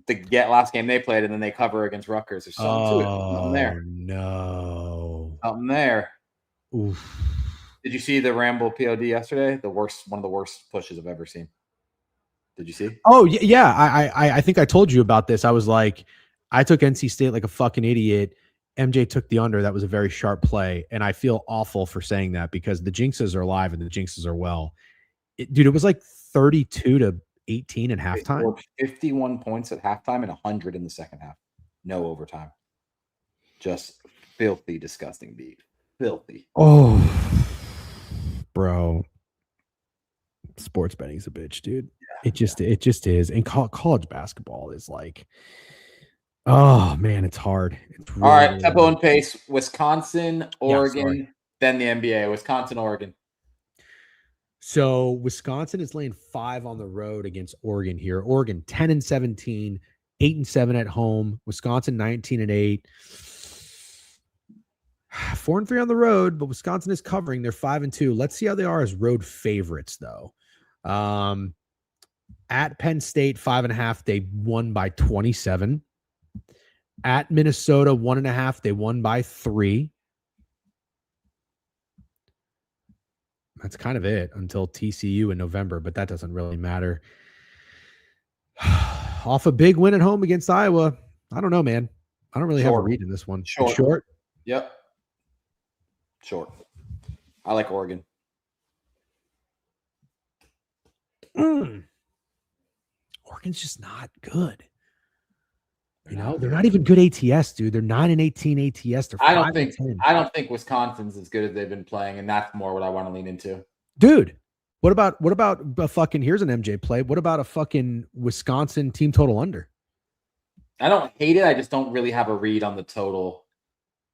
the last game they played, and then they cover against Rutgers. There's something to it. Something there. No. Something there. Oof. Did you see the Ramble POD yesterday? One of the worst pushes I've ever seen. Did you see? Oh, yeah. I think I told you about this. I was like, I took NC State like a fucking idiot. MJ took the under. That was a very sharp play. And I feel awful for saying that because the jinxes are alive and the jinxes are well. Dude, it was like 32-18 at halftime. 51 points at halftime and 100 in the second half. No overtime. Just filthy, disgusting beat. Filthy. Oh, bro. Sports betting's a bitch, dude. Yeah, it just is. And college basketball is like, oh man, it's hard. It's really, all right, tempo and pace. Wisconsin, Oregon, then the NBA. Wisconsin, Oregon. So Wisconsin is laying 5 on the road against Oregon here. Oregon 10-17, 8-7 at home. Wisconsin 19-8. 4-3 on the road, but Wisconsin is covering. They're 5-2. Let's see how they are as road favorites, though. At Penn State, 5.5. They won by 27. At Minnesota, 1.5. They won by 3. That's kind of it until TCU in November, but that doesn't really matter. Off a big win at home against Iowa. I don't know, man. I don't really have a read in this one. Short? Yep. Short. I like Oregon. Oregon's just not good. You know, they're not even good ATS, dude. They're 9-18 ATS. They're I don't think Wisconsin's as good as they've been playing, and that's more what I want to lean into. Dude, what about a fucking, here's an MJ play. What about a fucking Wisconsin team total under? I don't hate it. I just don't really have a read on the total.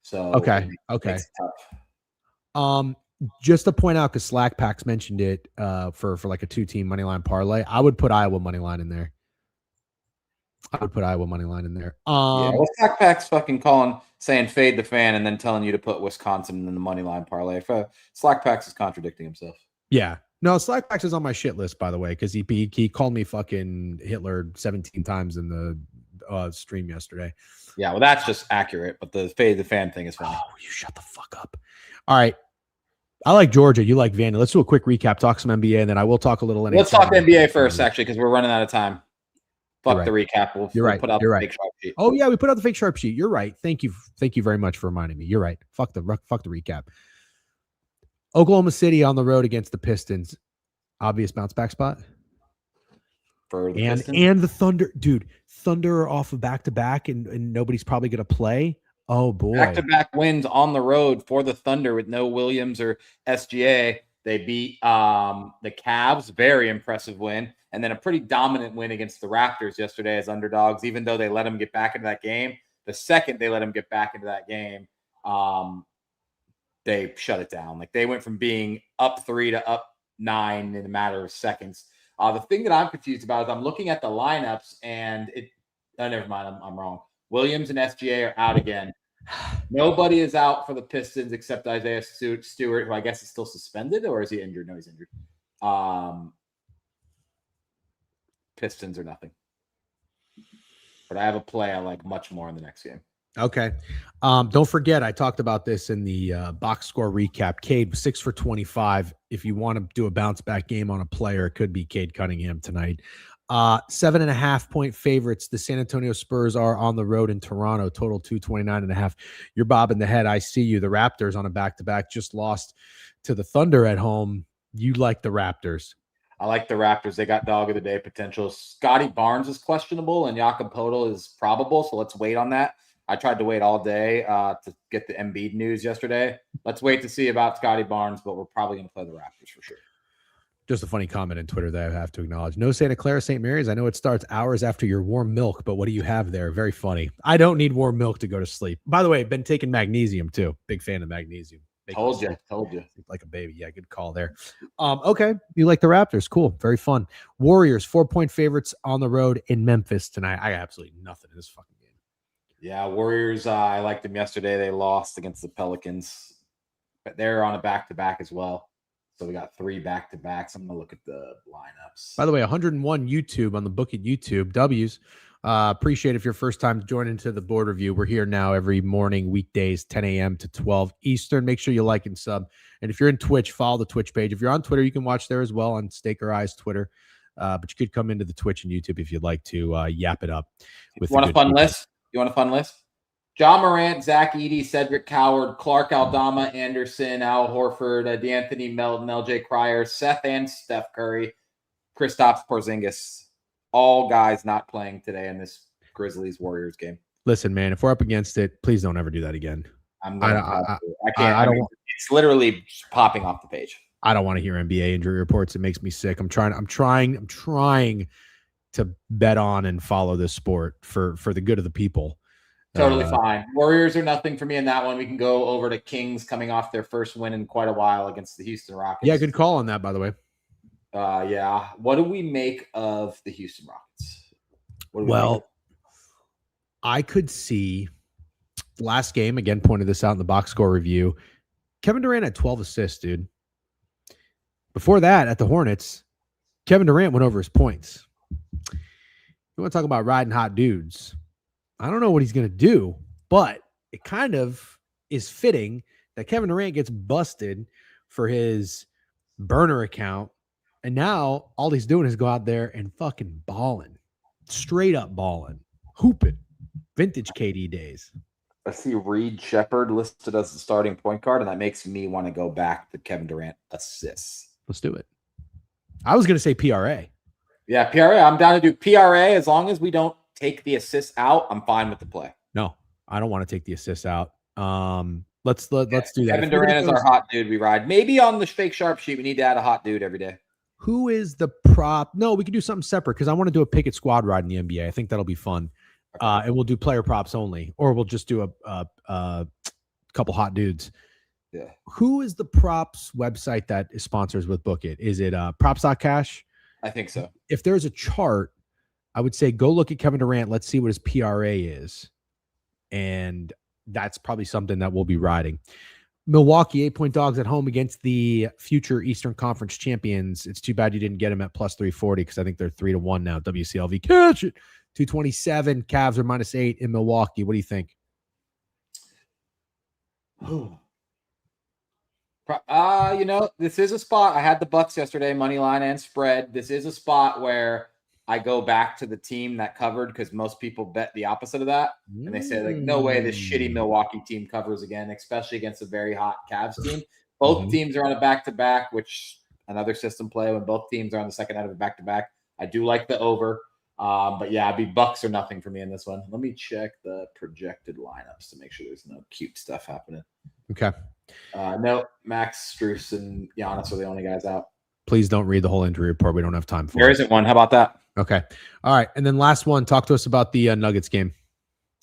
So okay. It's tough. just to point out, because Slack Packs mentioned it for like a 2-team money line parlay, I would put Iowa money line in there. Yeah, well, Pack's fucking saying fade the fan, and then telling you to put Wisconsin in the money line parlay. Slack Packs is contradicting himself. Yeah. No, Slack Packs is on my shit list, by the way, because he called me fucking Hitler 17 times in the stream yesterday. Yeah, well, that's just accurate, but the fade the fan thing is funny. Oh, you shut the fuck up. All right. I like Georgia. You like Vandy. Let's do a quick recap, talk some NBA, and then I will talk a little NHL. Let's talk NBA first, actually, because we're running out of time. Fuck the recap. We'll put out the fake sharp sheet. Oh, yeah, we put out the fake sharp sheet. You're right. Thank you very much for reminding me. You're right. Fuck the recap. Oklahoma City on the road against the Pistons. Obvious bounce back spot. For the Pistons? And the Thunder. Dude, Thunder are off of back-to-back, and nobody's probably going to play. Oh, boy. Back-to-back wins on the road for the Thunder with no Williams or SGA. They beat the Cavs. Very impressive win. And then a pretty dominant win against the Raptors yesterday as underdogs, even though they let them get back into that game. The second they let them get back into that game, they shut it down. Like, they went from being up 3 to up 9 in a matter of seconds. The thing that I'm confused about is I'm looking at the lineups, and never mind, I'm wrong. Williams and SGA are out again. Nobody is out for the Pistons except Isaiah Stewart, who I guess is still suspended, or is he injured? No, he's injured. Pistons or nothing. But I have a play I like much more in the next game. Okay. Don't forget, I talked about this in the box score recap. Cade 6 for 25. If you want to do a bounce back game on a player, it could be Cade Cunningham tonight. 7.5 point favorites. The San Antonio Spurs are on the road in Toronto, total 229.5. You're bobbing the head. I see you. The Raptors on a back-to-back just lost to the Thunder at home. You like the Raptors. I like the Raptors. They got dog of the day potential. Scotty Barnes is questionable and Jakob Poeltl is probable. So let's wait on that. I tried to wait all day to get the Embiid news yesterday. Let's wait to see about Scotty Barnes, but we're probably going to play the Raptors for sure. Just a funny comment on Twitter that I have to acknowledge. No Santa Clara, St. Mary's. I know it starts hours after your warm milk, but what do you have there? Very funny. I don't need warm milk to go to sleep. By the way, I've been taking magnesium too. Big fan of magnesium. Told you. Like a baby. Yeah, good call there. Okay. You like the Raptors. Cool. Very fun. Warriors, 4-point favorites on the road in Memphis tonight. I got absolutely nothing in this fucking game. Yeah, Warriors, I liked them yesterday. They lost against the Pelicans, but they're on a back-to-back as well. So we got 3 back-to-backs. I'm going to look at the lineups. By the way, 101 YouTube on the book at YouTube. W's. Appreciate if you're first time joining to the board review. We're here now every morning, weekdays, 10 a.m. to 12 Eastern. Make sure you like and sub. And if you're in Twitch, follow the Twitch page. If you're on Twitter, you can watch there as well on Staker Eyes Twitter. But you could come into the Twitch and YouTube if you'd like to yap it up. You want a fun list? John Morant, Zach Edey, Cedric Coward, Clark Aldama, Anderson, Al Horford, DeAnthony Melton, LJ Cryer, Seth and Steph Curry, Kristaps Porzingis. All guys not playing today in this Grizzlies-Warriors game. Listen, man, if we're up against it, please don't ever do that again. I can't. It's literally popping off the page. I don't want to hear NBA injury reports. It makes me sick. I'm trying to bet on and follow this sport for the good of the people. Totally fine. Warriors are nothing for me in that one. We can go over to Kings coming off their first win in quite a while against the Houston Rockets. Yeah, good call on that, by the way. Yeah. What do we make of the Houston Rockets? I could see the last game, again, pointed this out in the box score review. Kevin Durant had 12 assists, dude. Before that, at the Hornets, Kevin Durant went over his points. You want to talk about riding hot dudes? I don't know what he's going to do, but it kind of is fitting that Kevin Durant gets busted for his burner account. And now all he's doing is go out there and fucking balling. Straight up balling. Hooping. Vintage KD days. I see Reed Shepherd listed as the starting point guard, and that makes me want to go back to Kevin Durant assists. Let's do it. I was going to say PRA. Yeah, PRA. I'm down to do PRA as long as we don't take the assists out. I'm fine with the play. No, I don't want to take the assists out. Let's do that. Kevin Durant is our hot dude we ride. Maybe on the fake sharp sheet, we need to add a hot dude every day. Who is the prop? No, we can do something separate because I want to do a picket squad ride in the NBA. I think that'll be fun. And we'll do player props only, or we'll just do a couple hot dudes. Yeah. Who is the props website that sponsors with Book It? Is it props.cash? I think so. If there's a chart, I would say go look at Kevin Durant. Let's see what his PRA is. And that's probably something that we'll be riding. Milwaukee, 8-point dogs at home against the future Eastern Conference champions. It's too bad you didn't get them at plus 340 because I think they're 3-1 now. WCLV, catch it. 227. Cavs are -8 in Milwaukee. What do you think? This is a spot. I had the Bucks yesterday, money line and spread. This is a spot where I go back to the team that covered because most people bet the opposite of that. And they say, like, no way this shitty Milwaukee team covers again, especially against a very hot Cavs team. Both teams are on a back-to-back, which another system play when both teams are on the second night of a back-to-back. I do like the over. But yeah, it'd be Bucks or nothing for me in this one. Let me check the projected lineups to make sure there's no cute stuff happening. Okay. No, Max, Strus, and Giannis are the only guys out. Please don't read the whole injury report. We don't have time for it. There isn't one. How about that? Okay. All right. And then last one, talk to us about the Nuggets game.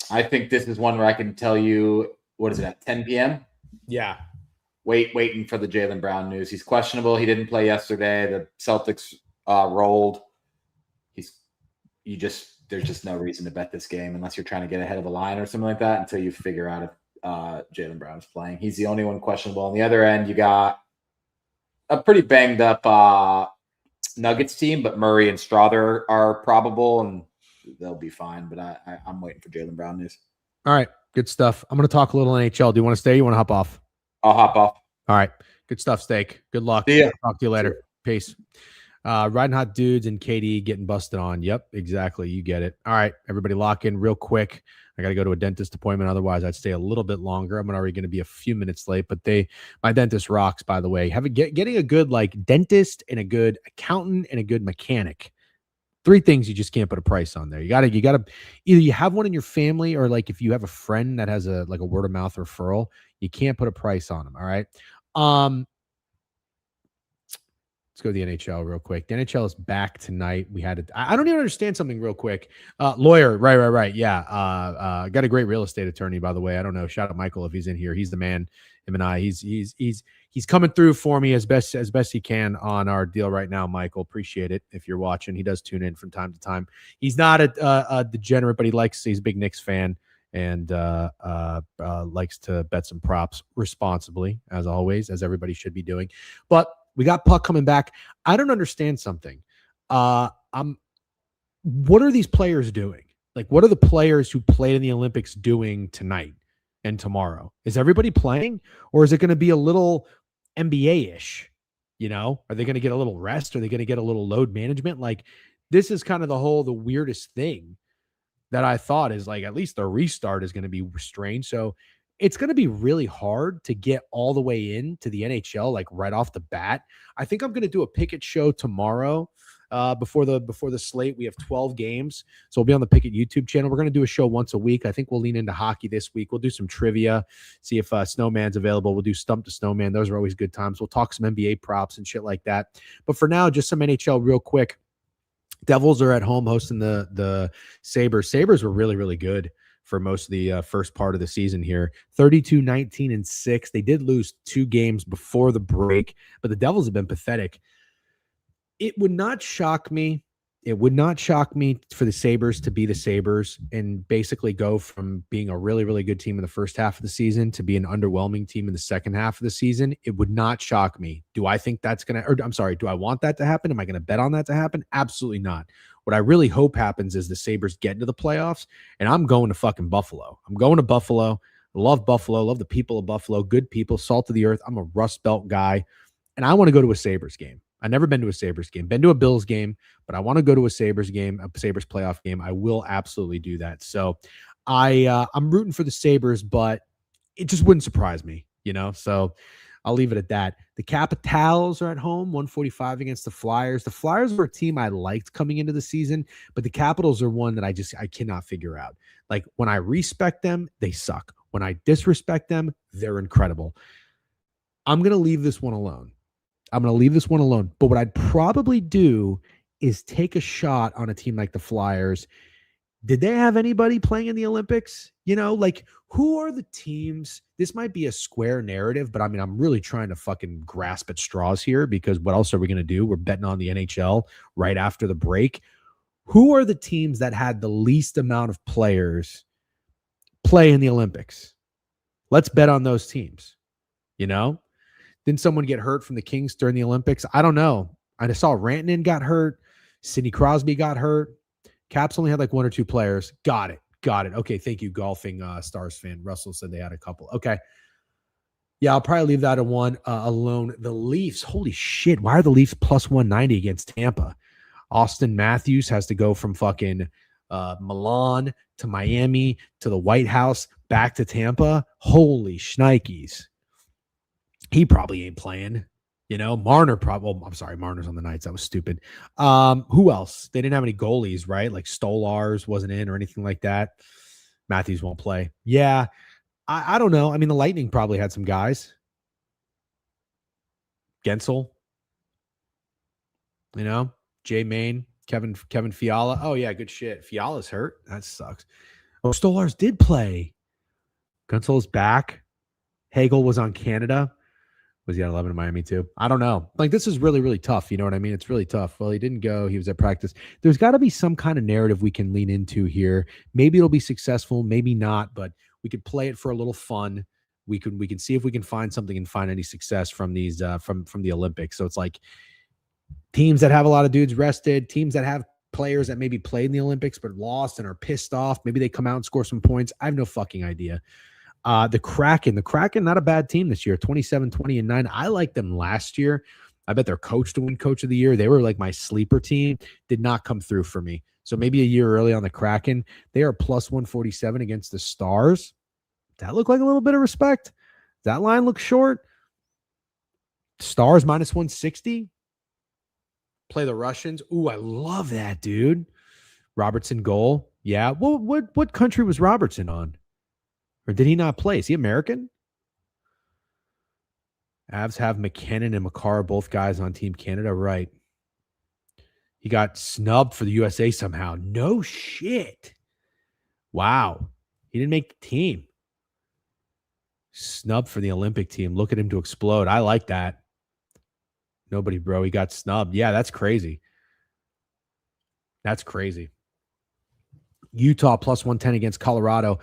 I think this is one where I can tell you, what is it, at 10 p.m.? Yeah. Waiting for the Jaylen Brown news. He's questionable. He didn't play yesterday. The Celtics rolled. There's just no reason to bet this game unless you're trying to get ahead of the line or something like that until you figure out if Jaylen Brown's playing. He's the only one questionable. On the other end, you got a pretty banged up Nuggets team, but Murray and Strother are probable, and they'll be fine. But I'm waiting for Jaylen Brown news. All right. Good stuff. I'm going to talk a little NHL. Do you want to stay? You want to hop off? I'll hop off. All right. Good stuff, Steak. Good luck. See ya. Talk to you later. Peace. Riding hot dudes and KD getting busted on. Yep, exactly. You get it. All right, everybody lock in real quick. I got to go to a dentist appointment. Otherwise, I'd stay a little bit longer. I'm already going to be a few minutes late, but my dentist rocks, by the way. Getting a good dentist and a good accountant and a good mechanic. 3 things you just can't put a price on there. You gotta either you have one in your family or if you have a friend that has a word of mouth referral, you can't put a price on them. All right. Let's go to the NHL real quick. The NHL is back tonight. I don't even understand something real quick. Lawyer, right. Yeah. Got a great real estate attorney, by the way. I don't know. Shout out Michael if he's in here. He's the man. Him and I. He's coming through for me as best he can on our deal right now. Michael, appreciate it if you're watching. He does tune in from time to time. He's not a degenerate, but he's a big Knicks fan and likes to bet some props responsibly, as always, as everybody should be doing. But we got Puck coming back. I don't understand something. What are these players doing? What are the players who played in the Olympics doing tonight and tomorrow? Is everybody playing, or is it going to be a little NBA-ish? Are they going to get a little rest? Are they going to get a little load management? This is kind of the weirdest thing that I thought is at least the restart is going to be strange. So it's going to be really hard to get all the way into the NHL right off the bat. I think I'm going to do a Pickett show tomorrow before the slate. We have 12 games, so we'll be on the Pickett YouTube channel. We're going to do a show once a week. I think we'll lean into hockey this week. We'll do some trivia, see if Snowman's available. We'll do Stump to Snowman. Those are always good times. We'll talk some NBA props and shit like that. But for now, just some NHL real quick. Devils are at home hosting the Sabres. Sabres were really, really good for most of the first part of the season here. 32-19-6. They did lose 2 games before the break, but the Devils have been pathetic. It would not shock me. It would not shock me for the Sabres to be the Sabres and basically go from being a really, really good team in the first half of the season to be an underwhelming team in the second half of the season. It would not shock me. Do I think that's going to, do I want that to happen? Am I going to bet on that to happen? Absolutely not. What I really hope happens is the Sabres get into the playoffs, and I'm going to fucking Buffalo. I'm going to Buffalo. Love Buffalo. Love the people of Buffalo. Good people. Salt of the earth. I'm a Rust Belt guy, and I want to go to a Sabres game. I've never been to a Sabres game. Been to a Bills game, but I want to go to a Sabres game, a Sabres playoff game. I will absolutely do that. So I'm rooting for the Sabres, but it just wouldn't surprise me, So I'll leave it at that. The Capitals are at home, 145 against the Flyers. The Flyers were a team I liked coming into the season, but the Capitals are one that I cannot figure out. When I respect them, they suck. When I disrespect them, they're incredible. I'm going to leave this one alone. But what I'd probably do is take a shot on a team like the Flyers, Did they have anybody playing in the Olympics? Like, who are the teams? This might be a square narrative, but I mean, I'm really trying to fucking grasp at straws here, because what else are we going to do? We're betting on the NHL right after the break. Who are the teams that had the least amount of players play in the Olympics? Let's bet on those teams. Didn't someone get hurt from the Kings during the Olympics? I don't know. I just saw Rantanen got hurt. Sidney Crosby got hurt. Caps only had like 1 or 2 players. Got it. Okay, thank you, golfing Stars fan. Russell said they had a couple. Okay. Yeah, I'll probably leave that one alone. The Leafs, holy shit, why are the Leafs plus 190 against Tampa? Austin Matthews has to go from fucking Milan to Miami to the White House back to Tampa. Holy shnikes. He probably ain't playing. Marner probably. Well, I'm sorry, Marner's on the Knights. That was stupid. Who else? They didn't have any goalies, right? Like Stolars wasn't in or anything like that. Matthews won't play. Yeah, I don't know. I mean, the Lightning probably had some guys. Gensel. Jay Maine, Kevin Fiala. Oh yeah, good shit. Fiala's hurt. That sucks. Oh, Stolars did play. Gunsel's back. Hagel was on Canada. Was he at 11 in Miami too? I don't know. Like, this is really, really tough. You know what I mean? It's really tough. Well, he didn't go. He was at practice. There's got to be some kind of narrative we can lean into here. Maybe it'll be successful, maybe not, but we could play it for a little fun. We can see if we can find something and find any success from these from the Olympics. So it's like teams that have a lot of dudes rested, teams that have players that maybe played in the Olympics but lost and are pissed off. Maybe they come out and score some points. I have no fucking idea. The Kraken, not a bad team this year, 27-20-9. I liked them last year. I bet their coach to win coach of the year. They were like my sleeper team. Did not come through for me. So maybe a year early on the Kraken. They are plus 147 against the Stars. That look like a little bit of respect. That line looks short. Stars minus 160. Play the Russians. Ooh, I love that, dude. Robertson goal. Yeah. What country was Robertson on? Or did he not play? Is he American? Avs have McKinnon and Makar, both guys on Team Canada. Right. He got snubbed for the USA somehow. No shit. Wow. He didn't make the team. Snubbed for the Olympic team. Look at him to explode. I like that. Nobody, bro. He got snubbed. Yeah, that's crazy. That's crazy. Utah plus 110 against Colorado.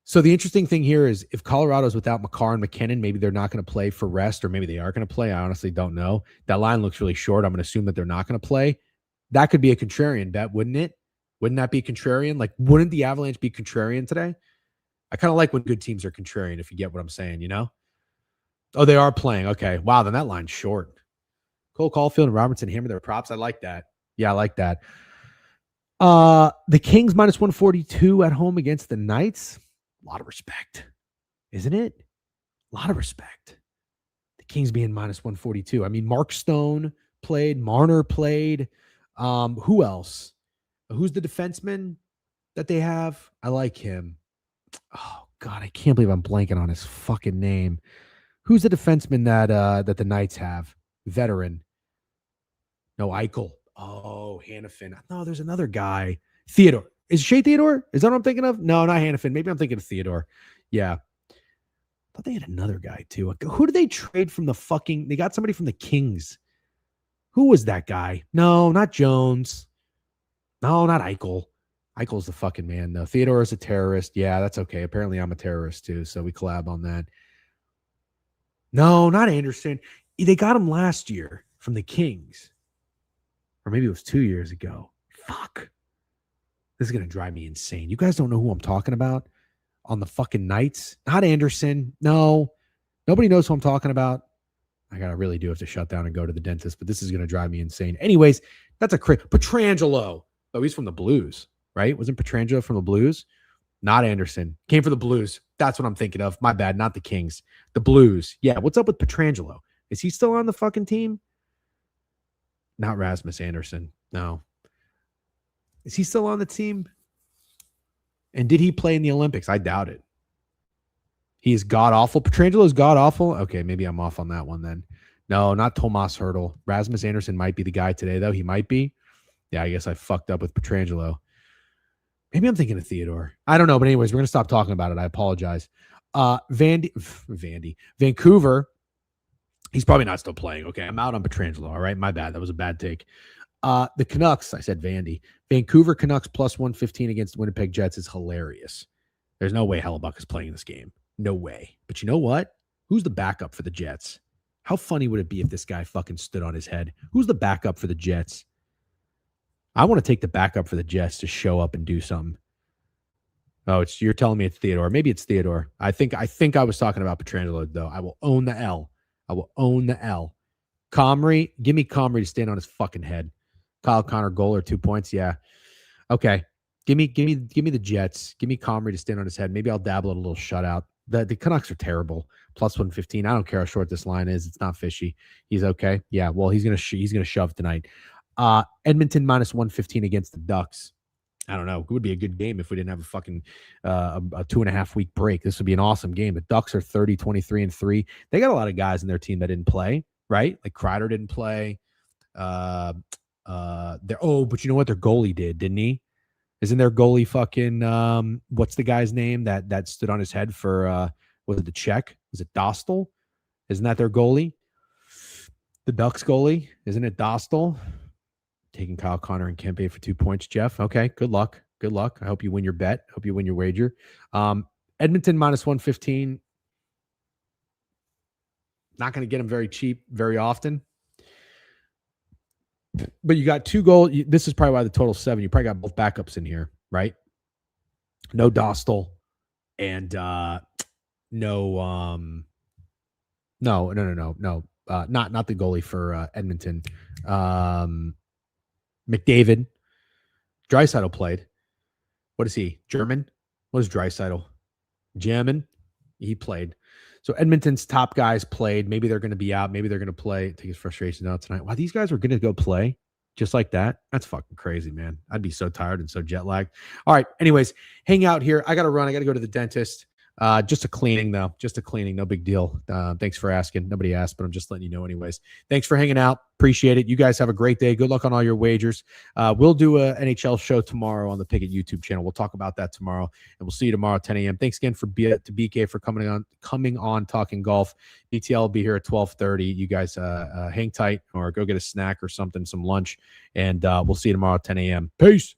So the interesting thing here is if Colorado's without Makar and McKinnon, maybe they're not going to play for rest, or maybe they are going to play. I honestly don't know. That line looks really short. I'm going to assume that they're not going to play. That could be a contrarian bet, wouldn't it? Wouldn't that be contrarian? Like, wouldn't the Avalanche be contrarian today? I kind of like when good teams are contrarian, if you get what I'm saying, Oh, they are playing. Okay. Wow, then that line's short. Cole Caulfield and Robertson hammer their props. I like that. Yeah, I like that. The Kings minus 142 at home against the Knights. A lot of respect, isn't it? A lot of respect. The Kings being minus 142. I mean, Mark Stone played. Marner played. Who else? Who's the defenseman that they have? I like him. Oh, God, I can't believe I'm blanking on his fucking name. Who's the defenseman that the Knights have? Veteran. No, Eichel. Oh, Hannafin. No, there's another guy. Theodore. Is Shea Theodore? Is that what I'm thinking of? No, not Hannafin. Maybe I'm thinking of Theodore. Yeah. I thought they had another guy, too. Who did they trade from the fucking... They got somebody from the Kings. Who was that guy? No, not Jones. No, not Eichel. Eichel's the fucking man, though. Theodore is a terrorist. Yeah, that's okay. Apparently, I'm a terrorist, too, so we collab on that. No, not Anderson. They got him last year from the Kings. Or maybe it was 2 years ago. Fuck. This is going to drive me insane. You guys don't know who I'm talking about on the fucking Knights? Not Anderson. No. Nobody knows who I'm talking about. I got to really do have to shut down and go to the dentist, but this is going to drive me insane. Anyways, that's a Pietrangelo. Oh, he's from the Blues, right? Wasn't Pietrangelo from the Blues? Not Anderson. Came for the Blues. That's what I'm thinking of. My bad. Not the Kings. The Blues. Yeah. What's up with Pietrangelo? Is he still on the fucking team? Not Rasmus Anderson. No. Is he still on the team? And did he play in the Olympics? I doubt it. He is god-awful. Pietrangelo is god-awful? Okay, maybe I'm off on that one then. No, not Tomas Hertl. Rasmus Anderson might be the guy today, though. He might be. Yeah, I guess I fucked up with Pietrangelo. Maybe I'm thinking of Theodore. I don't know. But anyways, we're going to stop talking about it. I apologize. Vancouver, he's probably not still playing. Okay, I'm out on Pietrangelo. All right, my bad. That was a bad take. The Canucks, I said Vandy. Vancouver Canucks plus 115 against Winnipeg Jets is hilarious. There's no way Hellebuck is playing this game. No way. But you know what? Who's the backup for the Jets? How funny would it be if this guy fucking stood on his head? Who's the backup for the Jets? I want to take the backup for the Jets to show up and do something. Oh, you're telling me it's Theodore. Maybe it's Theodore. I think I was talking about Pietrangelo, though. I will own the L. I will own the L. Comrie, give me Comrie to stand on his fucking head. Kyle Connor goal or 2 points. Yeah. Okay. Give me the Jets. Give me Comrie to stand on his head. Maybe I'll dabble in a little shutout. The Canucks are terrible. Plus 115. I don't care how short this line is. It's not fishy. He's okay. Yeah. Well, he's gonna shove tonight. Edmonton minus 115 against the Ducks. I don't know. It would be a good game if we didn't have a fucking a 2.5 week break. This would be an awesome game. The Ducks are 30, 23, and 3. They got a lot of guys in their team that didn't play, right? Like Kreider didn't play. But you know what? Their goalie didn't he? Isn't their goalie fucking what's the guy's name that stood on his head for was it the Czech? Was it Dostal? Isn't that their goalie? The Ducks goalie? Isn't it Dostal? Taking Kyle Connor and Kempe for 2 points, Jeff. Okay, good luck. Good luck. I hope you win your bet. Hope you win your wager. Edmonton minus 115. Not going to get them very cheap very often. But you got 2 goals. This is probably why the total 7. You probably got both backups in here, right? No Dostal and no. No. Not the goalie for Edmonton. McDavid. Draisaitl played. What is he? German? What is Draisaitl? German? He played. So Edmonton's top guys played. Maybe they're going to be out. Maybe they're going to play. Take his frustrations out tonight. Wow, these guys are going to go play just like that. That's fucking crazy, man. I'd be so tired and so jet lagged. All right. Anyways, hang out here. I got to run. I got to go to the dentist. Just a cleaning, though. Just a cleaning. No big deal. Thanks for asking. Nobody asked, but I'm just letting you know anyways. Thanks for hanging out. Appreciate it. You guys have a great day. Good luck on all your wagers. We'll do a NHL show tomorrow on the Pickett YouTube channel. We'll talk about that tomorrow, and we'll see you tomorrow at 10 a.m. Thanks again to BK for coming on talking golf. BTL will be here at 12:30. You guys hang tight or go get a snack or something, some lunch, and we'll see you tomorrow at 10 a.m. Peace.